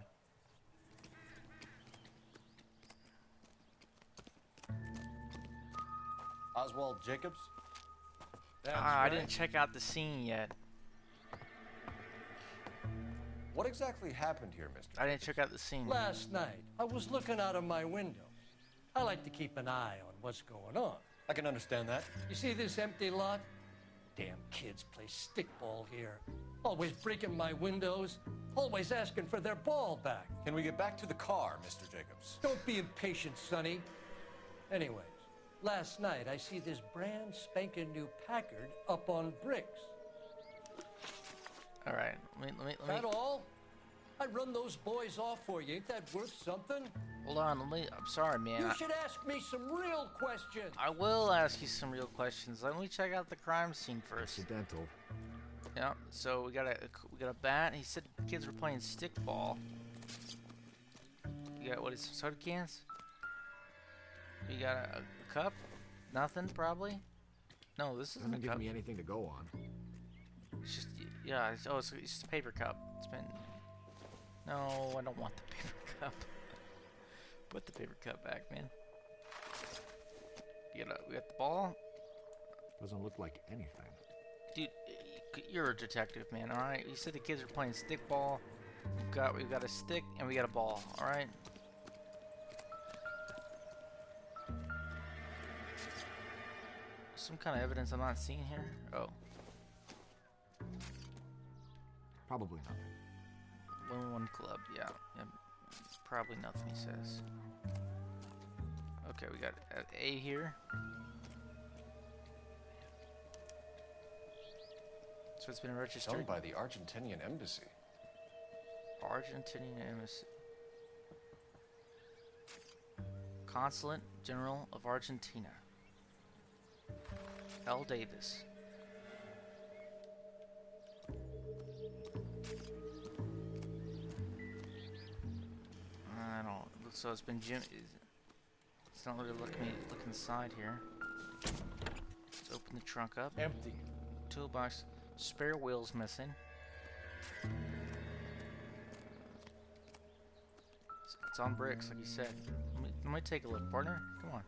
Oswald Jacobs? I didn't check out the scene yet. What exactly happened here, mister? I didn't check out the scene. Last night, I was looking out of my window. I like to keep an eye on what's going on. I can understand that. You see this empty lot? Damn kids play stickball here. Always breaking my windows, always asking for their ball back. Can we get back to the car, Mr. Jacobs? Don't be impatient, Sonny. Anyways, last night I see this brand spanking new Packard up on bricks. All right, let me. That all? I'd run those boys off for you. Ain't that worth something? Hold on, I'm sorry, man. You should ask me some real questions. I will ask you some real questions. Let me check out the crime scene first. Accidental. Yeah. So we got a bat. He said kids were playing stickball. You got what is soda cans? You got a cup? Nothing, probably. No, this isn't a Doesn't cup. give me anything to go on. It's just it's just a paper cup. It's been. No, I don't want the paper cup. Put the paper cup back, man. We got the ball. Doesn't look like anything. Dude, you're a detective, man. All right. You said the kids are playing stickball. We've got a stick and we got a ball. All right. Some kind of evidence I'm not seeing here. Oh. Probably nothing. 1-1 club, yeah. Probably nothing, he says. Okay, we got A here. So it's been registered. Owned by the Argentinian embassy. Argentinian embassy. Consulate General of Argentina. L. Davis. I don't. So it's been Jim. It's not really looking inside here. Let's open the trunk up. Empty. Toolbox. Spare wheels missing. It's on bricks, like you said. Let me take a look, partner. Come on.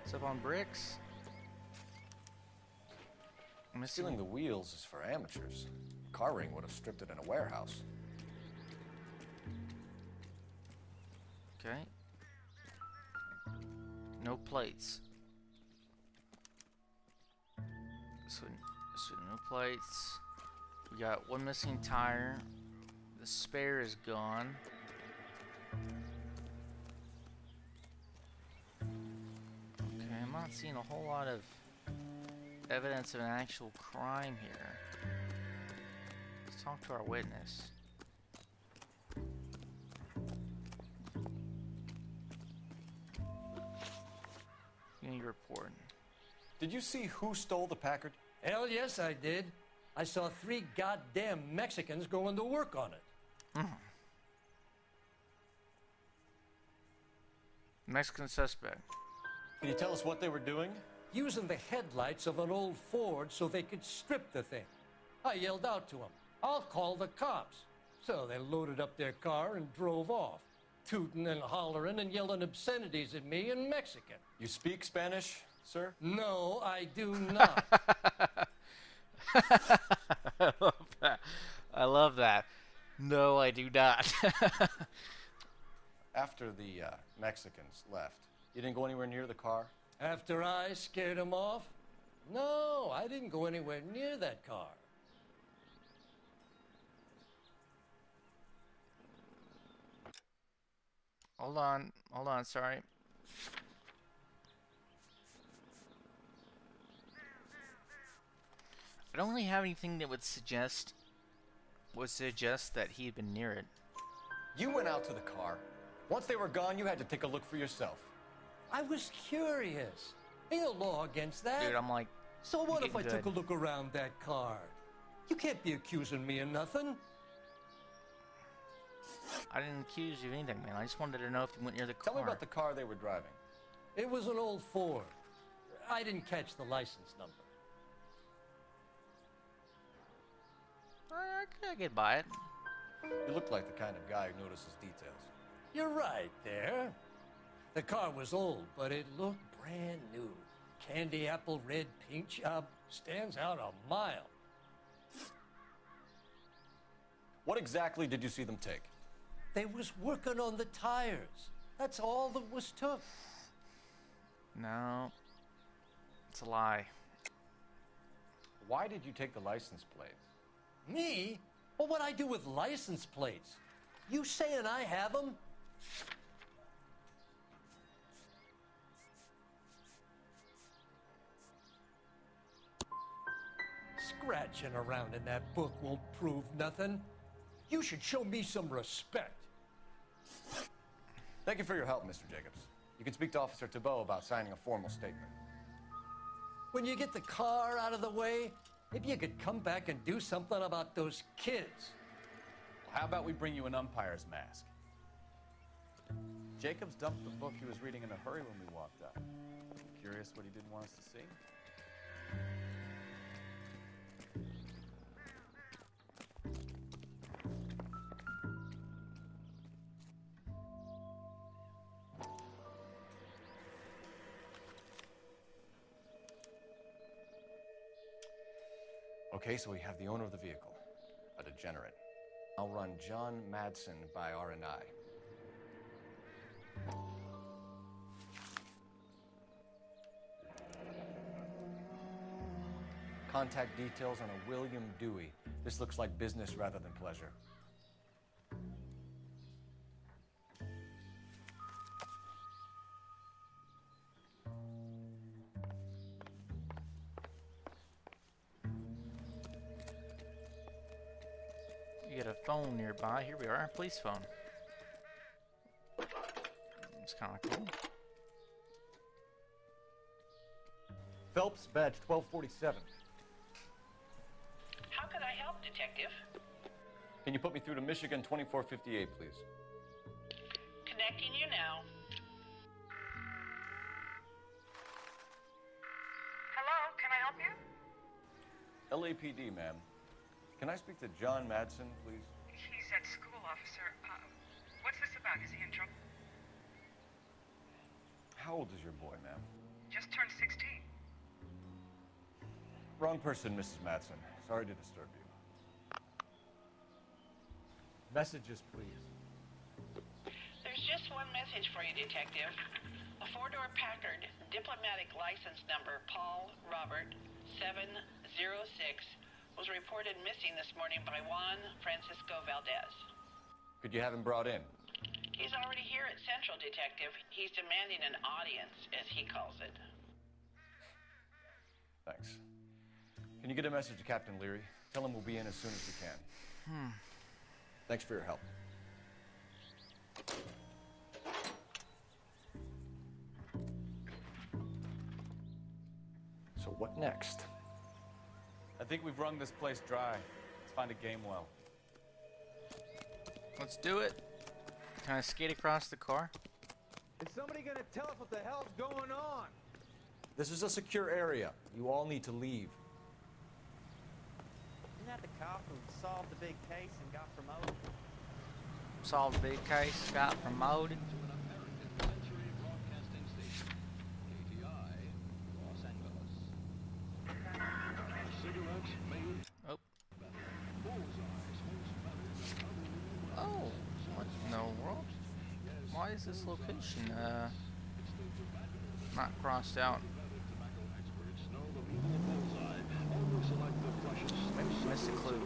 It's up on bricks. Stealing the wheels is for amateurs. Car ring would have stripped it in a warehouse. Okay. No plates. So no plates. We got one missing tire. The spare is gone. Okay, I'm not seeing a whole lot of evidence of an actual crime here. Let's talk to our witness. Give me your report. Did you see who stole the Packard? Hell yes, I did. I saw 3 goddamn Mexicans going to work on it. Mexican suspect. Can you tell us what they were doing? Using the headlights of an old Ford so they could strip the thing. I yelled out to them, "I'll call the cops." So they loaded up their car and drove off, tooting and hollering and yelling obscenities at me in Mexican. You speak Spanish, sir? No, I do not. I love that. I love that. No, I do not. After the Mexicans left, you didn't go anywhere near the car? After I scared him off? No, I didn't go anywhere near that car. Hold on, sorry. I don't really have anything that would suggest that he had been near it. You went out to the car. Once they were gone, you had to take a look for yourself. I was curious. Ain't no law against that. Dude, I'm like, so what if I good. took a look around that car? You can't be accusing me of nothing. I didn't accuse you of anything, man. I just wanted to know if you went near the car. Tell me about the car they were driving. It was an old Ford. I didn't catch the license number. I get by it. You look like the kind of guy who notices details. You're right there. The car was old, but it looked brand new. Candy apple red paint job stands out a mile. What exactly did you see them take? They was working on the tires. That's all that was took. No. It's a lie. Why did you take the license plates? Me? Well, what'd I do with license plates? You saying I have them? Scratching around in that book won't prove nothing. You should show me some respect. Thank you for your help, Mr. Jacobs. You can speak to Officer Thibault about signing a formal statement. When you get the car out of the way, maybe you could come back and do something about those kids. How about we bring you an umpire's mask? Jacobs dumped the book he was reading in a hurry when we walked up. Curious what he didn't want us to see? Okay, so we have the owner of the vehicle, a degenerate. I'll run John Madsen by R&I. Contact details on a William Dewey. This looks like business rather than pleasure. You get a phone nearby. Here we are, a police phone. It's kind of cool. Phelps, badge 1247. How could I help, Detective? Can you put me through to Michigan 2458, please? Connecting you now. Hello, can I help you? LAPD, ma'am. Can I speak to John Madsen, please? He's at school, officer. What's this about? Is he in trouble? How old is your boy, ma'am? Just turned 16. Wrong person, Mrs. Madsen. Sorry to disturb you. Messages, please. There's just one message for you, Detective. A four-door Packard, diplomatic license number Paul Robert 706, was reported missing this morning by Juan Francisco Valdez. Could you have him brought in? He's already here at Central, Detective. He's demanding an audience, as he calls it. Thanks. Can you get a message to Captain Leary? Tell him we'll be in as soon as we can. Thanks for your help. So what next? I think we've wrung this place dry. Let's find a game well. Let's do it. Can I skate across the car? Is somebody gonna tell us what the hell's going on? This is a secure area. You all need to leave. Isn't that the cop who solved the big case and got promoted? Solved a big case, got promoted. Oh. Oh, what in the world? Why is this location not crossed out. Maybe missed a clue.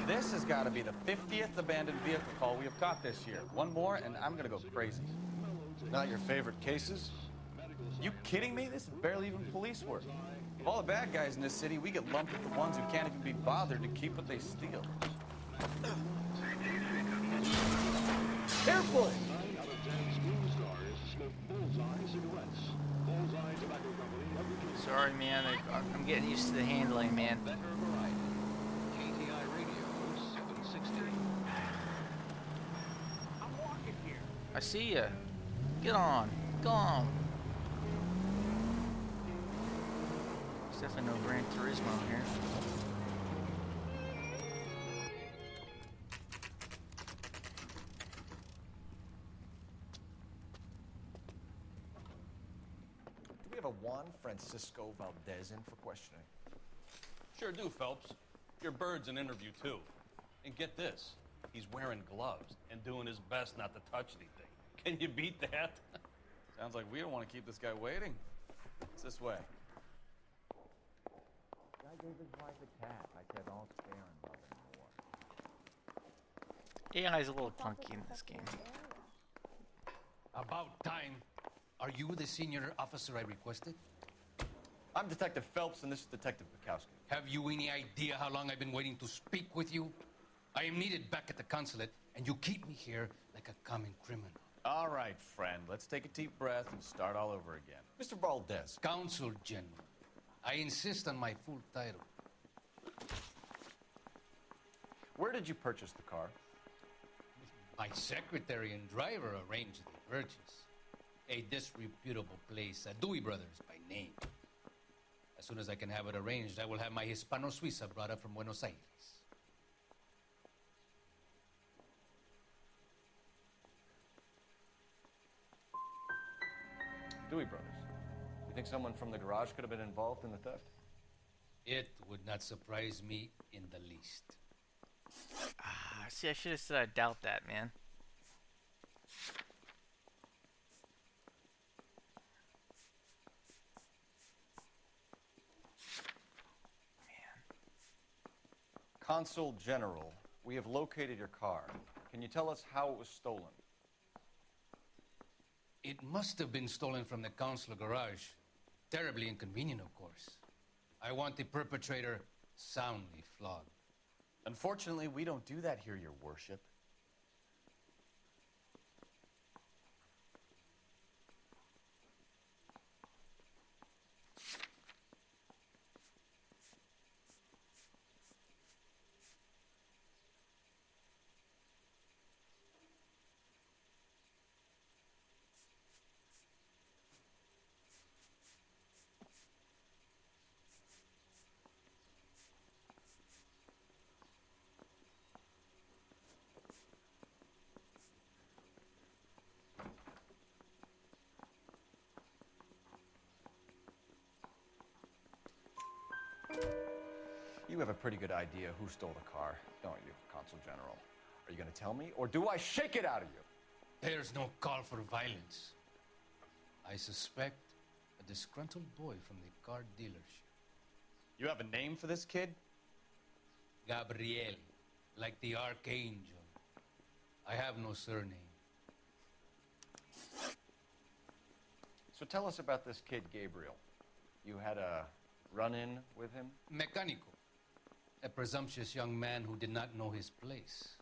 This has got to be the 50th abandoned vehicle call we have caught this year. One more, and I'm gonna go crazy. Not your favorite cases? You kidding me? This is barely even police work. Of all the bad guys in this city, we get lumped with the ones who can't even be bothered to keep what they steal. Careful! Sorry, man. I'm getting used to the handling, man. I see ya. Get on. Go on. There's definitely no Gran Turismo here. Do we have a Juan Francisco Valdez in for questioning? Sure do, Phelps. Your bird's an interview, too. And get this, he's wearing gloves and doing his best not to touch anything. Can you beat that? Sounds like we don't want to keep this guy waiting. It's this way. Guy gave his wife a cat. I said all fair and love and war. AI's a little clunky in this game. About time. Are you the senior officer I requested? I'm Detective Phelps, and this is Detective Bukowski. Have you any idea how long I've been waiting to speak with you? I am needed back at the consulate, and you keep me here like a common criminal. All right, friend. Let's take a deep breath and start all over again. Mr. Valdez. Consul General. I insist on my full title. Where did you purchase the car? My secretary and driver arranged the purchase. A disreputable place, Dewey Brothers by name. As soon as I can have it arranged, I will have my Hispano Suiza brought up from Buenos Aires. Dewey Brothers. You think someone from the garage could have been involved in the theft? It would not surprise me in the least. See, I should have said I doubt that, man. Consul General, we have located your car. Can you tell us how it was stolen? It must have been stolen from the consular garage. Terribly inconvenient, of course. I want the perpetrator soundly flogged. Unfortunately, we don't do that here, your worship. You have a pretty good idea who stole the car, don't you, Consul General? Are you going to tell me, or do I shake it out of you? There's no call for violence. I suspect a disgruntled boy from the car dealership. You have a name for this kid? Gabriel, like the archangel. I have no surname. So tell us about this kid, Gabriel. You had a run-in with him? Mecánico. A presumptuous young man who did not know his place.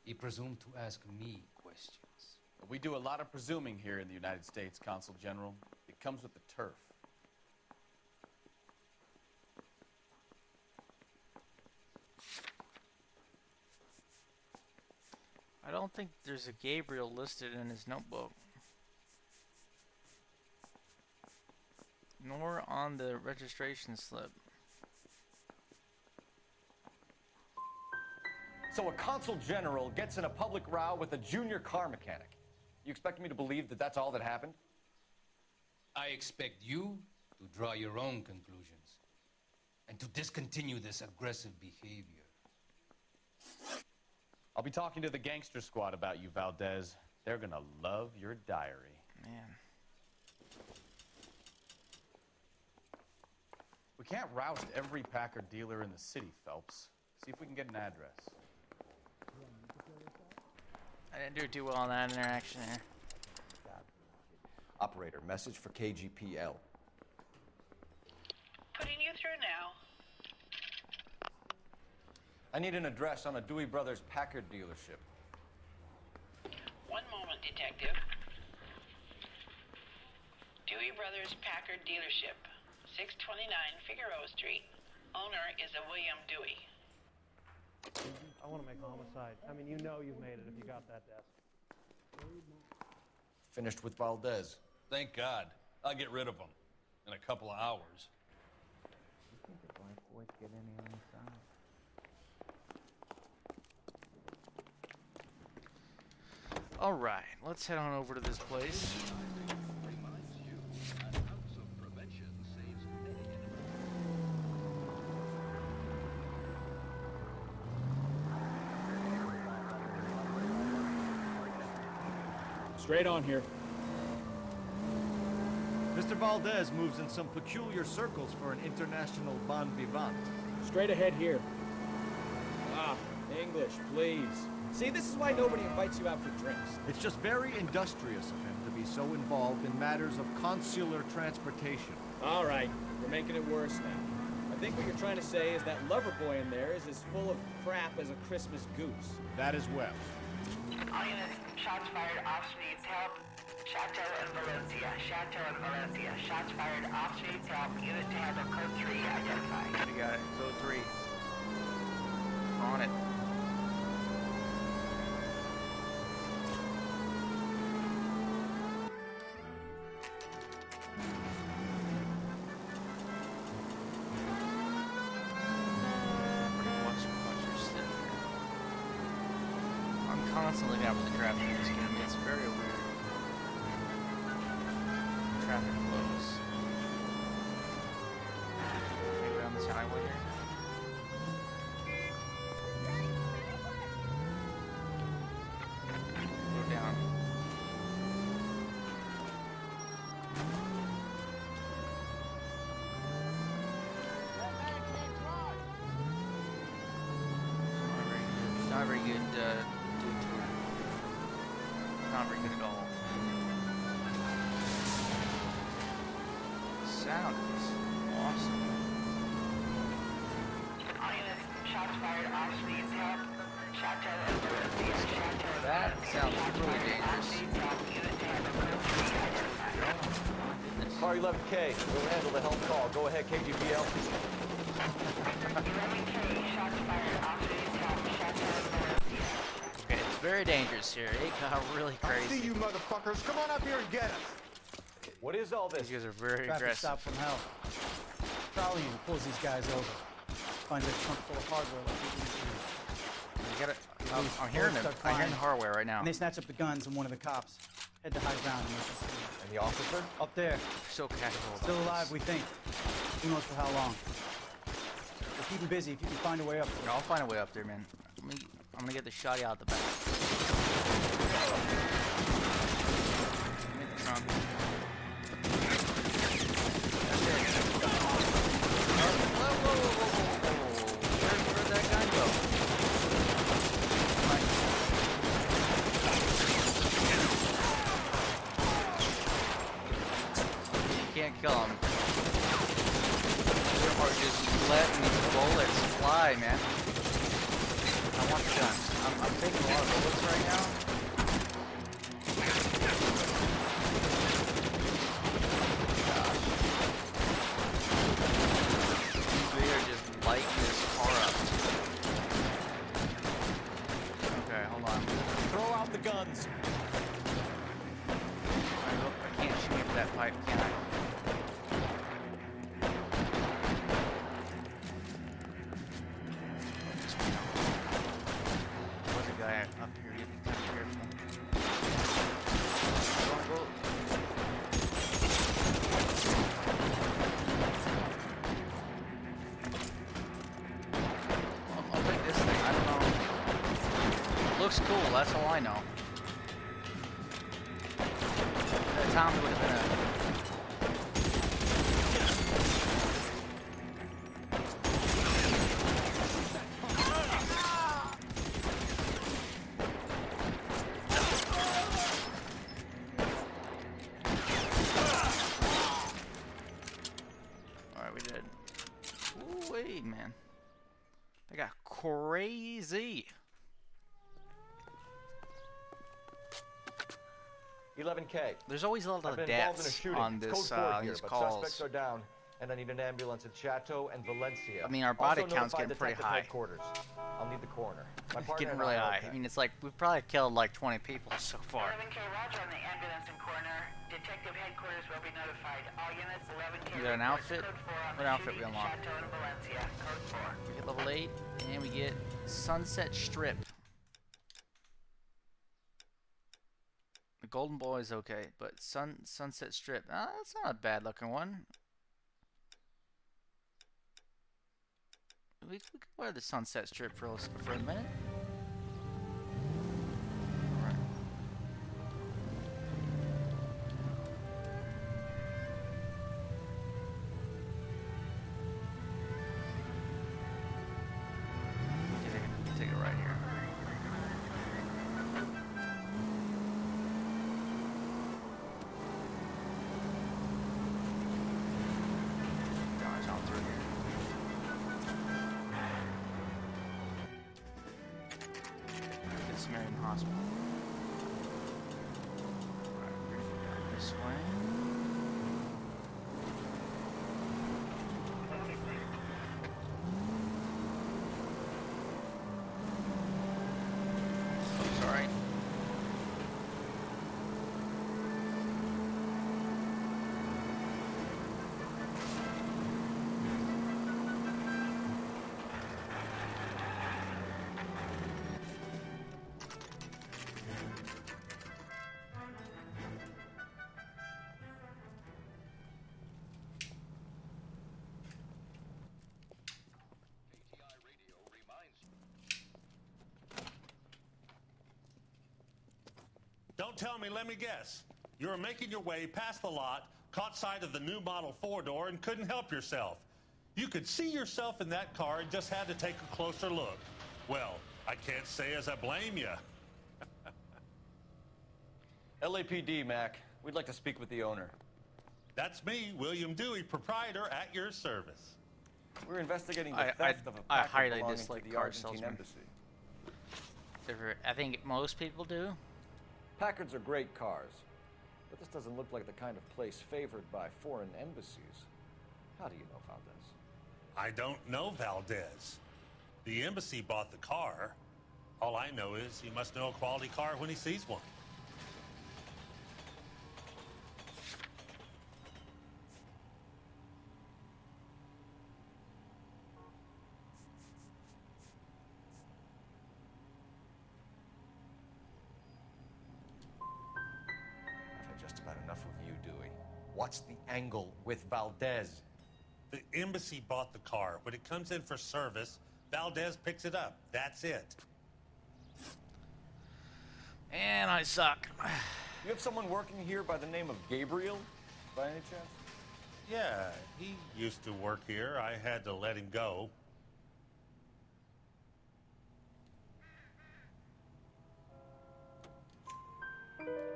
He presumed to ask me questions. We do a lot of presuming here in the United States, Consul General. It comes with the turf. I don't think there's a Gabriel listed in his notebook. Nor on the registration slip. So a Consul General gets in a public row with a junior car mechanic. You expect me to believe that that's all that happened? I expect you to draw your own conclusions and to discontinue this aggressive behavior. I'll be talking to the gangster squad about you, Valdez. They're gonna love your diary. Man. We can't roust every Packard dealer in the city, Phelps. See if we can get an address. I didn't do too well on that interaction there. Operator, message for KGPL. Putting you through now. I need an address on a Dewey Brothers Packard dealership. One moment, Detective. Dewey Brothers Packard Dealership, 629 Figueroa Street. Owner is a William Dewey. I want to make a homicide. I mean, you know you've made it if you got that desk. Finished with Valdez. Thank God. I'll get rid of him in a couple of hours. You think the black boys get any on the side? All right, let's head on over to this place. Straight on here. Mr. Valdez moves in some peculiar circles for an international bon vivant. Straight ahead here. Ah, English, please. See, this is why nobody invites you out for drinks. It's just very industrious of him to be so involved in matters of consular transportation. All right, you're making it worse now. I think what you're trying to say is that lover boy in there is as full of crap as a Christmas goose. That as well. All units, shots fired, officer needs help. Chateau and Valencia, Chateau and Valencia. Shots fired, officer needs help. Unit to handle code 3 identified. We got it, code 3. On it. Constantly looking out for the traffic in this game. It's very weird. Traffic flows. Maybe on this highway here. Go down. It's not very good. Not very good at all. Sound is awesome. All units, shots fired, officer needs help. Chateau and Valencia, Chateau and That Valencia. sounds Shots really fired, dangerous. officer needs help. Unit to handle code 3 identified. Car 11K, we'll handle the help call. Go ahead, KGPL. 11K, shots fired, officer needs help. Chateau and Valencia. Okay, it's very dangerous here. It got really crazy. See you motherfuckers. Come on up here and get us. What is all this? These guys are very Traffic aggressive. stop from hell. Trolley and pulls these guys over. Find a trunk full of hardware like we usually You gotta, I'm hearing them. I'm hearing the hardware right now. And they snatch up the guns and one of the cops. Head to high ground and make a scene. And the officer? Up there. So casual. Still about alive, this. we think. Who knows for how long. We'll keep him busy if you can find a way up there. Yeah, I'll find a way up there, man. I'm gonna get the shotty out the back. In the trunk. That's it. Whoa. Where'd that guy go? You can't kill him. Or just letting these bullets fly, man. I want the guns. I'm taking a lot of bullets right now. Gosh. We are just lighting this car up. Okay, hold on. Throw out the guns. I can't shoot into that pipe, can I? There's a guy up here. You have to be kind of careful. Go. I'll take this thing. I don't know. Looks cool. That's all I know. That Tommy would have been crazy. 11K. There's always a lot I've of been involved in a deaths shooting. on It's this code 4 here, these but calls. suspects are down, and I need an ambulance at Chateau and Valencia. I mean, our body Also count's notify getting pretty Detective high. Headquarters. I'll need the coroner. My It's partner getting and really I are high. okay. I mean, it's like we've probably killed like 20 people so far. 11K, roger on the ambulance and coroner. Detective headquarters will be notified. All units, 11K. We got an outfit. Code 4 on What the outfit we shooting unlock? at Chateau and Valencia. Code 4. We get level 8, and we get Sunset Strip. The Golden Boy is okay, but Sunset Strip, that's not a bad looking one. We could wear the Sunset Strip for a minute. Alright. Take it right here. Dodge on through here. Good Samaritan Hospital. Alright, we're gonna go down this way. Oops, alright. Don't tell me, let me guess. You were making your way past the lot, caught sight of the new model 4-door, and couldn't help yourself. You could see yourself in that car and just had to take a closer look. Well, I can't say as I blame you. LAPD, Mac. We'd like to speak with the owner. That's me, William Dewey, proprietor, at your service. We're investigating the theft of a I package highly belonging dislike to the car Argentine salesmen. embassy. I think most people do. Packards are great cars, but this doesn't look like the kind of place favored by foreign embassies. How do you know about this? I don't know Valdez. The embassy bought the car. All I know is he must know a quality car when he sees one. I've had just about enough of you, Dewey. What's the angle with Valdez? The embassy bought the car. When it comes in for service, Valdez picks it up. That's it. And I suck. You have someone working here by the name of Gabriel, by any chance? Yeah, he used to work here. I had to let him go.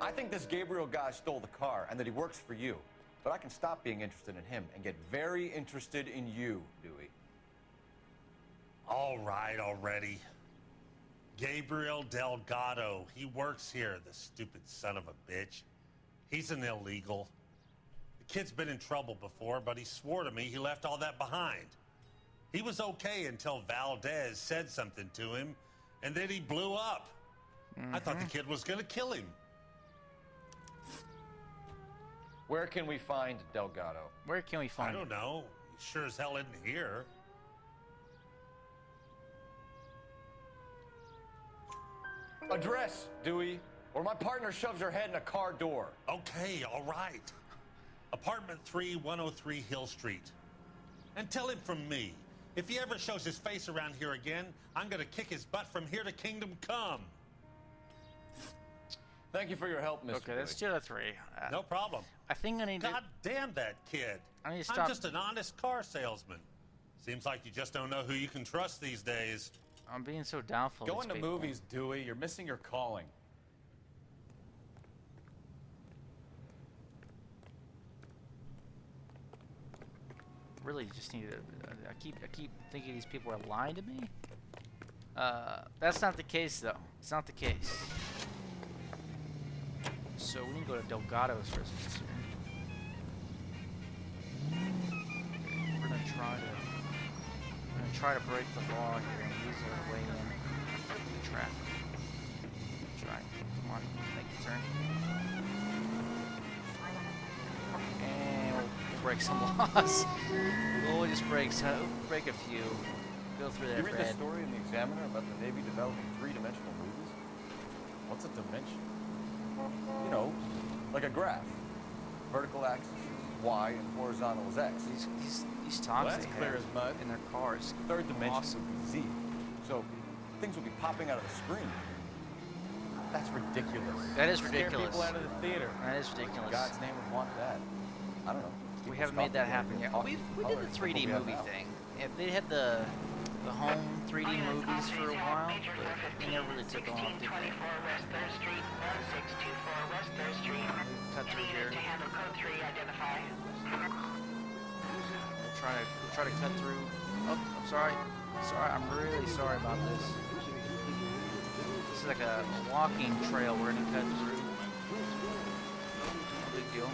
I think this Gabriel guy stole the car and that he works for you. But I can stop being interested in him and get very interested in you, Dewey. All right already. Gabriel Delgado. He works here, the stupid son of a bitch. He's an illegal. The kid's been in trouble before, but he swore to me he left all that behind. He was okay until Valdez said something to him, and then he blew up. I thought the kid was gonna kill him. Where can we find Delgado? Where can we find I don't know. He sure as hell isn't here. Address, Dewey, or my partner shoves her head in a car door. Okay, all right. Apartment 3, 103 Hill Street. And tell him from me, if he ever shows his face around here again, I'm gonna kick his butt from here to Kingdom Come. Thank you for your help, Mr. Okay, that's 2 out of 3. No problem. I think I need God damn that kid. I need to I'm stop. just an honest car salesman. Seems like you just don't know who you can trust these days. I'm being so doubtful. of Going these to people. movies, Dewey. You're missing your calling. Really, just need to. I keep thinking these people are lying to me. That's not the case, though. It's not the case. So we can go to Delgado's residence here. We're gonna try to break the law here and use our way in the traffic. Try. Come on, make the turn. And we'll break some laws. We'll just break a few. Go through that You read the red. story in the Examiner about the Navy developing three-dimensional movies? What's a dimension? You know, like a graph. Vertical axis is Y and horizontal is X. These talks Well, that's they clear have as mud. in their cars. Third dimension Awesome. would be Z. So things will be popping out of the screen. That's ridiculous. That is Scare ridiculous. people out of the theater. That is ridiculous. God's name would want that. I don't know. We haven't made that happen yet. We did the 3D movie thing. Yeah, they had the home 3D movies for a while, but they never really took off, did they? West 3rd Street, 1624 West 3rd Street. Cut through here. To handle code 3, identify. We'll try to cut through. Oh, I'm sorry. I'm really sorry about this. This is like a walking trail we're gonna cut through. No big deal.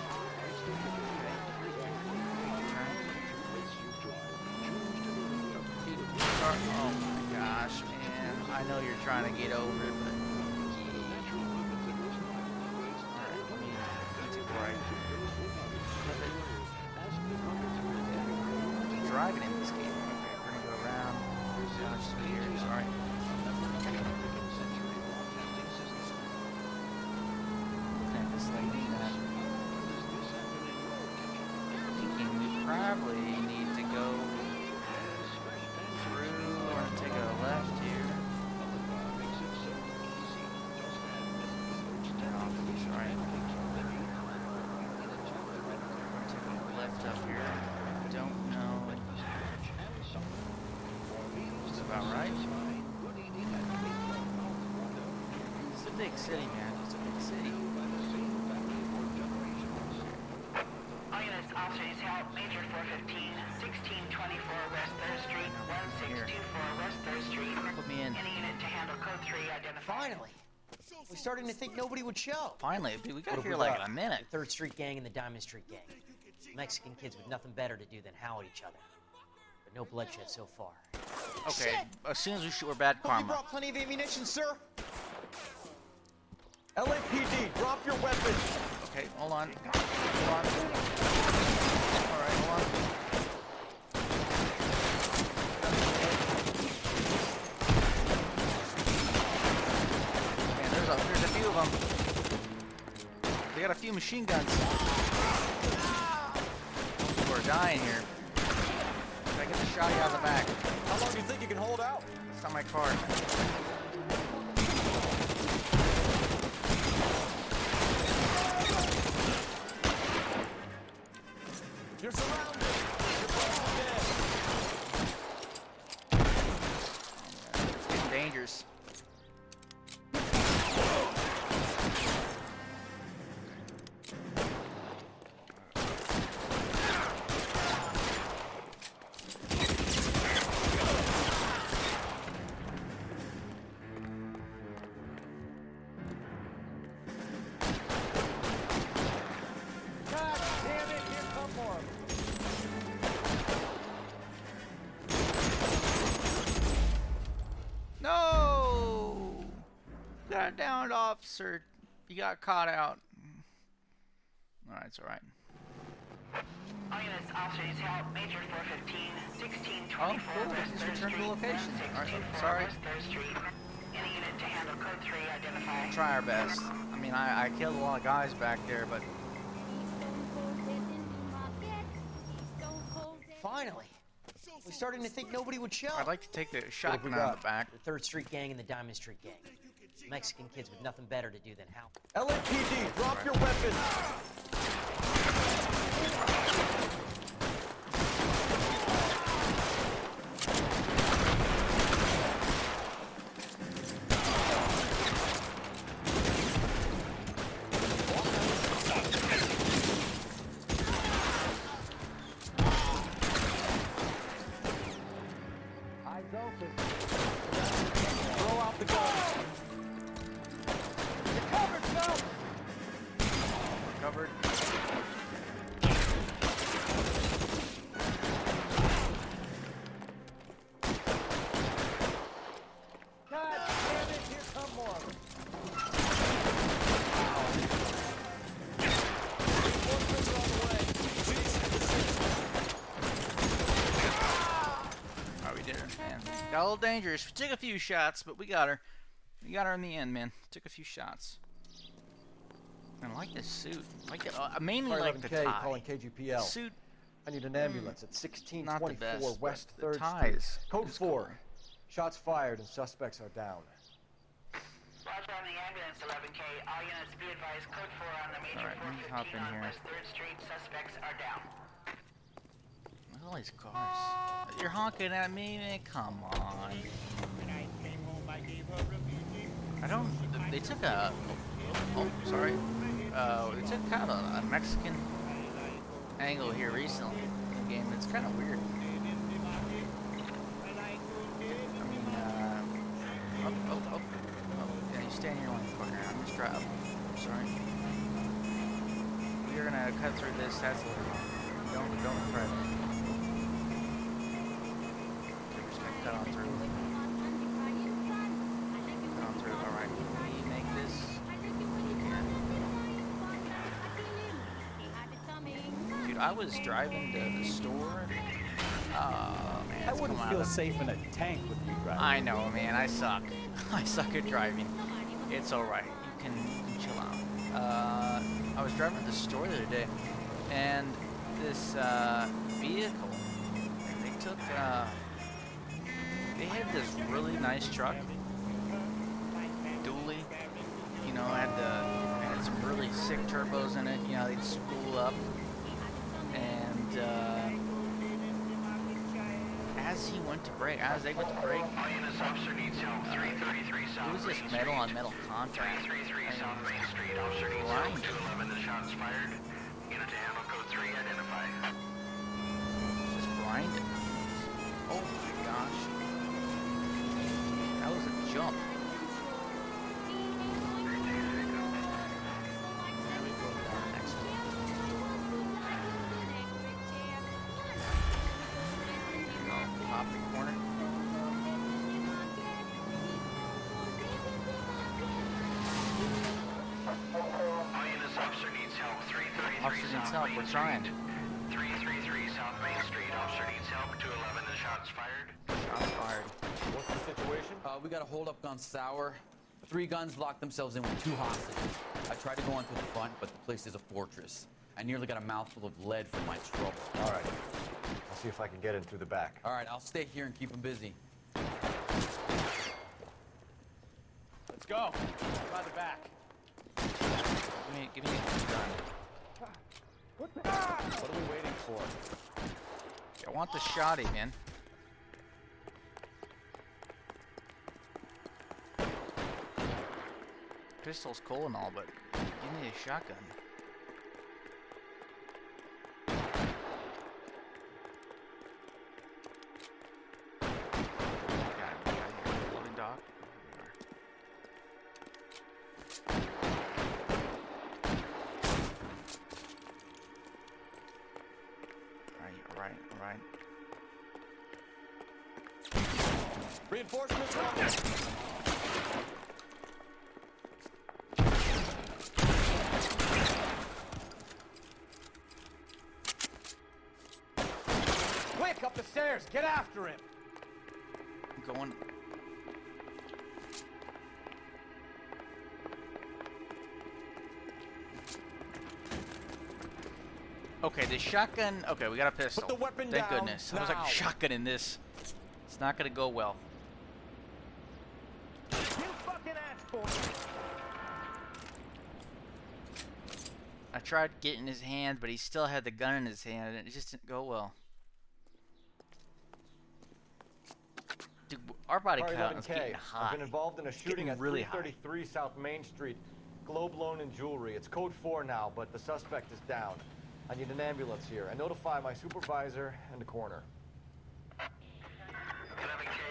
Oh my gosh, man. I know you're trying to get over it, but... Alright, let me take right. I'm driving in this game. Okay, we're gonna go around. Down just here. Sorry. Looking at this lady that... Thinking we probably need to go... Take a left here. Sorry. Taking a left up here. Don't know. It's about right. It's a big city, man. It's a big city. All units, officers help. Major 415, 1624 West 3rd Street, 1624 West 3rd Street. Put me in. Any unit to handle code 3, identify. Finally! We're starting to think nobody would show. Finally, dude, we got What have here we like got? in a minute. The 3rd Street Gang and the Diamond Street Gang. Mexican kids with nothing better to do than howl at each other. But no bloodshed so far. Okay, Shit! as soon as we shoot, we're bad Hope you karma. brought plenty of ammunition, sir. LAPD, drop your weapons! Okay, hold on. Hold on. Alright, hold on. Man, there's a few of them. They got a few machine guns. People are dying here. Can I get the shot out of the back? How long do you think you can hold out? It's not my car. You're surrounded! It's getting dangerous. God damn it, here come more. No! Got a downed officer. You got caught out. Alright, it's alright. All units, officers help. Major 415, 1624 Oh, cool. West Just 3rd returned to Street, the location. Alright, 1624 sorry. West 3rd Street. Any unit to handle code 3, identify. We'll try our best. I mean, I killed a lot of guys back there, but... Finally! We're starting to think nobody would show. I'd like to take the shotgun out of the back. The 3rd Street Gang and the Diamond Street Gang. Mexican kids with nothing better to do than howl. LAPD, drop your weapons! Eyes open. little dangerous. We took a few shots, but we got her. We got her in the end, man. Took a few shots. I like this suit. I like it. I mainly like the tie. Calling KGPL. Suit. I need an ambulance at 1624 best, West but 3rd the Street. ties Code is 4. cool. Shots fired and suspects are down. Roger on the ambulance, 11K. All units be advised, code 4 on the major Alright, let me hop in 415 on here. West 3rd Street. Suspects are down. Look at all these cars. You're honking at me, man. Come on. I don't. They took a. Oh, sorry. They took kind of a Mexican angle here recently in the game. It's kind of weird. I mean, oh. Yeah, you stand here on the corner. I'm just driving. I'm sorry. We're gonna cut through this. That's a little long. Don't fret. We're just gonna cut on through. Cut on through. All right. We make this. Dude, I was driving to the store. Oh man, I wouldn't feel safe in a tank with you driving. I know, man. I suck. I suck at driving. It's all right. You can chill out. I was driving to the store the other day, and this vehicle. They took. They had this really nice truck. Dually. You know, had some really sick turbos in it. You know, they'd spool up, and as they went to brake, it was this metal on metal contact. Grind. Just grinding. Oh my gosh. That was a jump. Pop the corner. Officer needs help. We're trying. 333 South Main Street. Officer needs help. 211. The shots fired. Shots fired. What's the situation? We got a hold-up gone sour. 3 guns locked themselves in with 2 hostages. I tried to go onto the front, but the place is a fortress. I nearly got a mouthful of lead from my trouble. All right. I'll see if I can get in through the back. All right, I'll stay here and keep them busy. Let's go. By the back. Give me a gun. What are we waiting for? I want the shotty, man. Pistol's cool and all, but give me a shotgun. Loading dock. All right. Reinforcements. Quick, up the stairs. Get after him. I'm going. Okay, the shotgun. Okay, we got a pistol. Put the weapon Thank down goodness. I was like, now. shotgun in this. It's not gonna go well. You fucking ass boy. I tried getting his hand, but he still had the gun in his hand, and it just didn't go well. Dude, our body count is getting high. I've been involved in a shooting at really 333 South Main Street. Globe Loan and Jewelry. It's code 4 now, but the suspect is down. I need an ambulance here. I notify my supervisor and the coroner. 11K,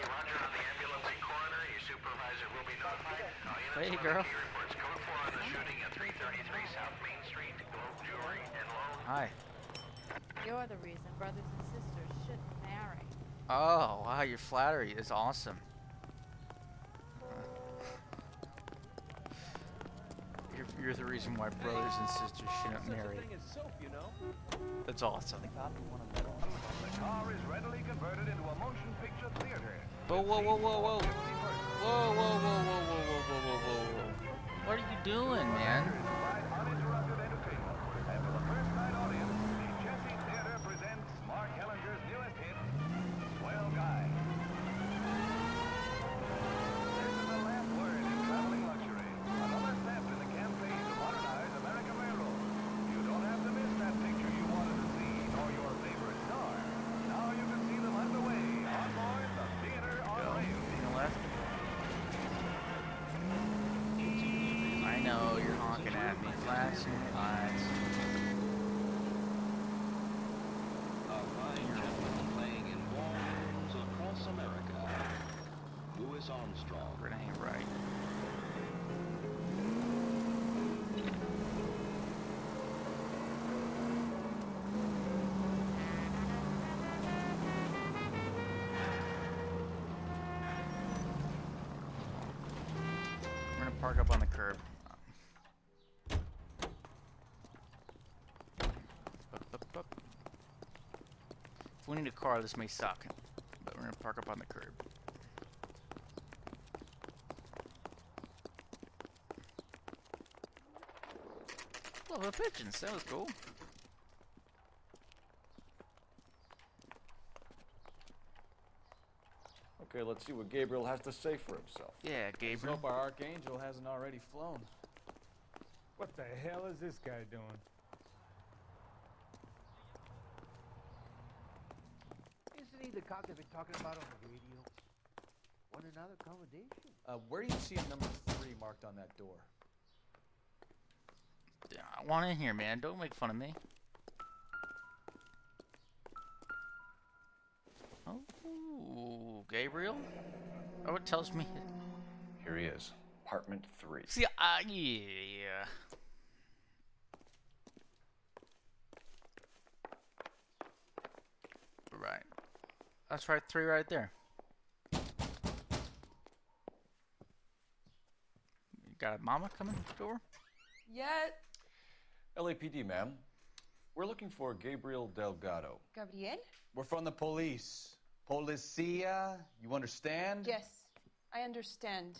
roger on the ambulance and coroner. Your supervisor will be notified. Hey, girl. Reports code 4 on the shooting at 333 South Main Street. Globe Jewelry and Loan. Hi. You're the reason brothers and sisters shouldn't marry. Oh, wow, your flattery is awesome. You're the reason why brothers and sisters shouldn't marry. That's awesome. car is readily converted into a motion picture theater. Whoa, whoa, whoa, whoa, whoa. Whoa, whoa, whoa, whoa, whoa, whoa, whoa, whoa, whoa. What are you doing, man? Uninterrupted entertainment. And for the first night audience, the Jesse Theater presents Mark Hellinger's newest hit, Swell Guy. This is the last word in traveling luxury. Another step in the campaign to modernize American Railroad. You don't have to miss that picture you wanted to see, nor your favorite star. Now you can see them underway on board the Theater on Rail. Left. I know you're honking at me. Flashing lights. A fine gentleman playing in ballrooms across America. Louis Armstrong. That ain't right. We're gonna park up on the curb. If we need a car, this may suck, but we're gonna park up on the curb. Love the pigeons, that was cool. Okay, let's see what Gabriel has to say for himself. Yeah, Let's Gabriel. hope our archangel hasn't already flown. What the hell is this guy doing? Isn't he the cop they've been talking about on the radio? Want another accommodation? Where do you see a number 3 marked on that door? I want in here, man. Don't make fun of me. Oh, Gabriel? Oh, it tells me. Here he is, apartment 3. See, yeah. Right. That's right, 3 right there. You got a mama coming to the door? Yeah, LAPD, ma'am. We're looking for Gabriel Delgado. Gabriel? We're from the police. Policia, you understand? Yes, I understand.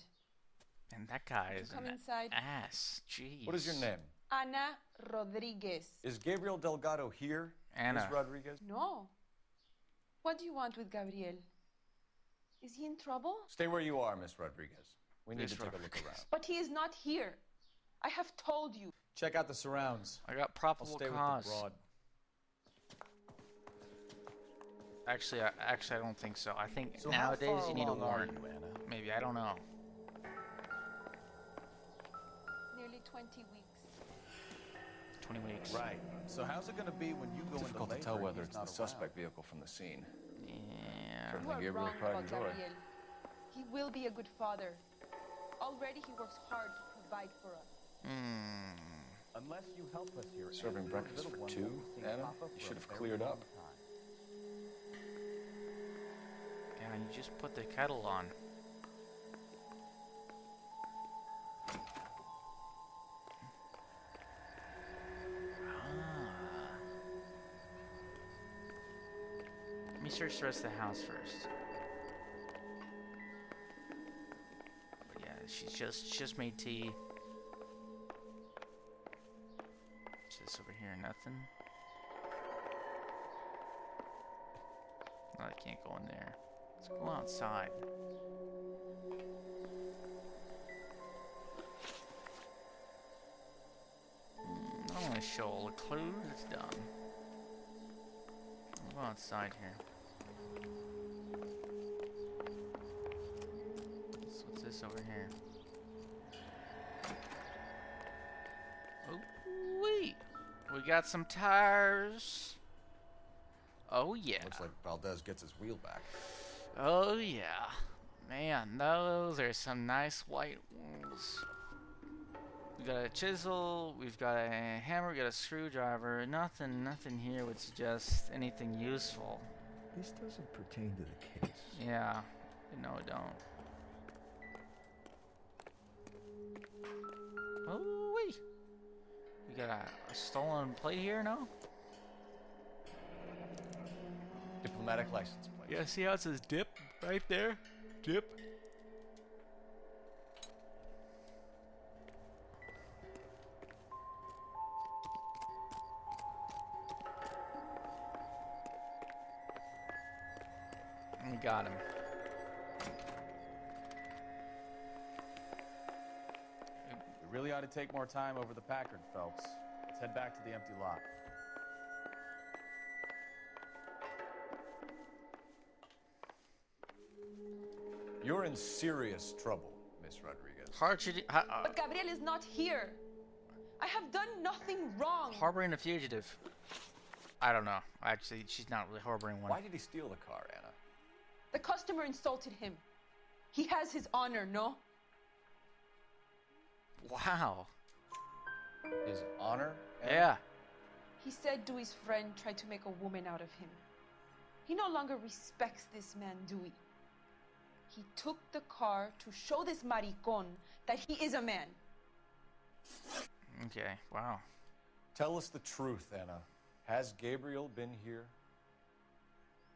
And that guy is Come an inside. ass. Jeez. What is your name? Ana Rodriguez. Is Gabriel Delgado here, Anna. Ms. Rodriguez? No. What do you want with Gabriel? Is he in trouble? Stay where you are, Ms. Rodriguez. We need Miss to take a look Rodriguez. around. But he is not here. I have told you. Check out the surrounds. I got I'll probable stay cause. with the broad. Actually, I don't think so. I think So how nowadays far you need a along are warrant. you, Anna? Maybe, I don't know. Nearly 20 weeks. 20 weeks. Right. So how's it going to be when you go Difficult into to tell labor whether and it's he's the not suspect vehicle from the scene. Yeah. You Certainly are Gabriel wrong pride about and joy. Gabriel. He will be a good father. Already he works hard to provide for us. Unless you help us here. Serving Anna, breakfast little for one 2, that we've seen Anna? pop up You for should a have very cleared long up. time. Yeah, you just put the kettle on. Let me search the rest of the house first. But yeah, she just made tea. What's this over here? Nothing. No, I can't go in there. Let's go outside. I don't want to show all the clues. It's done. I'll go outside here. What's this over here? Oh, wait. We got some tires. Oh, yeah. Looks like Valdez gets his wheel back. Oh, yeah. Man, those are some nice white walls. We got a chisel, we've got a hammer, we got a screwdriver. Nothing here would suggest anything useful. This doesn't pertain to the case. Yeah, no, it don't. Oh, wait. We got a stolen plate here, no? diplomatic license plate. Yeah, see how it says dip right there? Dip. We got him. We really ought to take more time over the Packard, Phelps. Let's head back to the empty lot. You're in serious trouble, Miss Rodriguez. But Gabriel is not here. I have done nothing wrong. Harboring a fugitive. I don't know. Actually, she's not really harboring one. Why did he steal the car, Anna? The customer insulted him. He has his honor, no? Wow. His honor? Anna? Yeah. He said Dewey's friend tried to make a woman out of him. He no longer respects this man, Dewey. He took the car to show this maricon that he is a man. Okay, wow. Tell us the truth, Anna. Has Gabriel been here?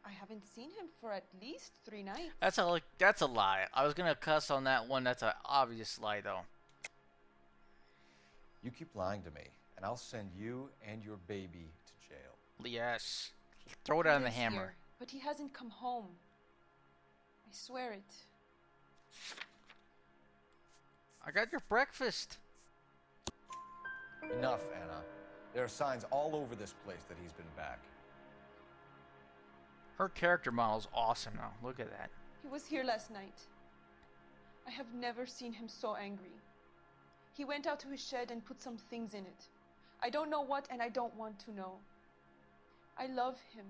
I haven't seen him for at least 3 nights. That's a lie. I was gonna cuss on that one. That's an obvious lie, though. You keep lying to me, and I'll send you and your baby to jail. Yes. Throw it on the He lives hammer. here, but he hasn't come home. I swear it. I got your breakfast. Enough, Anna. There are signs all over this place that he's been back. Her character model's awesome now. Look at that. He was here last night. I have never seen him so angry. He went out to his shed and put some things in it. I don't know what, and I don't want to know. I love him.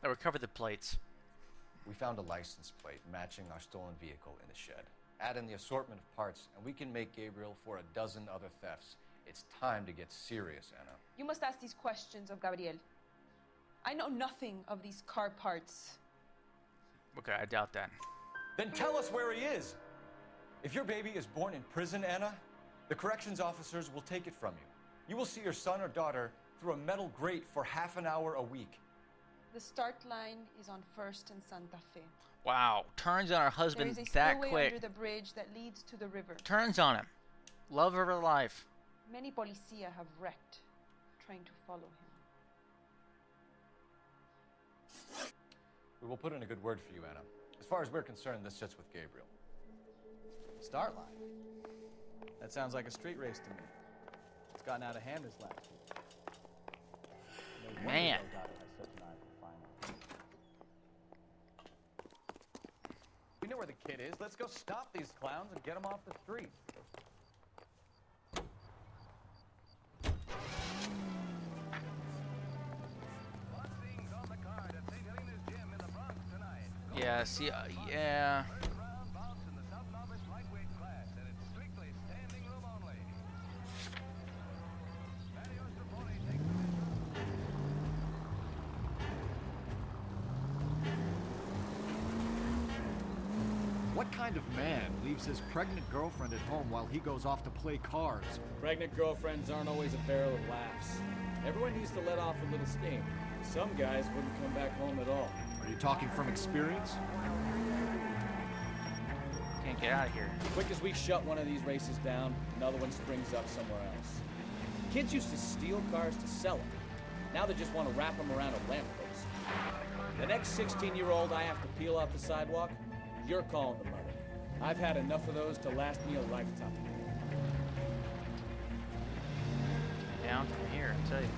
I recovered the plates. We found a license plate matching our stolen vehicle in the shed. Add in the assortment of parts, and we can make Gabriel for a dozen other thefts. It's time to get serious, Anna. You must ask these questions of Gabriel. I know nothing of these car parts. Okay, I doubt that. Then tell us where he is! If your baby is born in prison, Anna, the corrections officers will take it from you. You will see your son or daughter through a metal grate for half an hour a week. The start line is on 1st and Santa Fe. Wow, turns on her husband there is a that spillway quick. under the bridge that leads to the river. Turns on him. Love of her life. Many policia have wrecked trying to follow him. We will put in a good word for you, Anna. As far as we're concerned, this sits with Gabriel. Start line? That sounds like a street race to me. It's gotten out of hand this last week. No wonder Man. Delgado has such an eye for finance. We know where the kid is. Let's go stop these clowns and get them off the street. Yeah, see, yeah. What kind of man leaves his pregnant girlfriend at home while he goes off to play cards? Pregnant girlfriends aren't always a barrel of laughs. Everyone needs to let off a little steam. Some guys wouldn't come back home at all. Are you talking from experience? Can't get out of here. Quick as we shut one of these races down, another one springs up somewhere else. Kids used to steal cars to sell them. Now they just want to wrap them around a lamppost. The next 16-year-old I have to peel off the sidewalk, you're calling the mother. I've had enough of those to last me a lifetime. Down from here, I tell you.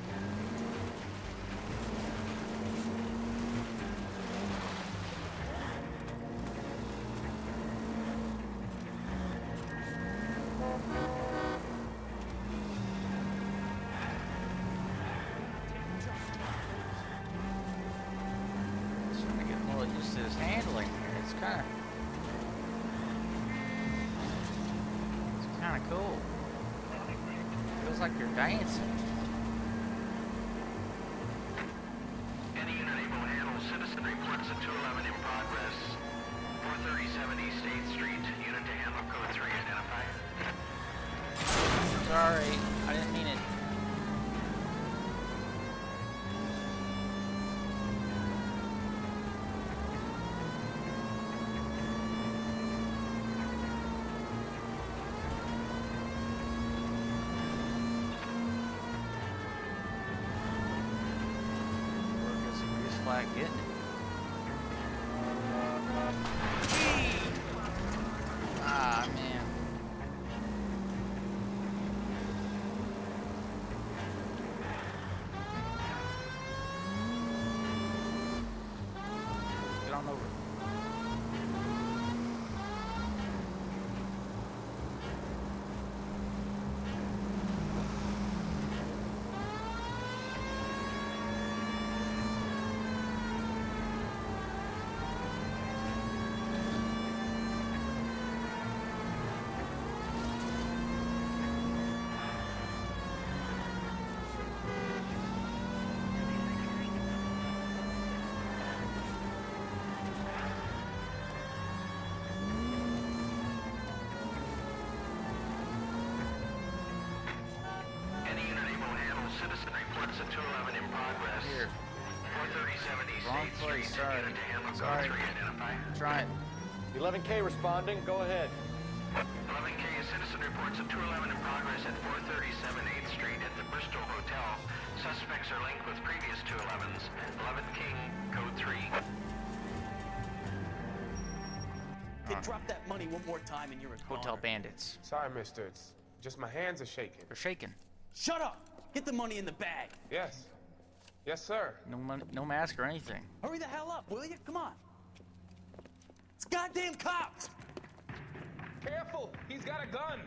Trying to get more used to his handling here. It's kind of cool. Feels like you're dancing. Any unit able to handle citizen reports of 211 in progress. 437 East 8th Street. Unit to handle code 3 identified. Sorry, I didn't mean it. not getting it. Ah, man. Get on over. Citizen reports a 211 in progress. Here. 437 East Wrong 8th place, Street. sorry. Unit to handle Sorry. code 3 identify. Trying. 11K responding. Go ahead. 11K, a citizen reports a 211 in progress at 437 8th Street at the Bristol Hotel. Suspects are linked with previous 211s. 11 King, code 3. Hey, drop that money one more time and you're a Hotel goner. bandits. Sorry, mister. It's just my hands are shaking. They're shaking. Shut up! Get the money in the bag. Yes. Yes, sir. No money, no mask or anything. Hurry the hell up, will you? Come on. It's goddamn cops! Careful! He's got a gun!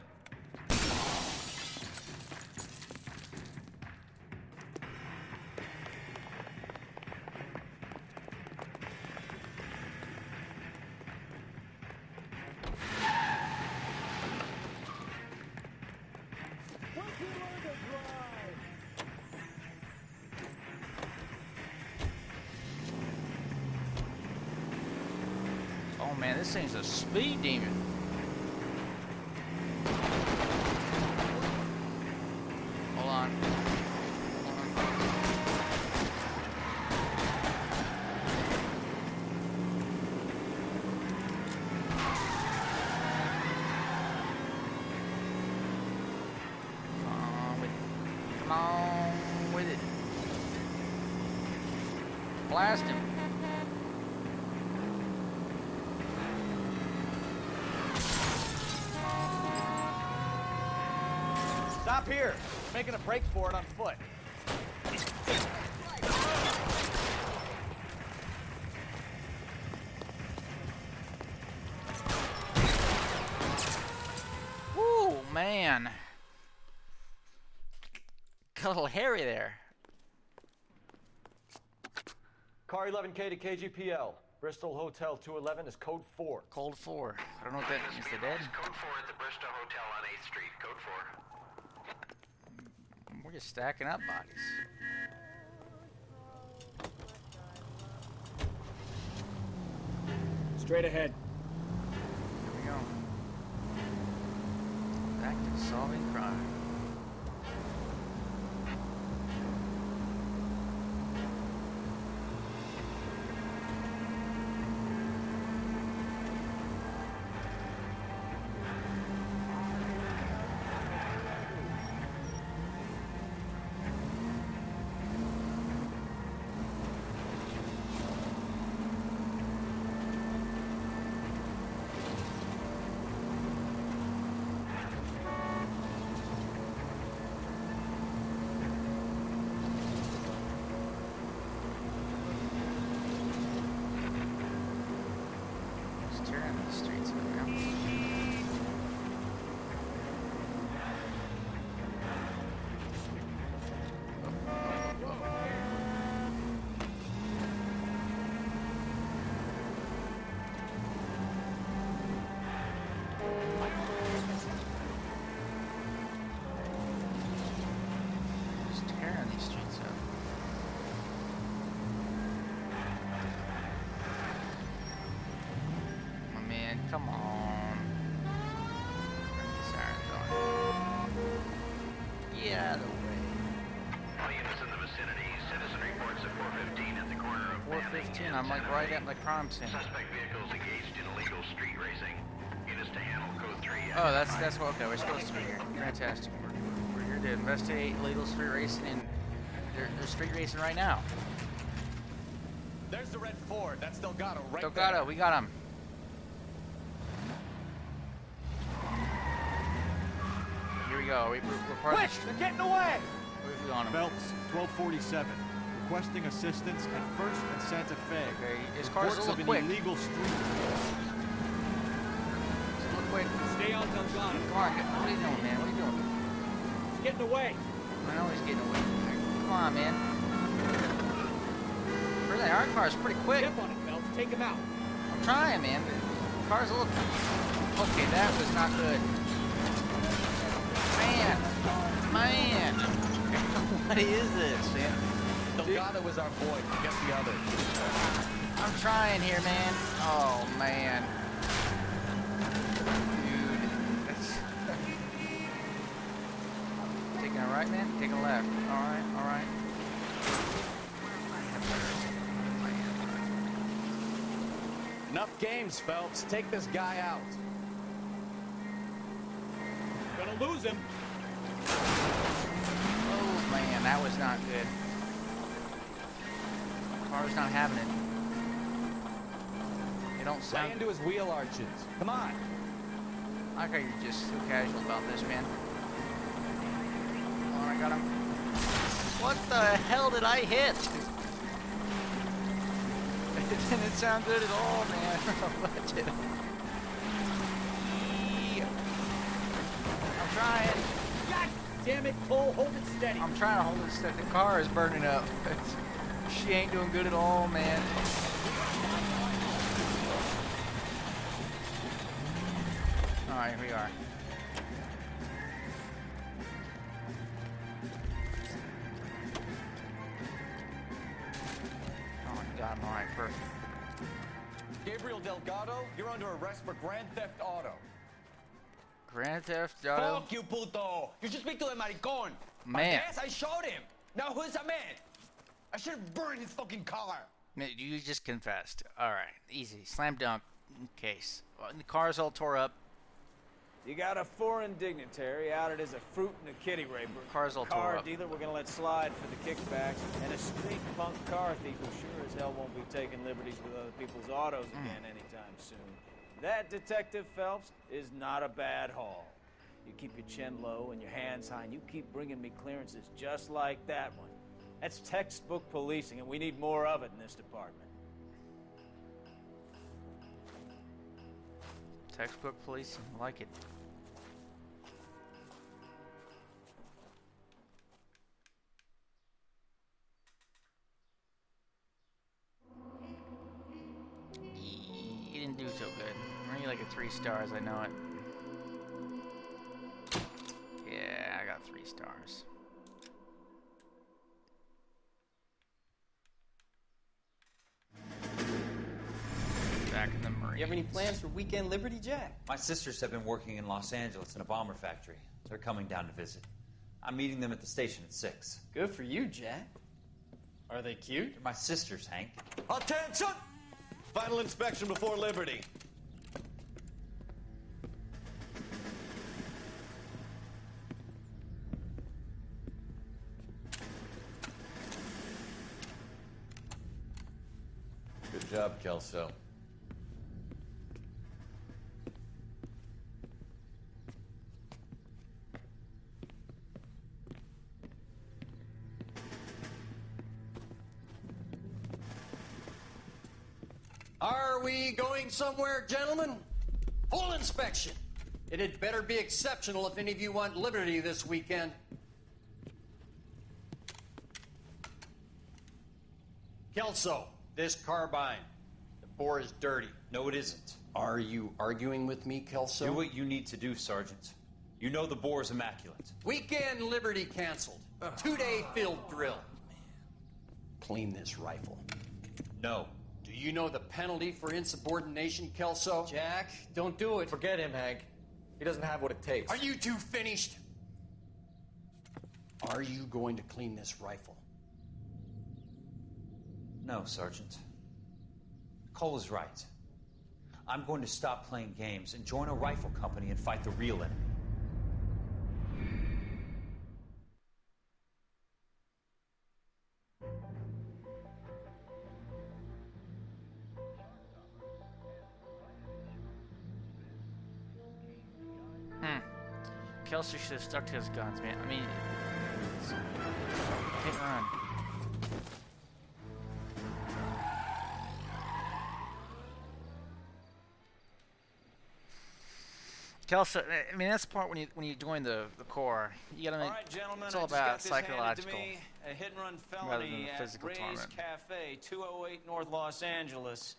Oh man, this thing's a speed demon. Hold on. Come on with it. Blast him. Stop here. Making a break for it on foot. Woo, man. Got a little hairy there. Car 11K to KGPL. Bristol Hotel 211 is code 4. Code 4. I don't know what that means. They're dead? Code 4 at the Bristol Hotel on 8th Street. Code 4. We're just stacking up bodies. Straight ahead. Here we go. Back to solving crime. Tearing the streets around. Just tearing these streets up. Man, come on. Sirens on. Get out of the way. All units in the vicinity. Citizen reports at 415 at the corner of 415, I'm like right at the crime scene. Suspect vehicles engaged in illegal street racing. Units to handle code 3. Oh, that's what, okay, we're supposed to be here. Fantastic. We're here to investigate illegal street racing, and they're street racing right now. There's the red Ford. That's Delgado right Delgado, we got him. Here we go. We're part Quick! of They're getting away! We're on him. Phelps, 1247. Requesting assistance at 1st and Santa Fe. Okay, his car's a Reports little of quick. an illegal street. It's a little quick. Stay on Delgado. Come on, what are you doing, man? What are you doing? He's getting away. I know he's getting away. Come on, man. Really, our car's pretty quick. Step on it, Phelps. Take him out. I'm trying, man. The car's a little... Okay, that was not good. Man. Man. What is this, man? Delgado was our boy. Get the others. I'm trying here, man. Oh, man. Dude. That's... Taking a right, man? Taking a left. Alright, alright. Enough games, Phelps. Take this guy out. Gonna lose him. Oh, man, that was not good. Car's not having it. They don't Lay sound... into his wheel arches. Come on. I like how you're just so casual about this, man. Oh, I got him. What the hell did I hit? It didn't sound good at all, man. What did I... I'm trying. God damn it, Cole. Hold it steady. I'm trying to hold it steady. The car is burning up. She ain't doing good at all, man. Alright, here we are. Oh my god, I'm alright, perfect. Gabriel Delgado, you're under arrest for Grand Theft Auto. Grand Theft Auto. Fuck you, puto! You should speak to him, maricón! Man. Yes, I showed him! Now who's the man? I should have burned his fucking car! Man, you just confessed. Alright, easy. Slam dunk case. Well, the car's all tore up. You got a foreign dignitary outed as a fruit and a kitty raper. Car's all tore Car up. dealer we're gonna let slide for the kickbacks, and a street punk car thief who sure as hell won't be taking liberties with other people's autos again anytime soon. That, Detective Phelps, is not a bad haul. You keep your chin low and your hands high, and you keep bringing me clearances just like that one. That's textbook policing, and we need more of it in this department. Textbook policing, I like it. You didn't do so good. I need like a 3 stars, I know it. Yeah, I got 3 stars. Back in the Marines. You have any plans for weekend Liberty, Jack? My sisters have been working in Los Angeles in a bomber factory. They're coming down to visit. I'm meeting them at the station at 6. Good for you, Jack. Are they cute? They're my sisters, Hank. Attention! Final inspection before Liberty. Good job, Kelso. Are we going somewhere, gentlemen? Full inspection. It had better be exceptional if any of you want liberty this weekend. Kelso, this carbine. The bore is dirty. No, it isn't. Are you arguing with me, Kelso? Do what you need to do, Sergeant. You know the bore is immaculate. Weekend Liberty canceled. 2-day field drill. Clean this rifle. No. Do you know the penalty for insubordination, Kelso? Jack, don't do it. Forget him, Hank. He doesn't have what it takes. Are you two finished? Are you going to clean this rifle? No, Sergeant. Cole is right. I'm going to stop playing games and join a rifle company and fight the real enemy. Kelsey should have stuck to his guns, man. I mean, it's hit and run. Kelsey, I mean, that's the part when you join the Corps. You gotta. All right, gentlemen, it's all I just about got this handed to psychological. me, a hit-and-run rather than felony a at physical Ray's torment. Cafe, 208 North Los Angeles.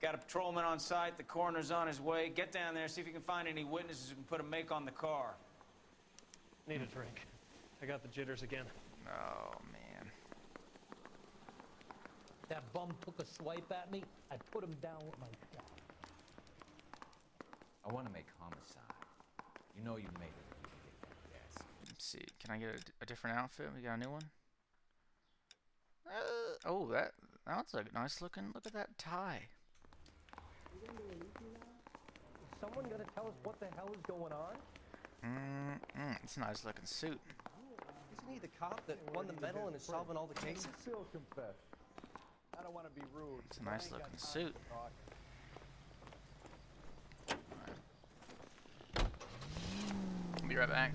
Got a patrolman on site. The coroner's on his way. Get down there, see if you can find any witnesses who can put a make on the car. Need a drink. I got the jitters again. Oh, man. That bum took a swipe at me. I put him down with my shot. I want to make homicide. You know you made it. Yes. Let's see. Can I get a different outfit? We got a new one. Oh, that's a nice looking. Look at that tie. Is someone gonna tell us what the hell is going on? It's a nice looking suit. Isn't he the cop that won the medal and is solving all the cases? Still confess. I don't want to be rude. It's a nice looking suit. I'll be right back.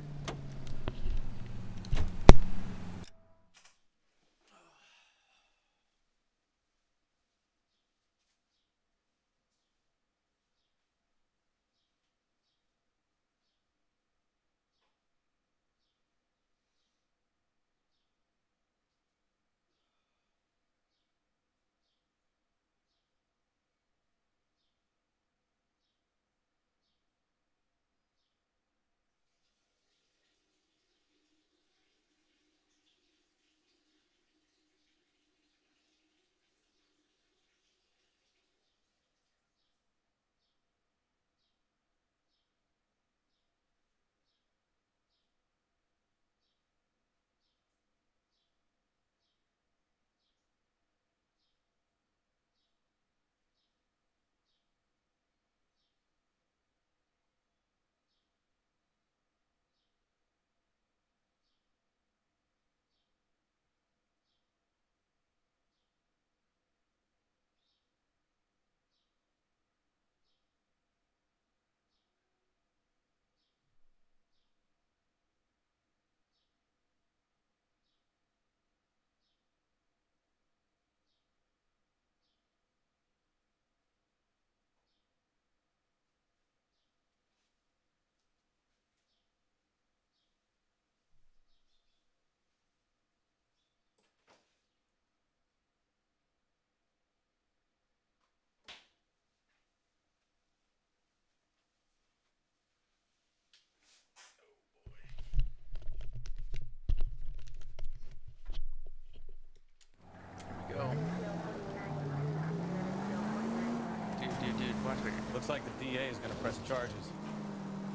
Dude, watch it. Looks like the DA is going to press charges.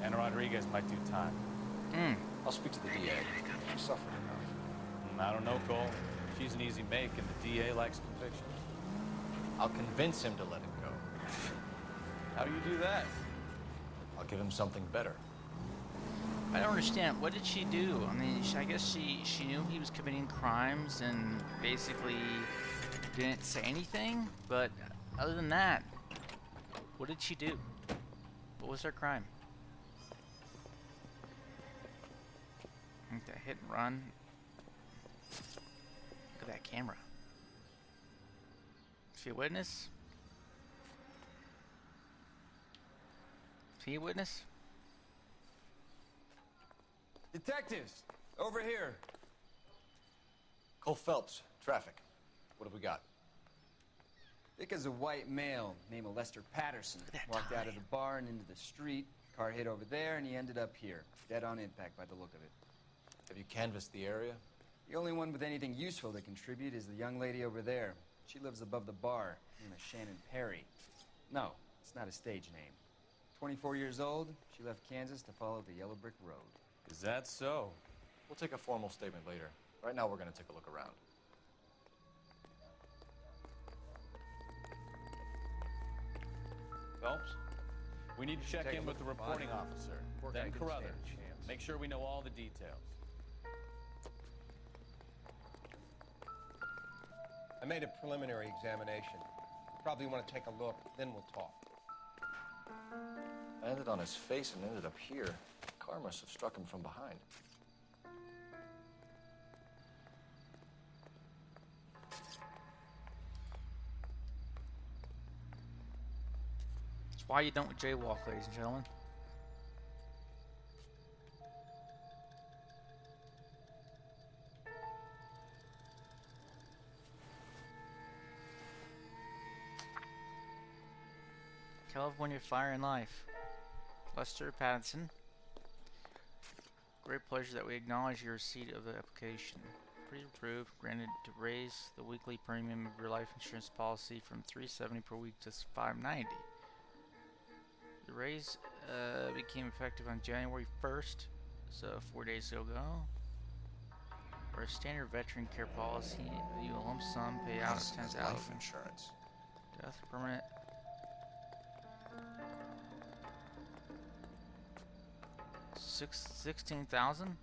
Anna Rodriguez might do time. I'll speak to the DA. She suffered enough. I don't know, Cole. She's an easy make, and the DA likes convictions. I'll convince him to let him go. How do you do that? I'll give him something better. I don't understand. What did she do? I mean, I guess she knew he was committing crimes and basically didn't say anything. But other than that, what did she do? What was her crime? I think the hit and run. Look at that camera. Is he a witness? Is he a witness? Detectives, over here. Cole Phelps, traffic. What have we got? Vic is a white male named Lester Patterson. Walked out of the bar and into the street. Car hit over there, and he ended up here. Dead on impact by the look of it. Have you canvassed the area? The only one with anything useful to contribute is the young lady over there. She lives above the bar, named Shannon Perry. No, it's not a stage name. 24 years old, she left Kansas to follow the Yellow Brick Road. Is that so? We'll take a formal statement later. Right now, we're going to take a look around. Phelps, we need to check in with the reporting officer, then Carruthers. Make sure we know all the details. I made a preliminary examination. Probably want to take a look, then we'll talk. I landed on his face and ended up here. car must have struck him from behind. That's why you don't jaywalk, ladies and gentlemen. California Fire and Life. Lester Pattinson. Great pleasure that we acknowledge your receipt of the application. Pre-approved, granted to raise the weekly premium of your life insurance policy from $370 per week to $590. The raise became effective on January 1st, so 4 days ago. For a standard veteran care policy, you a lump sum payout of $10,000. Life insurance. Death permanent. $16,000.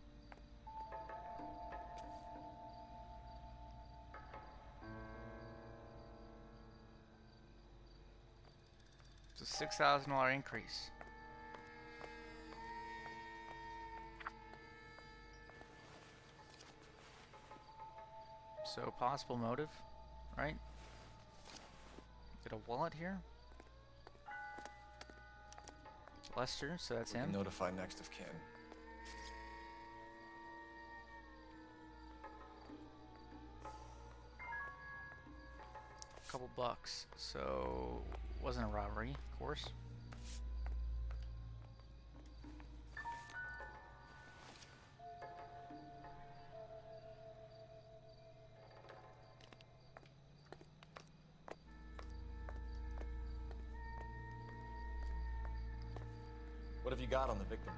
It's a $6,000 increase. So possible motive, right? Get a wallet here. Lester, so that's him. Notify next of kin. Couple bucks, so wasn't a robbery, of course. What have you got on the victim?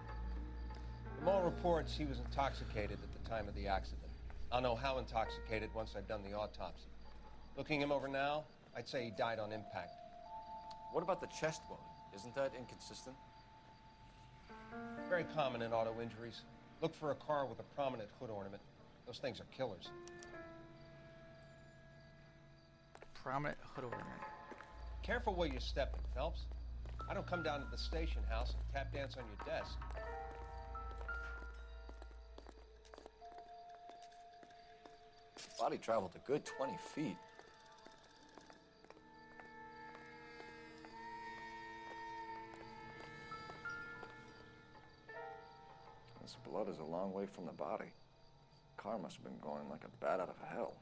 From all reports, he was intoxicated at the time of the accident. I'll know how intoxicated once I've done the autopsy. Looking him over now, I'd say he died on impact. What about the chest wound? Isn't that inconsistent? Very common in auto injuries. Look for a car with a prominent hood ornament. Those things are killers. Prominent hood ornament. Careful where you're stepping, Phelps. I don't come down to the station house and tap dance on your desk. Body traveled a good 20 feet. This blood is a long way from the body. Car must have been going like a bat out of hell.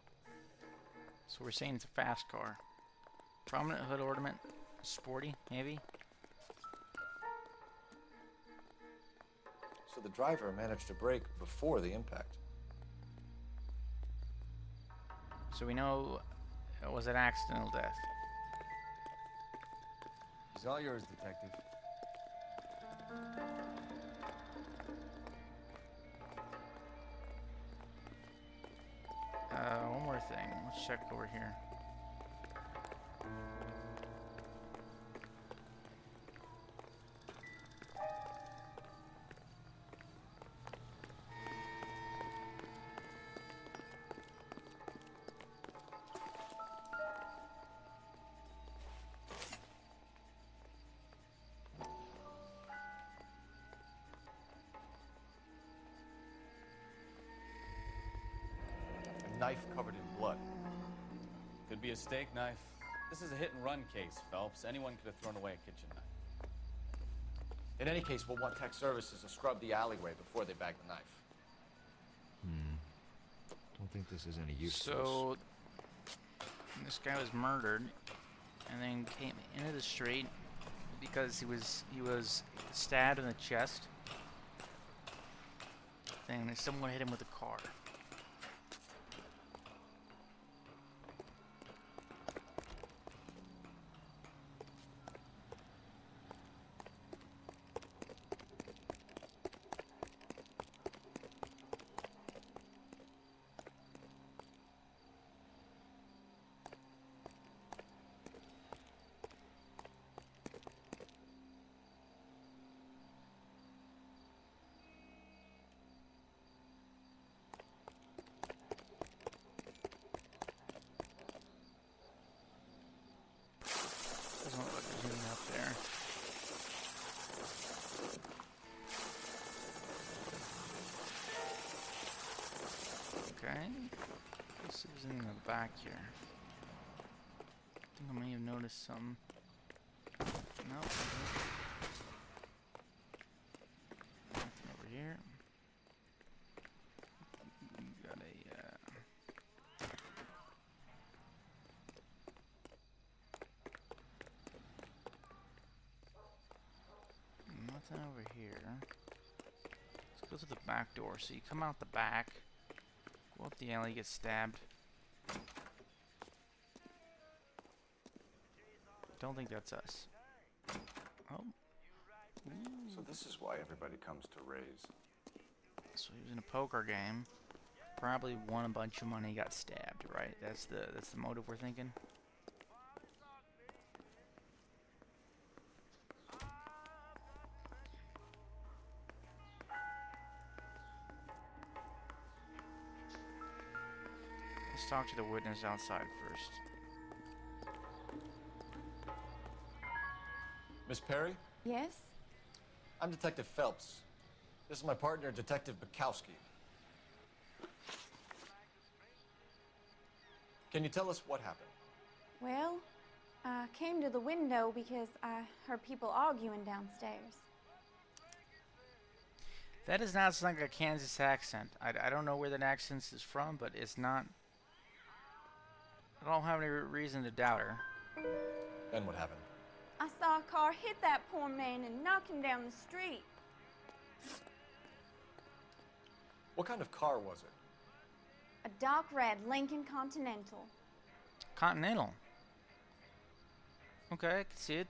So we're saying it's a fast car. Prominent hood ornament. Sporty, maybe? So the driver managed to brake before the impact. So we know it was an accidental death. He's all yours, detective. One more thing. Let's check over here. Knife covered in blood. Could be a steak knife. This is a hit-and-run case, Phelps. Anyone could have thrown away a kitchen knife. In any case, we'll want tech services to scrub the alleyway before they bag the knife. Don't think this is any use to us. So this guy was murdered and then came into the street because he was stabbed in the chest. Then someone hit him with a car. see what's in the back here. I think I may have noticed something. Nope. Nothing over here. Got a nothing over here. Let's go to the back door. So you come out the back, go up the alley, get stabbed. Don't think that's us. Oh. So this is why everybody comes to Ray's. So he was in a poker game. Probably won a bunch of money, got stabbed, right? That's the motive we're thinking. Let's talk to the witness outside first. Miss Perry? Yes? I'm Detective Phelps. This is my partner, Detective Bukowski. Can you tell us what happened? Well, I came to the window because I heard people arguing downstairs. That does not sound like a Kansas accent. I don't know where that accent is from, but it's not. I don't have any reason to doubt her. Then what happened? I saw a car hit that poor man and knock him down the street. What kind of car was it? A dark red Lincoln Continental. Continental. Okay, I can see it.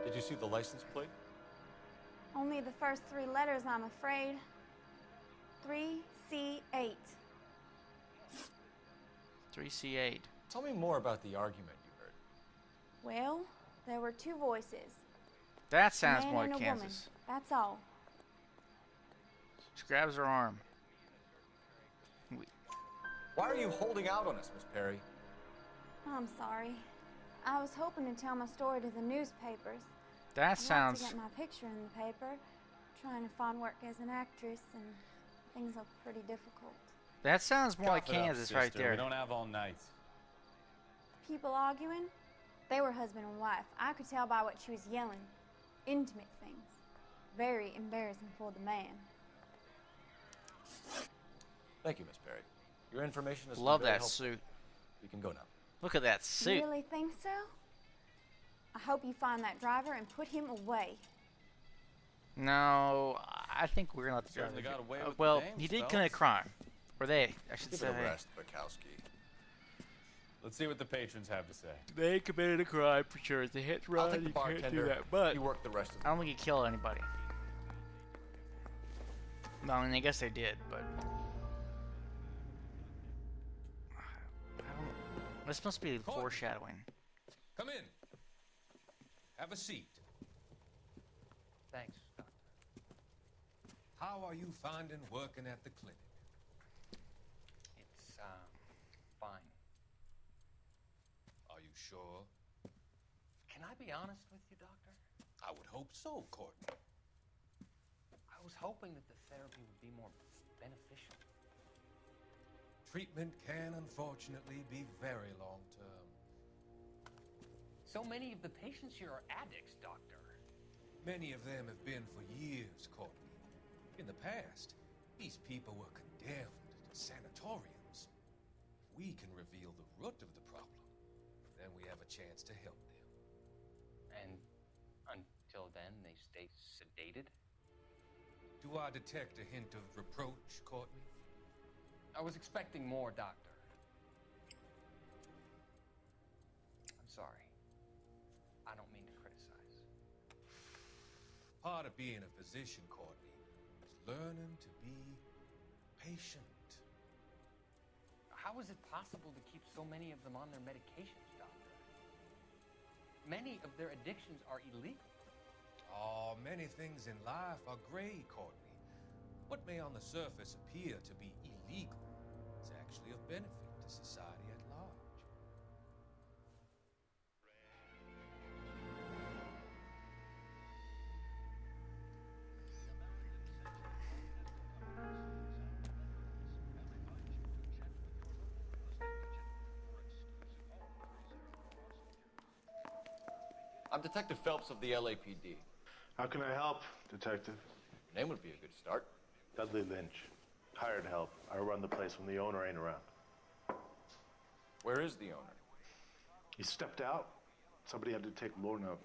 Did you see the license plate? Only the first three letters, I'm afraid. 3C8. 3C8. Tell me more about the argument you heard. Well, there were two voices. That sounds a man more and like a woman. Kansas. That's all. She grabs her arm. Why are you holding out on us, Miss Perry? I'm sorry. I was hoping to tell my story to the newspapers. That sounds. I'd like to get my picture in the paper. Trying to find work as an actress, and things look pretty difficult. That sounds more like Cough it up, Kansas right sister. there. We don't have all night. People arguing? They were husband and wife. I could tell by what she was yelling. Intimate things. Very embarrassing for the man. Thank you, Miss Perry. Your information is Love very that helpful. suit. You can go now. Look at that You suit. really think so? I hope you find that driver and put him away. No, I think we're gonna let the Certainly driver. got away with the Well, names, he did Phelps. commit a crime, or they, I should Give say. it a rest, Bukowski. Let's see what the patrons have to say. They committed a crime for sure. It's a hit and I'll run. take the You can't do bartender. that. But You work the rest of I don't think he killed anybody. No, I mean, I guess they did, but I don't. This must be foreshadowing. Come in. Have a seat. Thanks, Doctor. How are you finding working at the clinic? It's, fine. Are you sure? Can I be honest with you, Doctor? I would hope so, Courtney. I was hoping that the therapy would be more beneficial. Treatment can unfortunately be very long-term. So many of the patients here are addicts, Doctor. Many of them have been for years, Courtney. In the past, these people were condemned to sanatoriums. If we can reveal the root of the problem, then we have a chance to help them. And until then, they stay sedated? Do I detect a hint of reproach, Courtney? I was expecting more, Doctor. I'm sorry. I don't mean to criticize. Part of being a physician, Courtney, is learning to be patient. How is it possible to keep so many of them on their medications, Doctor? Many of their addictions are illegal. Oh, many things in life are gray, Courtney. What may on the surface appear to be illegal is actually of benefit to society at large. I'm Detective Phelps of the LAPD. How can I help, Detective? Your name would be a good start. Dudley Lynch. Hired help. I run the place when the owner ain't around. Where is the owner? He stepped out. Somebody had to take Lorna,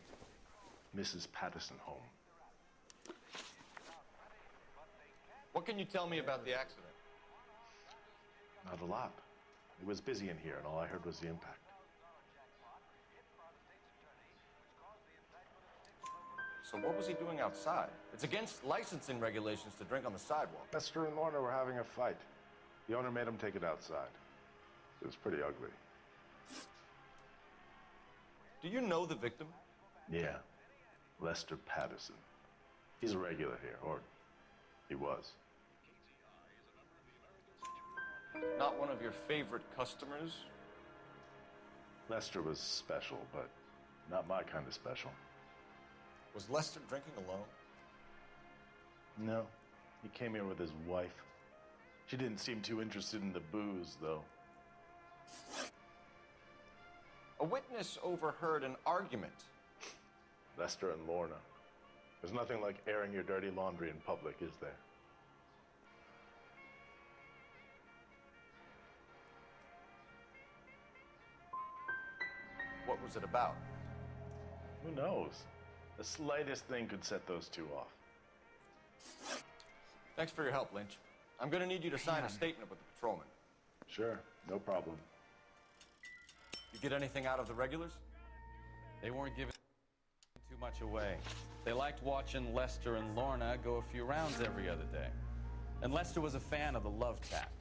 Mrs. Patterson, home. What can you tell me about the accident? Not a lot. It was busy in here, and all I heard was the impact. So what was he doing outside? It's against licensing regulations to drink on the sidewalk. Lester and Lorna were having a fight. The owner made him take it outside. It was pretty ugly. Do you know the victim? Yeah. Lester Patterson. He's a regular here, or he was. Not one of your favorite customers? Lester was special, but not my kind of special. Was Lester drinking alone? No. He came here with his wife. She didn't seem too interested in the booze, though. A witness overheard an argument. Lester and Lorna. There's nothing like airing your dirty laundry in public, is there? What was it about? Who knows? The slightest thing could set those two off. Thanks for your help, Lynch. I'm gonna need you to sign a statement with the patrolman. Sure, no problem. You get anything out of the regulars? They weren't giving too much away. They liked watching Lester and Lorna go a few rounds every other day. And Lester was a fan of the love tap.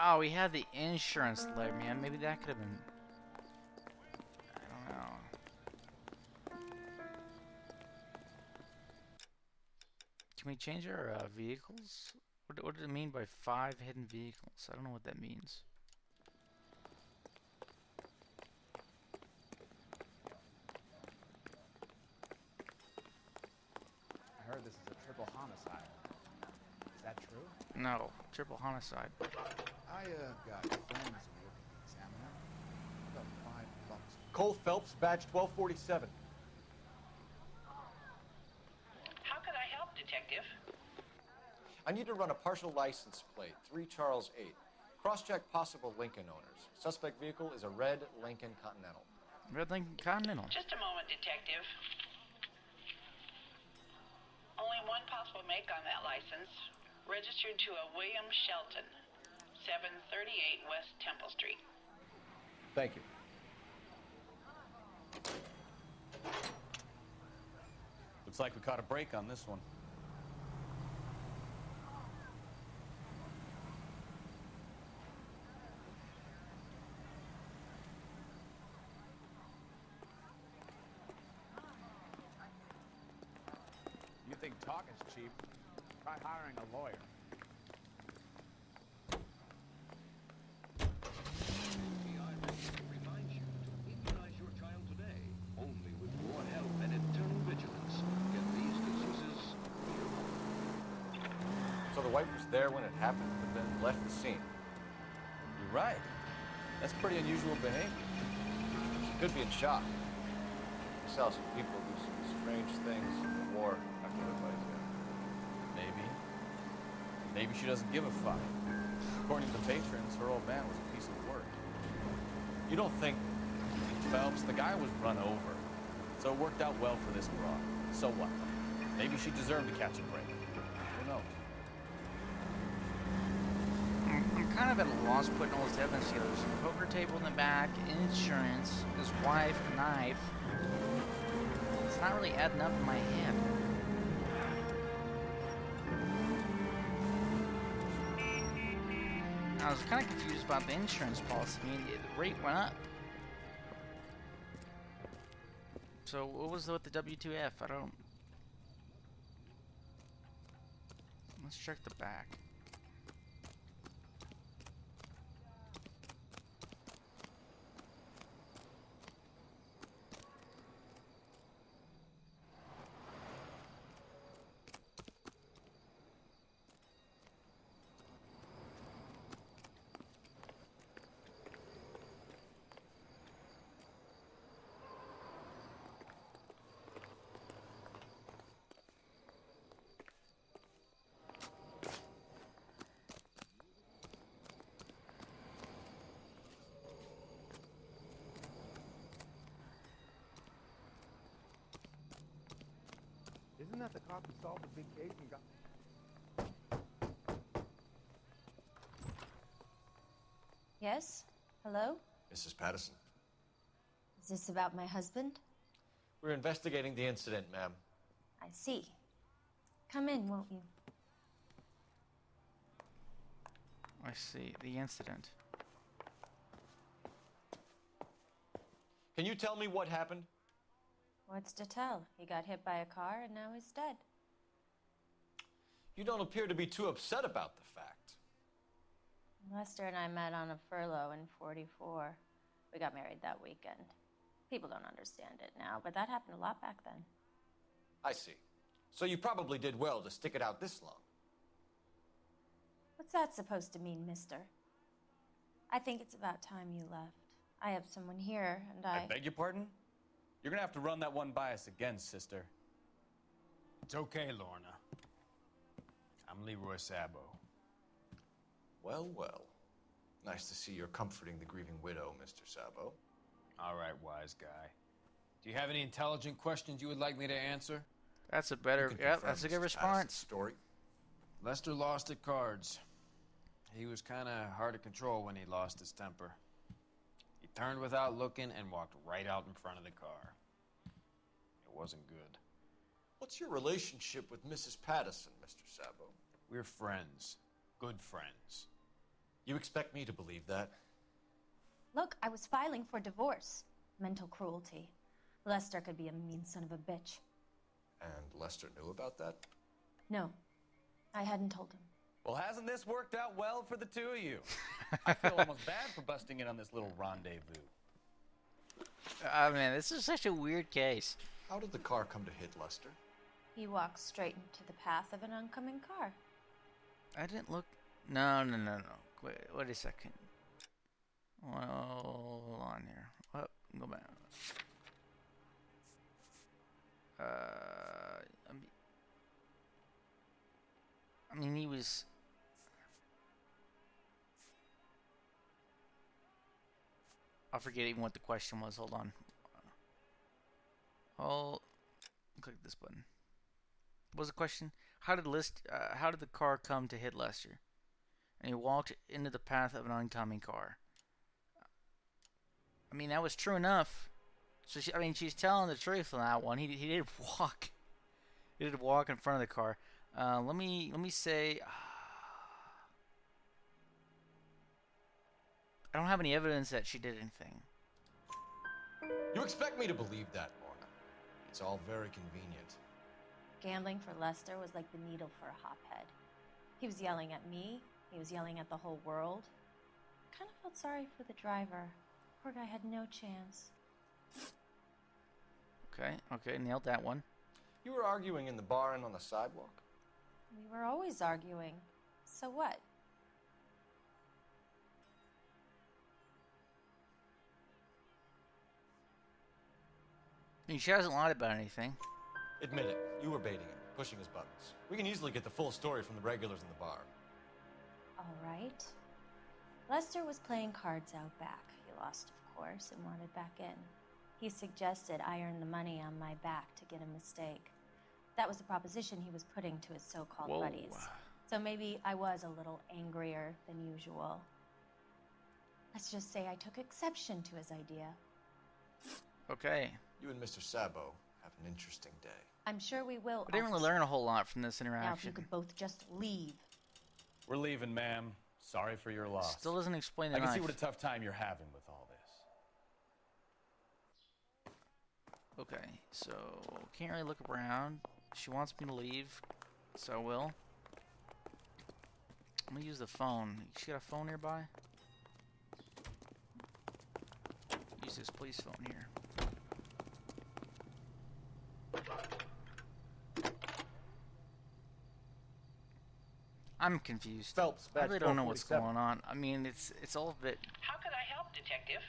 Oh, we had the insurance letter, man. Maybe that could have been... I don't know. Can we change our vehicles? What does it mean by 5 hidden vehicles? I don't know what that means. I heard this is a triple homicide. Is that true? No, triple homicide. I got friends who work at the Examiner. About $5. Cole Phelps, badge 1247. How can I help, Detective? I need to run a partial license plate, 3 Charles 8. Cross-check possible Lincoln owners. Suspect vehicle is a red Lincoln Continental. Red Lincoln Continental. Just a moment, Detective. Only one possible make on that license. Registered to a William Shelton, 738 West Temple Street. Thank you. Looks like we caught a break on this one. You think talk is cheap? Try hiring a lawyer. So the wife was there when it happened, but then left the scene. You're right. That's pretty unusual behavior. She could be in shock. We saw some people do some strange things in the war after everybody's dead. Maybe. Maybe she doesn't give a fuck. According to the patrons, her old man was a piece of work. You don't think... Phelps, the guy was run over. So it worked out well for this broad. So what? Maybe she deserved to catch a break. Who knows? I'm kind of at a loss putting all this evidence together. There's a poker table in the back, insurance, his wife, knife. It's not really adding up in my head. I was kind of confused about the insurance policy. I mean, the rate went up. So what was with the W2F? I don't... Let's check the back. Isn't that the cop who solved the big case and got... Yes? Hello? Mrs. Patterson. Is this about my husband? We're investigating the incident, ma'am. I see. Come in, won't you? I see. The incident. Can you tell me what happened? What's to tell? He got hit by a car and now he's dead. You don't appear to be too upset about the fact. Lester and I met on a furlough in '44. We got married that weekend. People don't understand it now, but that happened a lot back then. I see. So you probably did well to stick it out this long. What's that supposed to mean, mister? I think it's about time you left. I have someone here, and I beg your pardon? You're gonna have to run that one by us again, sister. It's okay, Lorna. I'm Leroy Sabo. Well, well. Nice to see you're comforting the grieving widow, Mr. Sabo. All right, wise guy. Do you have any intelligent questions you would like me to answer? That's a better... Yep, that's a good response. Story. Lester lost at cards. He was kind of hard to control when he lost his temper. He turned without looking and walked right out in front of the car. It wasn't good. What's your relationship with Mrs. Patterson, Mr. Sabo? We're friends. Good friends. You expect me to believe that? Look, I was filing for divorce. Mental cruelty. Lester could be a mean son of a bitch. And Lester knew about that? No, I hadn't told him. Well, hasn't this worked out well for the two of you? I feel almost bad for busting in on this little rendezvous. Man, this is such a weird case. How did the car come to hit Lester? He walked straight into the path of an oncoming car. I didn't look... No. Wait a second. Hold on here. Oh, go back. I mean, he was... I forget even what the question was. Hold on. I'll click this button. What was the question? How did the car come to hit Lester? And he walked into the path of an oncoming car. I mean, that was true enough. So she's telling the truth on that one. He did walk. He did walk in front of the car. Let me say. I don't have any evidence that she did anything. You expect me to believe that, Lorna? It's all very convenient. Gambling for Lester was like the needle for a hophead. He was yelling at me. He was yelling at the whole world. I kind of felt sorry for the driver. Poor guy had no chance. Okay, nailed that one. You were arguing in the bar and on the sidewalk? We were always arguing. So what? I mean, she hasn't lied about anything. Admit it. You were baiting him, pushing his buttons. We can easily get the full story from the regulars in the bar. All right. Lester was playing cards out back. He lost, of course, and wanted back in. He suggested I earn the money on my back to get a mistake. That was the proposition he was putting to his so-called buddies. So maybe I was a little angrier than usual. Let's just say I took exception to his idea. Okay. You and Mr. Sabo have an interesting day. I'm sure we will. I didn't really learn a whole lot from this interaction. Now, if you could both just leave. We're leaving, ma'am. Sorry for your loss. Still doesn't explain the I can see knife. what a tough time you're having with all this. Okay, so can't really look around. She wants me to leave, so I will. I'm gonna use the phone. She got a phone nearby? Use this police phone here. I'm confused. Phelps, I really don't know what's 447. going on. I mean, it's all a bit... How could I help, Detective?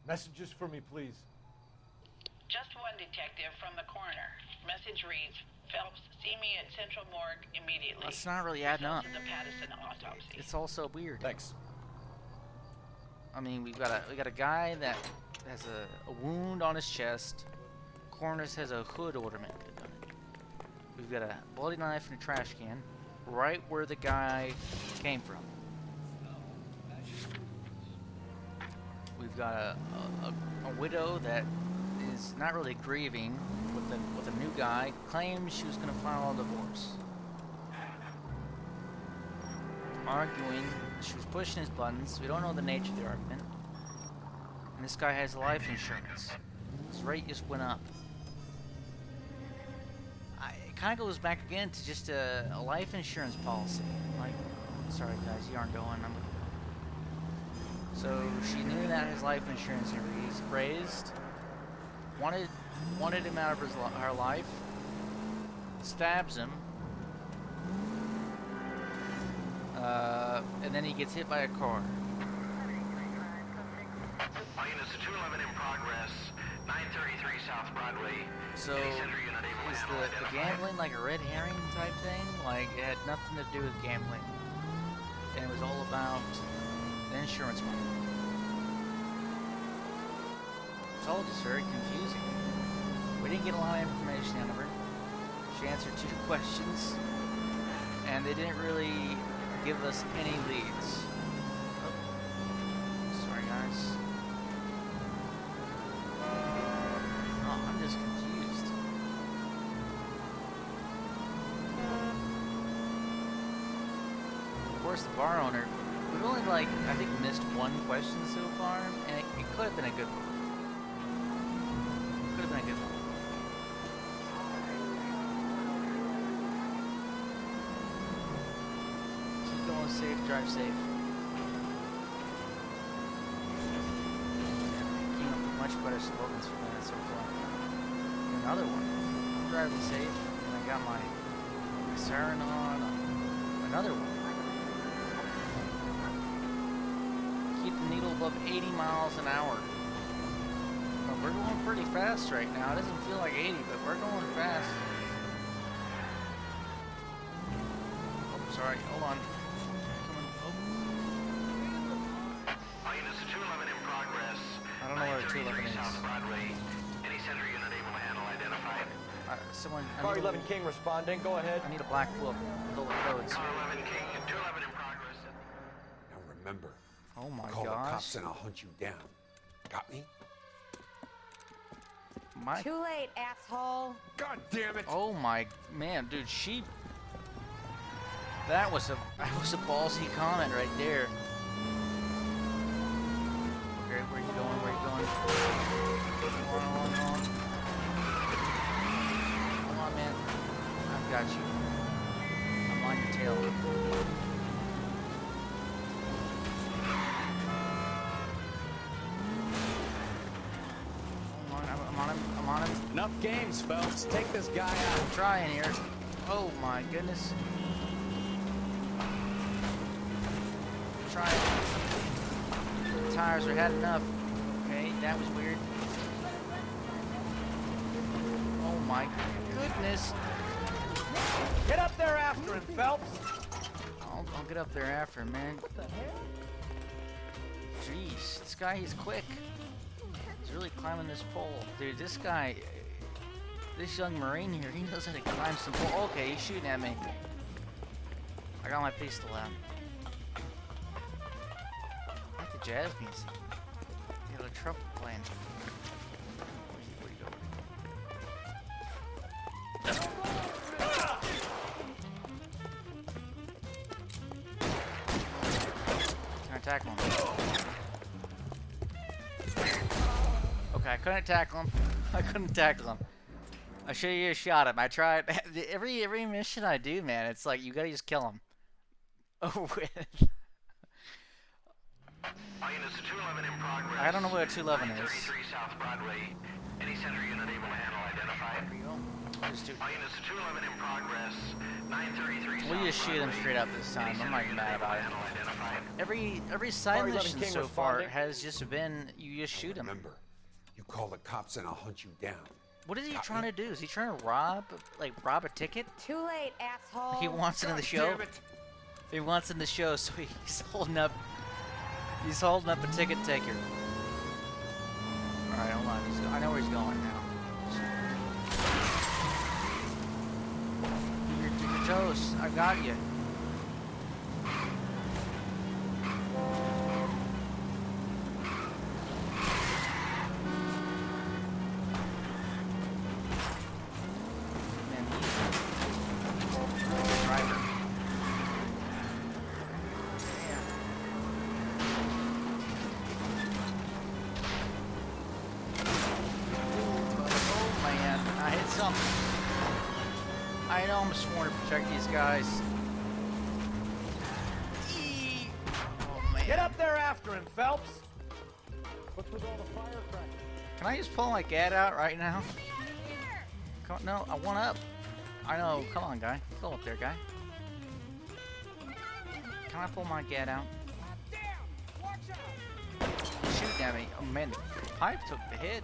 Messages for me, please. Just one detective from the coroner. Message reads, Phelps, see me at Central Morgue immediately. That's not really adding up. Results of the Patterson autopsy. It's also weird. Thanks. I mean, we got a guy that has a wound on his chest. Coroner has a hood ornament. We've got a bloody knife and a trash can, right where the guy came from. We've got a widow that is not really grieving with a new guy, claims she was going to file a divorce. Arguing, she was pushing his buttons. We don't know the nature of the argument. And this guy has life insurance. His rate just went up. It kind of goes back again to just a life insurance policy. Like, sorry guys, you aren't going. So she knew that his life insurance was raised. Wanted him out of her life. Stabs him. And then he gets hit by a car. Units 211 in progress, 933 South Broadway. So, is the gambling like a red herring type thing? Like, it had nothing to do with gambling. And it was all about the insurance money. It's all just very confusing. We didn't get a lot of information out of her. She answered 2 questions, and they didn't really give us any leads. Oh. Sorry, guys. Oh, I'm just confused. Of course, the bar owner, we've only, like, I think missed 1 question so far, and it could have been a good one. Could have been a good one. Safe, drive safe. Came up with much better slogans for that so far. Another one. I'm driving safe, and I got my siren on. Another one. Keep the needle above 80 miles an hour. Well, we're going pretty fast right now. It doesn't feel like 80, but we're going fast. Oh, sorry. Hold on. I don't know where 211 is. Any center unit able to handle identified. Someone. Car 11 King responding. Go ahead. I need a black book with all the codes. Car 11 King, 211 in progress. Now remember. Oh my call gosh. the cops and I'll hunt you down. Got me? Too late, asshole. God damn it. Oh my man, dude, that was a ballsy comment right there. Okay, where you going? Where you going? Hold on, man. I've got you. I'm on your tail. I'm on him. Enough games, Phelps. Take this guy out. I'm trying here. Oh my goodness. I'm trying. The tires are had enough. Okay, that was weird. Oh my goodness. Get up there after him, Phelps. I'll get up there after him, man. What the heck? Jeez, this guy, he's quick. He's really climbing this pole. Dude, this guy, this young Marine here, he knows how to climb some pole. Okay, he's shooting at me. I got my pistol out. I like the jazz music. Get a trumpet playing. Where'd you go? Can I tackle him? Okay, I couldn't tackle him. I couldn't tackle him. I should have just shot him. I tried. Every mission I do, man, it's like you gotta just kill him. Over with. I don't know what a 211 is. 933 South Broadway. Any center unit able to handle identified. There you go. Just Units 211 in progress. 933 we'll just shoot him straight up this time. I'm not even mad about it. Every side mission so far has just been you just shoot him. Remember, you call the cops and I'll hunt you down. What is he trying to do? Is he trying to rob a ticket? Too late, asshole. He wants it in the show. He wants it in the show, so he's holding up. He's holding up a ticket taker. All right, hold on. I know where he's going now. toast. I got you. I know I'm sworn to protect these guys. Oh, man. Get up there after him, Phelps! What's with all the firecrackers? Can I just pull my gat out right now? Come, no, I want up. I know. Come on, guy. Go up there, guy. Can I pull my gat out? He's shooting at me. Oh, man. The pipe took the hit.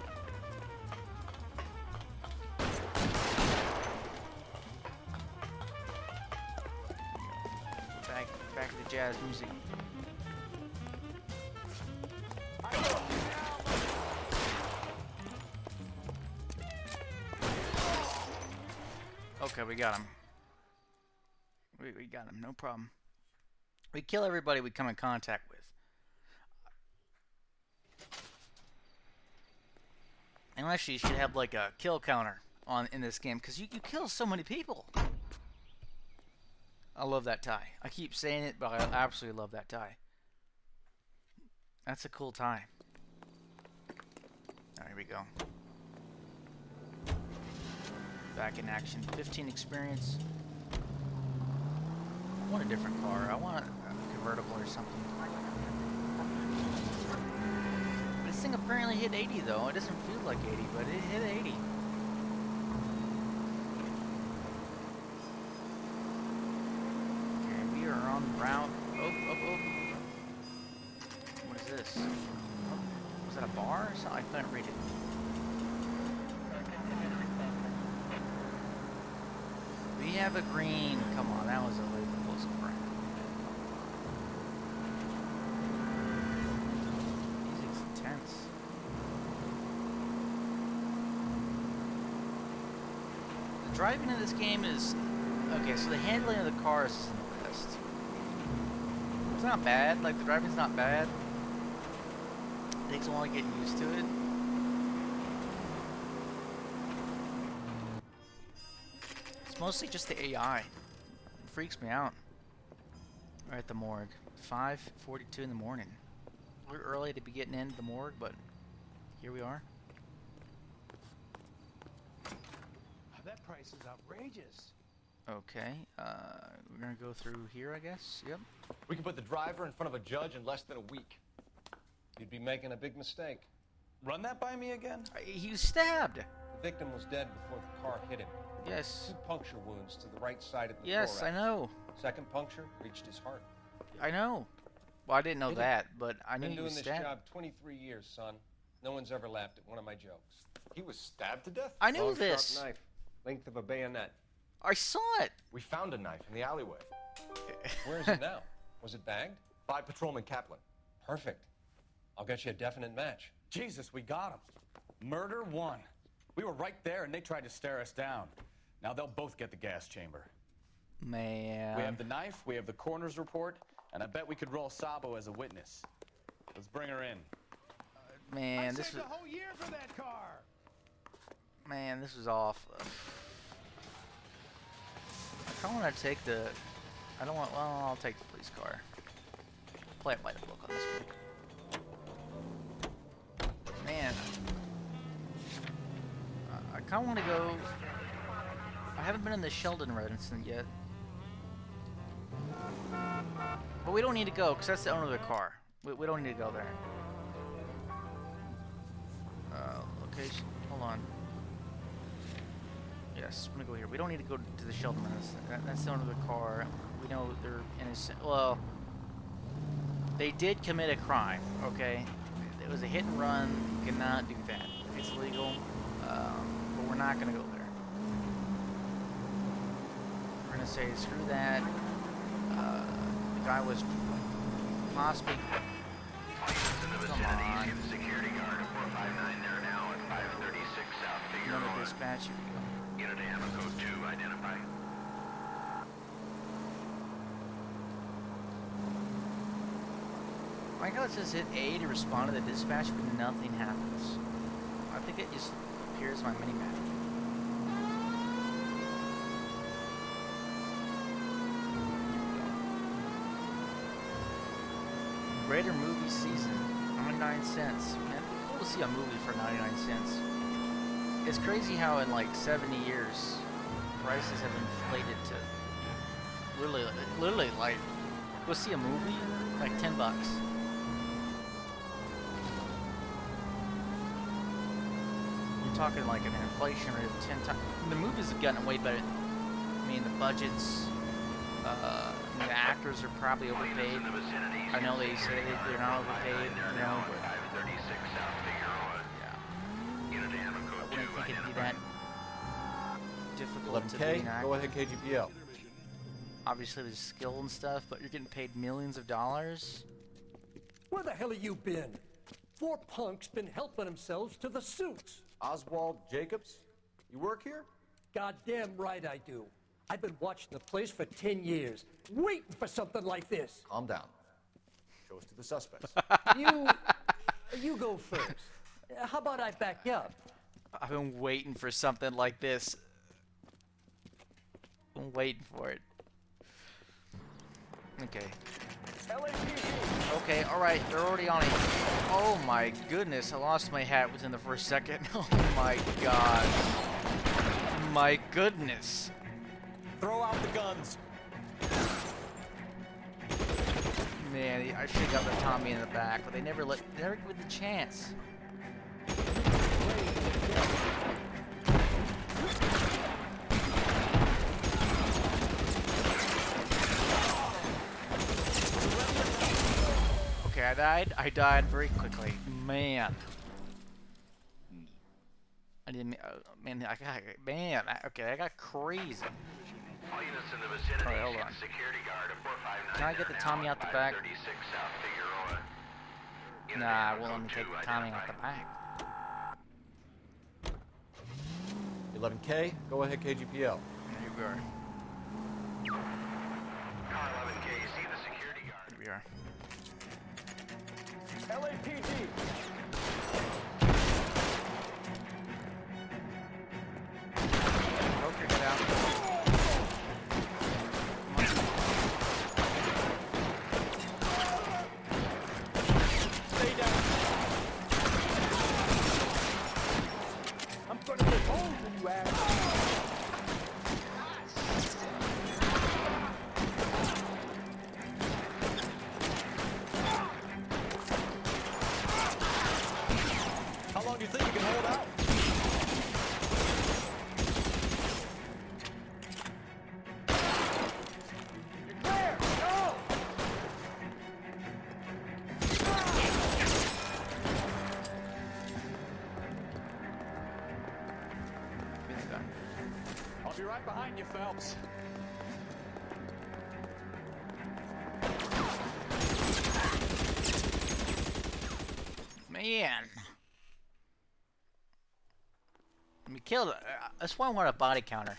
Back to the jazz music. Okay, we got him. We got him, no problem. We kill everybody we come in contact with. Unless you should have like a kill counter on in this game, because you kill so many people. I love that tie. I keep saying it, but I absolutely love that tie. That's a cool tie. There we go. Back in action. 15 experience. I want a different car. I want a convertible or something. This thing apparently hit 80 though. It doesn't feel like 80, but it hit 80. On route. Oh. What is this? Was that a bar or something? I couldn't read it. We have a green. Come on, that was a really close friend. Music's intense. The driving in this game is okay. So the handling of the cars is it's not bad, like the driving's not bad. It takes a while to get used to it. It's mostly just the AI. It freaks me out. We're at the morgue. 5:42 in the morning. We're early to be getting into the morgue, but here we are. That price is outrageous. Okay, we're gonna go through here, I guess. Yep. We can put the driver in front of a judge in less than a week. You'd be making a big mistake. Run that by me again? He was stabbed. The victim was dead before the car hit him. Yes. 2 puncture wounds to the right side of the Yes, thorax. I know. Second puncture reached his heart. I know. Well, I didn't know that, but I knew Been he was doing stabbed. this job 23 years, son. No one's ever laughed at one of my jokes. He was stabbed to death? I knew Long, this. Sharp knife, length of a bayonet. I saw it. We found a knife in the alleyway. Where is it now? Was it bagged? By Patrolman Kaplan. Perfect. I'll get you a definite match. Jesus, we got him. Murder 1. We were right there and they tried to stare us down. Now they'll both get the gas chamber. Man. We have the knife, we have the coroner's report, and I bet we could roll Sabo as a witness. Let's bring her in. Man, this saved was a whole year for that car. Man, this was off. I kind of want to take the. I don't want. Well, I'll take the police car. Play it by the book on this one. Man, I kind of want to go. I haven't been in the Sheldon residence yet, but we don't need to go because that's the owner of the car. We don't need to go there. Location. Hold on. Yes, I'm gonna go here. We don't need to go to the Sheldon residence. That's the owner of the car. We know they're innocent. Well, they did commit a crime. Okay, it was a hit and run. You cannot do that. It's illegal. But we're not gonna go there. We're gonna say screw that. The guy was possibly. Come on. Security guard at 459 there now at 536 South Figure Another Road. dispatch. Here we go. Unit Ammo code 2, identify. I think it says hit A to respond to the dispatch, but nothing happens. I think it just appears on my mini-map. Greater movie season, 99 cents. Man, it'd be cool to see a movie for 99 cents. It's crazy how in like 70 years, prices have inflated to literally like, go see a movie, like $10. You're talking like an inflation rate of 10 times. The movies have gotten way better. I mean, the budgets, the actors are probably overpaid. I know they say they're not overpaid, you know, but yeah. I wouldn't think it'd be that difficult to be an 11K, actor. go ahead, KGPL. Obviously there's skill and stuff, but you're getting paid millions of dollars. Where the hell have you been? 4 punks been helping themselves to the suits. Oswald Jacobs, you work here? Goddamn right I do. I've been watching the place for 10 years, waiting for something like this. Calm down. Show us to the suspects. You go first. How about I back you up? I've been waiting for something like this. I'm waiting for it. Okay. Okay, alright, they're already on it. Oh my goodness, I lost my hat within the first second. Oh my god. My goodness. Throw out the guns. Man, I should have got the Tommy in the back, but they never give me the chance. Okay, I died very quickly. Man. I didn't, okay, I got crazy. Alright, hold on. Can I get the Tommy out the back? Nah, well, let me take the Tommy out the back. 11K, go ahead, KGPL. There you go. Car 11K, see the security guard. Here we are. LAPD. Poke your head out. Stay down. I'm gonna get home when you ask. How long do you think you can hold out? You're clear. Go. I'll be right behind you, Phelps. Man. We killed it. That's why I want a body counter.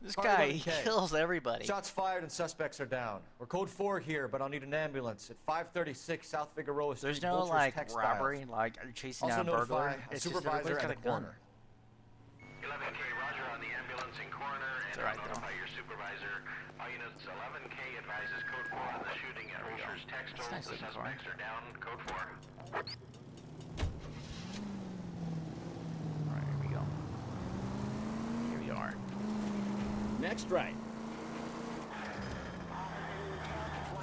This Car guy 11K. kills everybody. Shots fired and suspects are down. We're code 4 here, but I'll need an ambulance at 536 South Figueroa Street. There's no Vultures like Textiles. robbery, like are you chasing Also down a burglar? notify a It's just supervisor everybody's at got the a gun. corner. 11K, roger on the ambulance in coroner, and alright, I'll notify your supervisor. All units, 11K advises code 4 on the shooting at Vultures Textiles. nice The looking car. suspects are down, code 4. Alright, here we go. Here we are. Next right.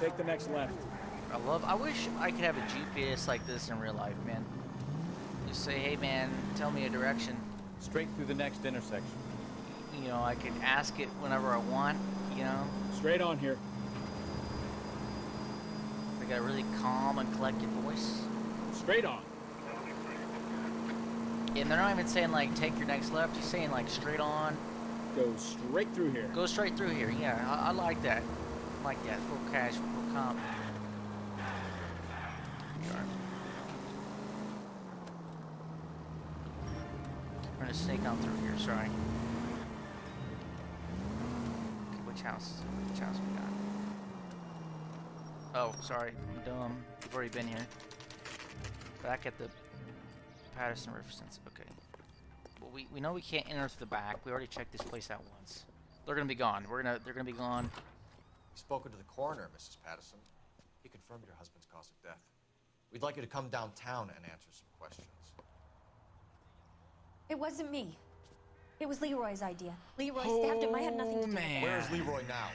Take the next left. I wish I could have a GPS like this in real life, man. Just say, hey man, tell me a direction. Straight through the next intersection. You know, I could ask it whenever I want, you know. Straight on here. They got a really calm and collected voice. Straight on. And they're not even saying like take your next left, he's saying like straight on. Go straight through here. Go straight through here, yeah, I like that. I like that, full cash, full comp. We're gonna snake on through here, sorry. Okay, which house? Which house we got? Oh, sorry. I'm dumb. We've already been here. Back at the Patterson Residence. Okay. Well, we know we can't enter through the back. We already checked this place out once. They're gonna be gone. They're gonna be gone. You've spoken to the coroner, Mrs. Patterson. He confirmed your husband's cause of death. We'd like you to come downtown and answer some questions. It wasn't me. It was Leroy's idea. Leroy stabbed him. I had nothing to do with it. Where is Leroy now?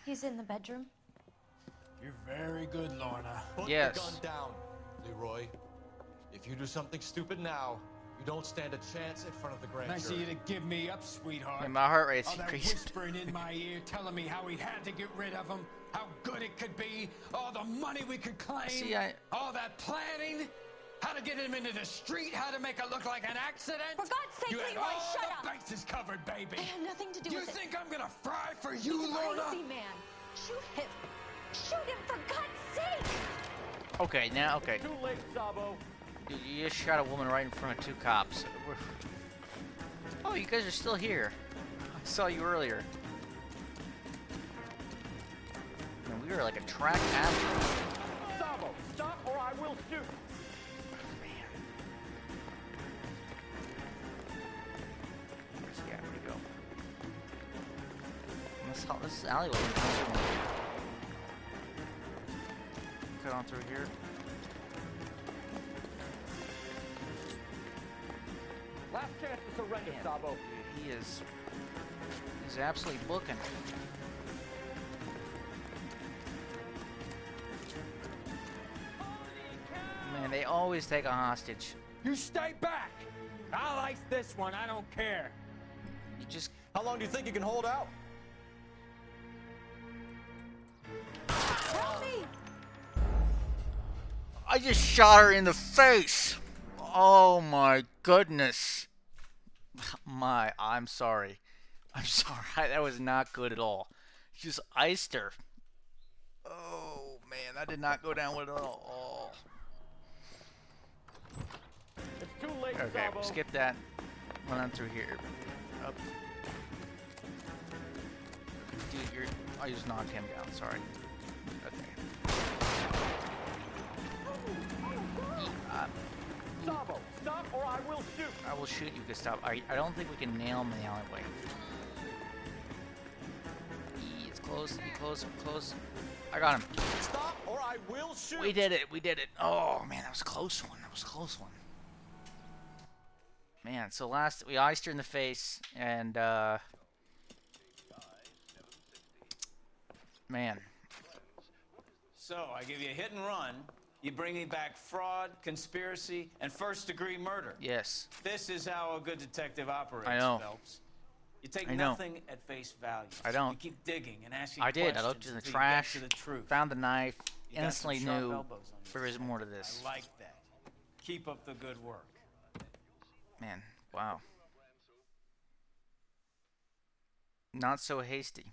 He's in the bedroom. You're very good, Lorna. Put the gun down, Leroy. If you do something stupid now, you don't stand a chance in front of the grand Nice of jury. you to give me up, sweetheart. And my heart rate's All that increasing. whispering in my ear, telling me how he had to get rid of him, how good it could be, all the money we could claim, See, all that planning, how to get him into the street, how to make it look like an accident. For God's sake, you had Leroy, all shut the up. bases covered, baby. I had nothing to do with it. You think I'm gonna fry for you, He's a Lorna? crazy man. Shoot him. Shoot him, for God's sake. Okay, now, okay. Too late, Sabo. Dude, you just shot a woman right in front of two cops. Oh, you guys are still here. I saw you earlier. Man, we were like a track athlete. Sabo, stop or I will shoot. Where's he at? Where'd he go? This alleyway. Cut on through here. Last chance to surrender, Sabo. He's absolutely booking. Man, they always take a hostage. You stay back. I'll ice this one. I don't care. You just. How long do you think you can hold out? Help me. I just shot her in the face. Oh my goodness. I'm sorry. I'm sorry. That was not good at all. Just iced her. Oh man, that did not go down well at all. It's too late, Okay, Sabo. skip that. Run on through here. Up. Dude, I just knocked him down. Sorry. Okay. Sabo, stop or I will shoot. I will shoot you, Gustav. I don't think we can nail him in the alleyway. It's close. Be close. Close. I got him. Stop or I will shoot. We did it. We did it. Oh man, that was a close one. That was a close one. Man, so last we iced her in the face, and man. So I give you a hit and run. You bring me back fraud, conspiracy, and first-degree murder. Yes. This is how a good detective operates, I know. Phelps. You take I know. nothing at face value. I don't. You keep digging and asking I did. questions I looked in the until you trash, get to the truth. found the knife, You got some instantly sharp knew elbows on your there is more to this. I like that. Keep up the good work. Man, wow. Not so hasty.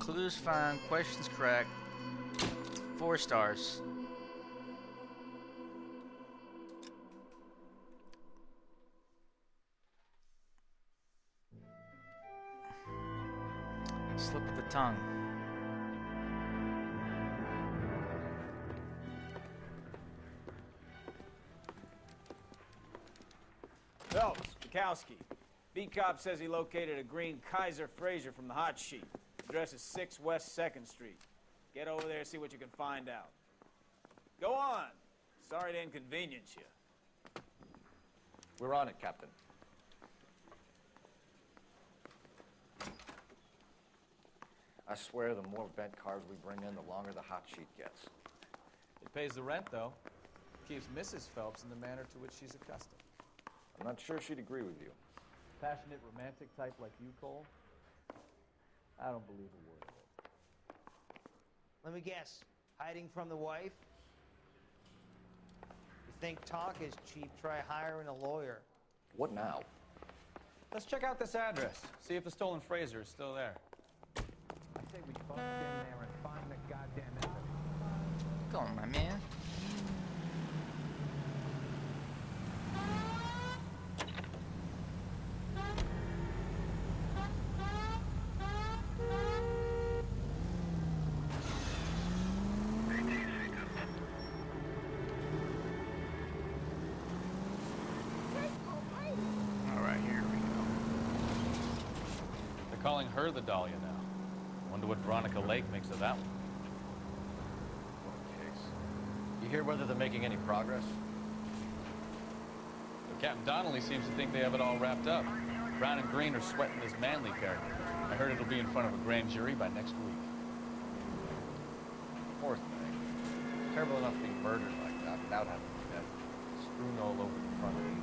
Clues found, questions correct. 4 stars. Slip of the tongue. Phelps, Bukowski. Beat cop says he located a green Kaiser Fraser from the hot sheet. Address is 6 West 2nd Street. Get over there and see what you can find out. Go on. Sorry to inconvenience you. We're on it, Captain. I swear the more bent cars we bring in, the longer the hot sheet gets. It pays the rent, though. Keeps Mrs. Phelps in the manner to which she's accustomed. I'm not sure she'd agree with you. Passionate, romantic type like you, Cole? I don't believe a word of it. Let me guess. Hiding from the wife? You think talk is cheap, try hiring a lawyer. What now? Let's check out this address. See if the stolen Fraser is still there. I say we bust in there and find the goddamn evidence. Go on, my man. her the dahlia now. Wonder what Veronica Lake makes of that one. What a case. You hear whether they're making any progress? Well, Captain Donnelly seems to think they have it all wrapped up. Brown and Green are sweating this Manley character. I heard it'll be in front of a grand jury by next week. Poor thing. Terrible enough being murdered like that without having to death. Strewn all over the front of the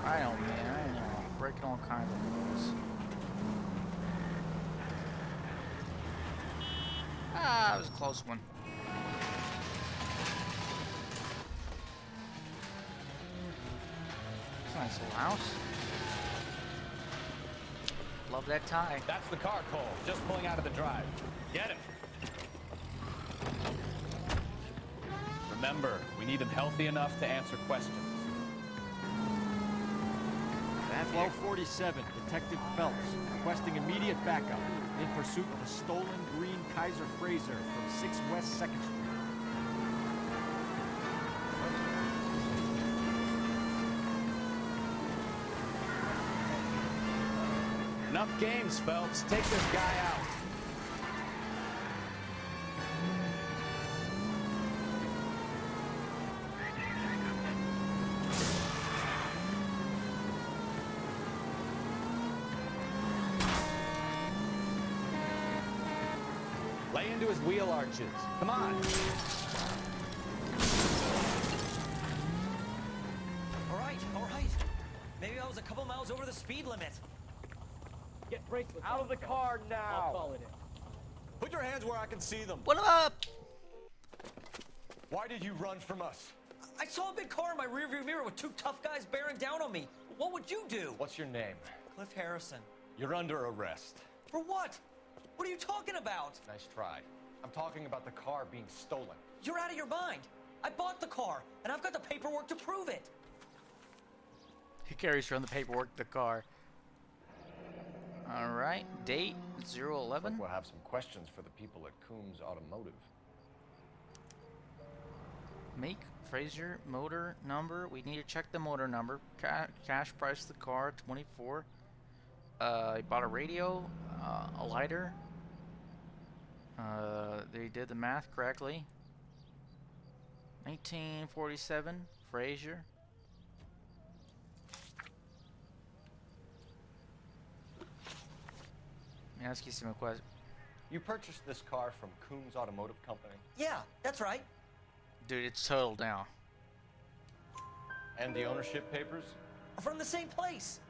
I know, man. I know. Breaking all kinds of rules. Ah, that was a close one. It's a nice little house. Love that tie. That's the car, Cole. Just pulling out of the drive. Get him. Remember, we need him healthy enough to answer questions. 1247, Detective Phelps, requesting immediate backup in pursuit of a stolen green Kaiser Fraser from 6 West 2nd Street. Enough games, Phelps. Take this guy out. Lay into his wheel arches. Come on. All right. Maybe I was a couple miles over the speed limit. Get bracelets Out of the car now. I'll call it in. Put your hands where I can see them. What up? Why did you run from us? I saw a big car in my rearview mirror with two tough guys bearing down on me. What would you do? What's your name? Cliff Harrison. You're under arrest. For what? What are you talking about? Nice try. I'm talking about the car being stolen. You're out of your mind. I bought the car, and I've got the paperwork to prove it. He carries around the paperwork to the car. All right, date 011. We'll have some questions for the people at Coombs Automotive. Make, Fraser, motor number. We need to check the motor number. Cash price of the car, 24. He bought a radio, a lighter. They did the math correctly. 1947, Fraser. Let me ask you some questions. You purchased this car from Coombs Automotive Company? Yeah, that's right. Dude, it's totaled now. And the ownership papers? From the same place.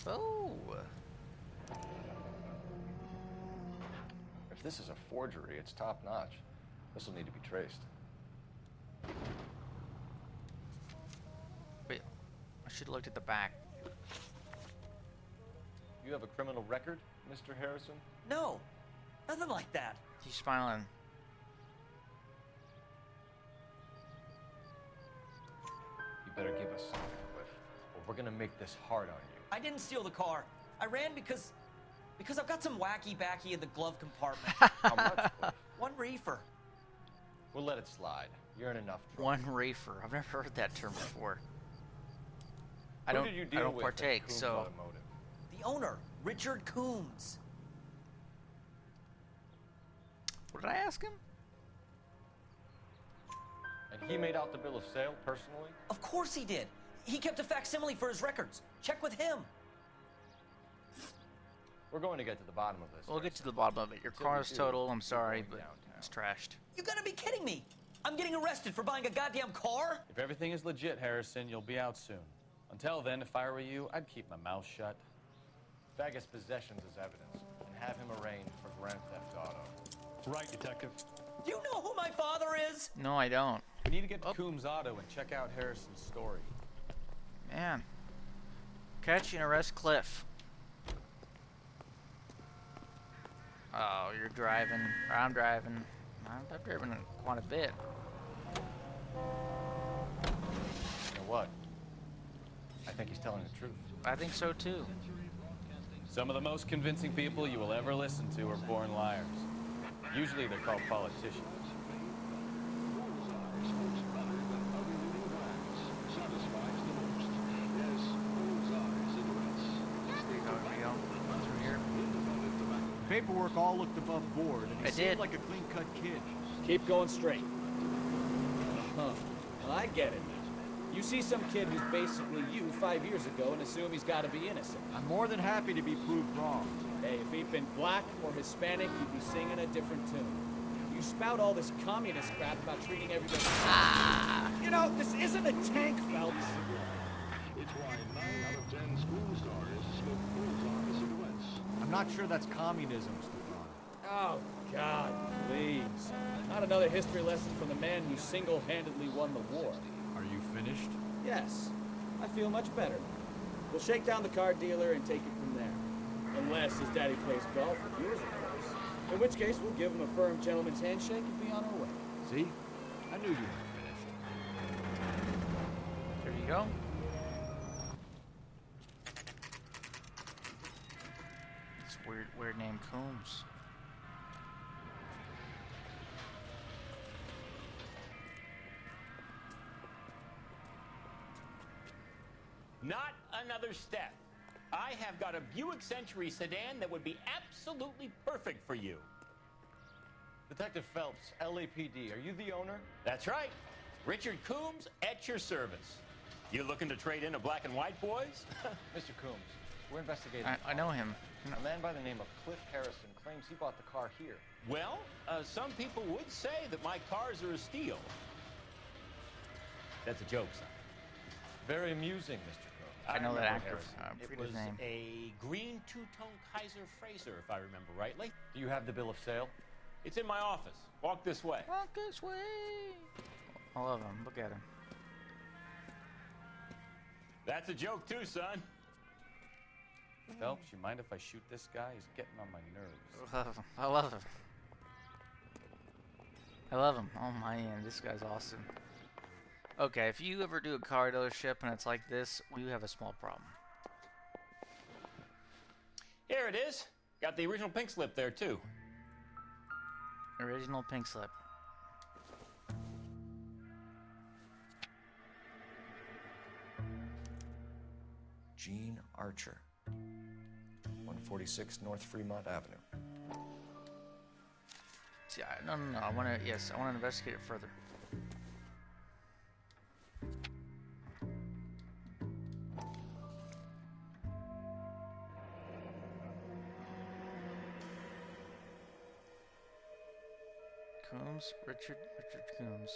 Oh. If this is a forgery, it's top-notch. This will need to be traced. Wait, I should have looked at the back. You have a criminal record, Mr. Harrison? No, nothing like that. He's smiling. You better give us something, Cliff, or we're gonna make this hard on you. I didn't steal the car. I ran because I've got some wacky-backy in the glove compartment. How much, Cliff? One reefer. We'll let it slide. You're in enough trouble. One reefer. I've never heard that term before. I Who don't. did you I deal don't with partake. at Coombs So. Automotive? The owner, Richard Coombs. What did I ask him? And he made out the bill of sale personally? Of course he did. He kept a facsimile for his records. Check with him. We're going to get to the bottom of this. We'll get to the bottom of it. Your car's total. I'm sorry, but it's trashed. You gotta be kidding me. I'm getting arrested for buying a goddamn car? If everything is legit, Harrison, you'll be out soon. Until then, if I were you, I'd keep my mouth shut. Bag his possessions as evidence and have him arraigned for grand theft auto. Right, Detective. Do you know who my father is? No, I don't. We need to get to Coombs Auto and check out Harrison's story. Man. Catch and arrest Cliff. Oh, you're driving. Or I'm driving. I've driven quite a bit. You know what? I think he's telling the truth. I think so too. Some of the most convincing people you will ever listen to are born liars. Usually they're called politicians. smokes better than other leading brands. Satisfies the most. Yes, bullseye cigarettes. Through here. Paperwork all looked above board, and he I seemed did. like a clean-cut kid. Keep going straight. Well, I get it. You see some kid who's basically you 5 years ago and assume he's got to be innocent. I'm more than happy to be proved wrong. Hey, if he'd been black or Hispanic, you'd be singing a different tune. You spout all this communist crap about treating everybody. You know, this isn't a tank, Phelps. It's why 9 out of 10 school stars smoke bullseye cigarettes. I'm not sure that's communism, Stefan. Oh, God, please. Not another history lesson from the man who single-handedly won the war. Are you finished? Yes. I feel much better. We'll shake down the car dealer and take it from there. Unless his daddy plays golf with yours, of course. In which case, we'll give him a firm gentleman's handshake and be on our way. See? I knew you were finished. There you go. It's weird name Coombs. Not another step. I have got a Buick Century sedan that would be absolutely perfect for you. Detective Phelps, LAPD, are you the owner? That's right. Richard Coombs at your service. You looking to trade in a black and white, boys? Mr. Coombs, we're investigating. I know him. A man by the name of Cliff Harrison claims he bought the car here. Well, some people would say that my cars are a steal. That's a joke, son. Very amusing, Mr. Coombs. I know that actor. It Forget was his name. a green two-tone Kaiser Frazer, if I remember rightly. Do you have the bill of sale? It's in my office. Walk this way. Walk this way. I love him. Look at him. That's a joke too, son. Phelps, you mind if I shoot this guy? He's getting on my nerves. I love him. I love him. Oh man, this guy's awesome. Okay, if you ever do a car dealership and it's like this, we have a small problem. Here it is. Got the original pink slip there too. Original pink slip. Gene Archer, 146 North Fremont Avenue. See, no. I want to. Yes, I want to investigate it further. Coombs, Richard Coombs.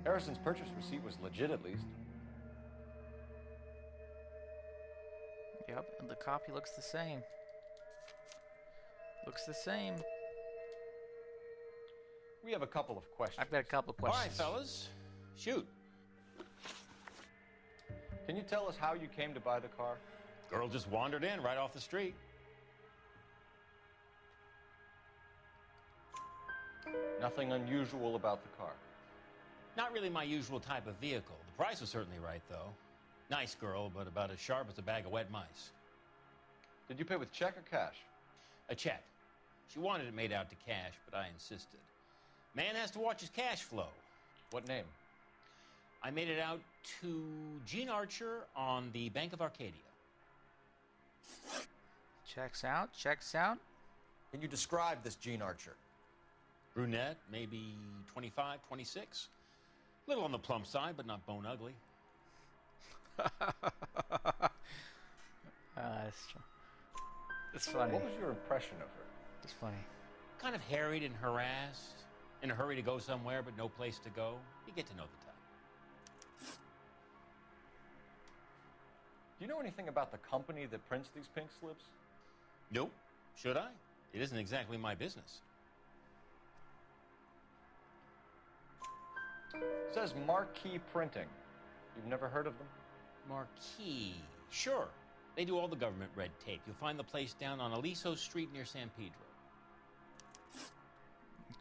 Harrison's purchase receipt was legit, at least. Yep, and the copy looks the same. Looks the same. We have a couple of questions. I've got a couple of All questions. right, fellas. Shoot. Can you tell us how you came to buy the car? Girl just wandered in right off the street. Nothing unusual about the car. Not really my usual type of vehicle. The price was certainly right, though. Nice girl, but about as sharp as a bag of wet mice. Did you pay with check or cash? A check. She wanted it made out to cash, but I insisted. Man has to watch his cash flow. What name? I made it out to Gene Archer on the Bank of Arcadia. Checks out, checks out. Can you describe this Gene Archer? Brunette, maybe 25, 26. Little on the plump side, but not bone ugly. It's funny. What was your impression of her? It's funny. Kind of harried and harassed. In a hurry to go somewhere, but no place to go. You get to know the type. Do you know anything about the company that prints these pink slips? Nope. Should I? It isn't exactly my business. It says Marquee Printing. You've never heard of them? Marquis. Sure. They do all the government red tape. You'll find the place down on Aliso Street near San Pedro.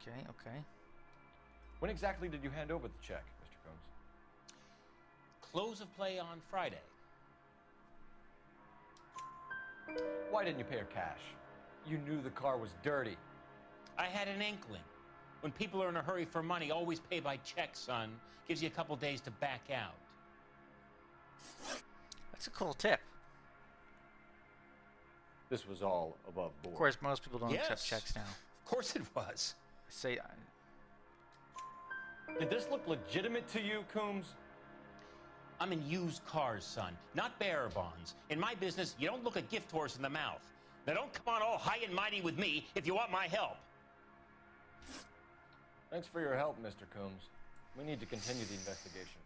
Okay, okay. When exactly did you hand over the check, Mr. Combs? Close of play on Friday. Why didn't you pay her cash? You knew the car was dirty. I had an inkling. When people are in a hurry for money, always pay by check, son. Gives you a couple days to back out. That's a cool tip. This was all above board. Of course, most people don't Yes. accept checks now. Of course it was. Say, Did this look legitimate to you, Coombs? I'm in used cars, son, not bearer bonds. In my business, you don't look a gift horse in the mouth. Now don't come on all high and mighty with me if you want my help. Thanks for your help, Mr. Coombs. We need to continue the investigation.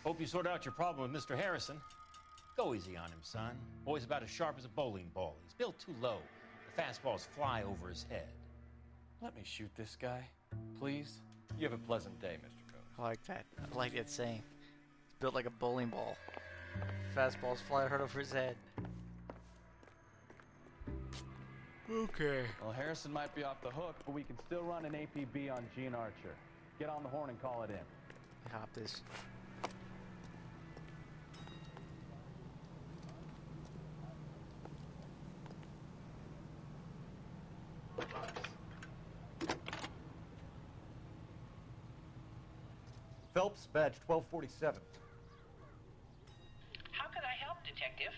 Hope you sort out your problem with Mr. Harrison. Go easy on him, son. Boy's about as sharp as a bowling ball. He's built too low. The fastballs fly over his head. Let me shoot this guy, please. You have a pleasant day, Mr. Combs. I like that. I like that saying. It's built like a bowling ball. Fastballs fly right over his head. Okay. Well, Harrison might be off the hook, but we can still run an APB on Gene Archer. Get on the horn and call it in. Hop this. Phelps, badge 1247. How could I help, Detective?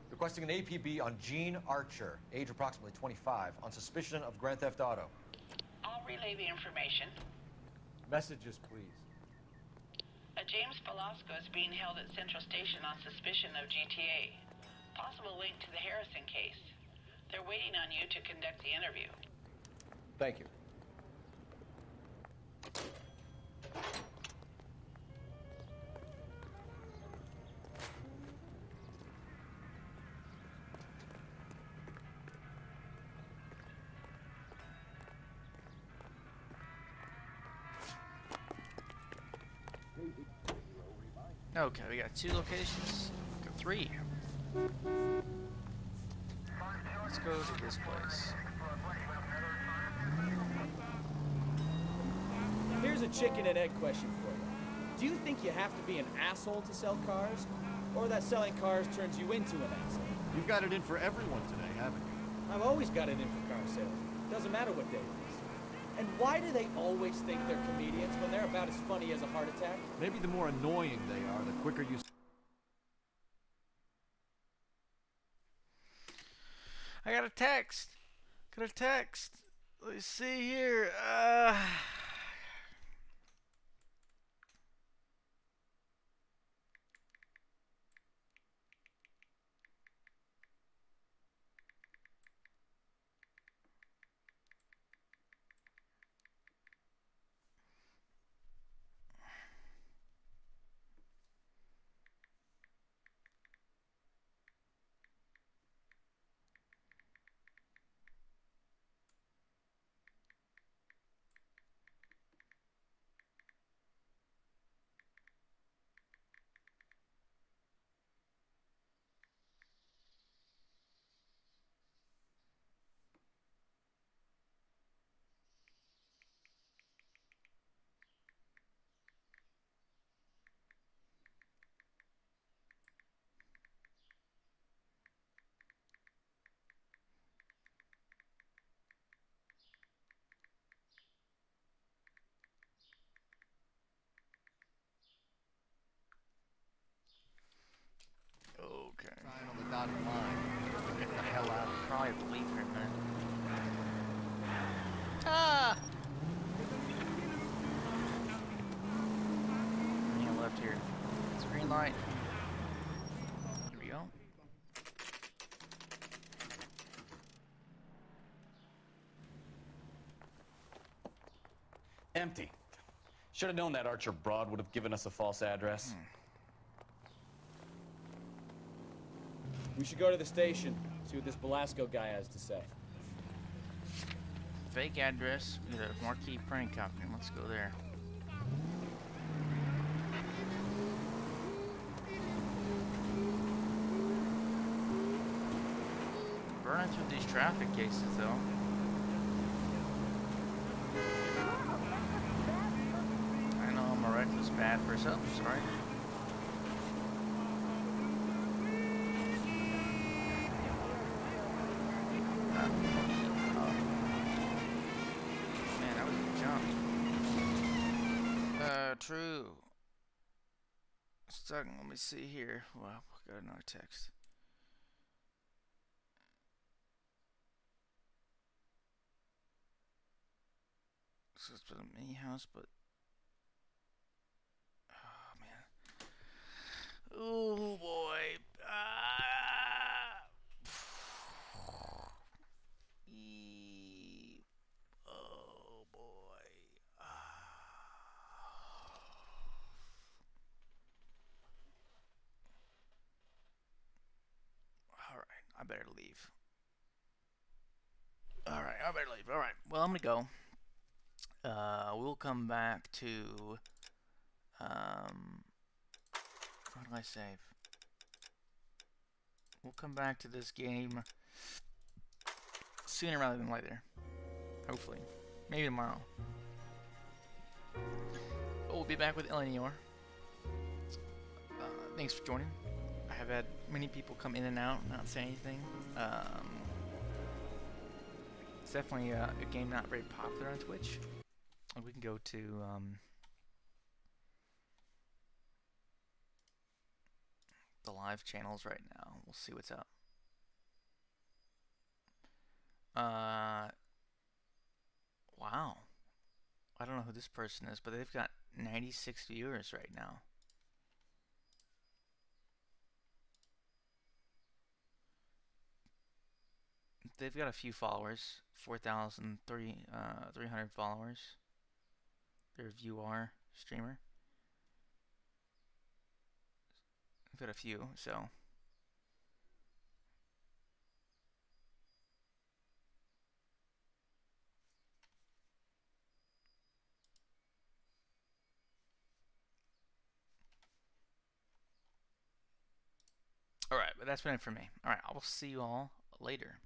Requesting an APB on Gene Archer, age approximately 25, on suspicion of Grand Theft Auto. I'll relay the information. Messages, please. A James Velasco is being held at Central Station on suspicion of GTA. Possible link to the Harrison case. They're waiting on you to conduct the interview. Thank you. Okay, we got 2 locations. Got 3. Let's go to this place. Here's a chicken and egg question for you. Do you think you have to be an asshole to sell cars? Or that selling cars turns you into an asshole? You've got it in for everyone today, haven't you? I've always got it in for car sales. Doesn't matter what day it is. And why do they always think they're comedians when they're about as funny as a heart attack? Maybe the more annoying they are, the quicker you... I got a text. Got a text. Let's see here. Okay. Sign on the dotted line. Get the hell out of here. Probably leave for a minute. Ah! Yeah, left here. It's a green light. Here we go. Empty. Should have known that Archer broad would have given us a false address. We should go to the station, see what this Velasco guy has to say. Fake address. We got a marquee printing company. Let's go there. Burning through these traffic cases, though. I know I'm a reckless bad person. Oh, sorry. Man, that was a jump. True. Stuck. Let me see here. Well, got another text. So it's been a mini house, but oh man, oh boy, oh boy. All right, I better leave. All right, I better leave. All right, well I'm gonna go. We'll come back to, how do I save? We'll come back to this game sooner rather than later. Hopefully. Maybe tomorrow. But we'll be back with Noire. Thanks for joining. I have had many people come in and out, not say anything. It's definitely a game not very popular on Twitch. We can go to the live channels right now. We'll see what's up. Wow. I don't know who this person is, but they've got 96 viewers right now. They've got a few followers, 4,300 followers. Their viewer streamer. I've got a few, so. Alright, but that's been it for me. Alright, I will see you all later.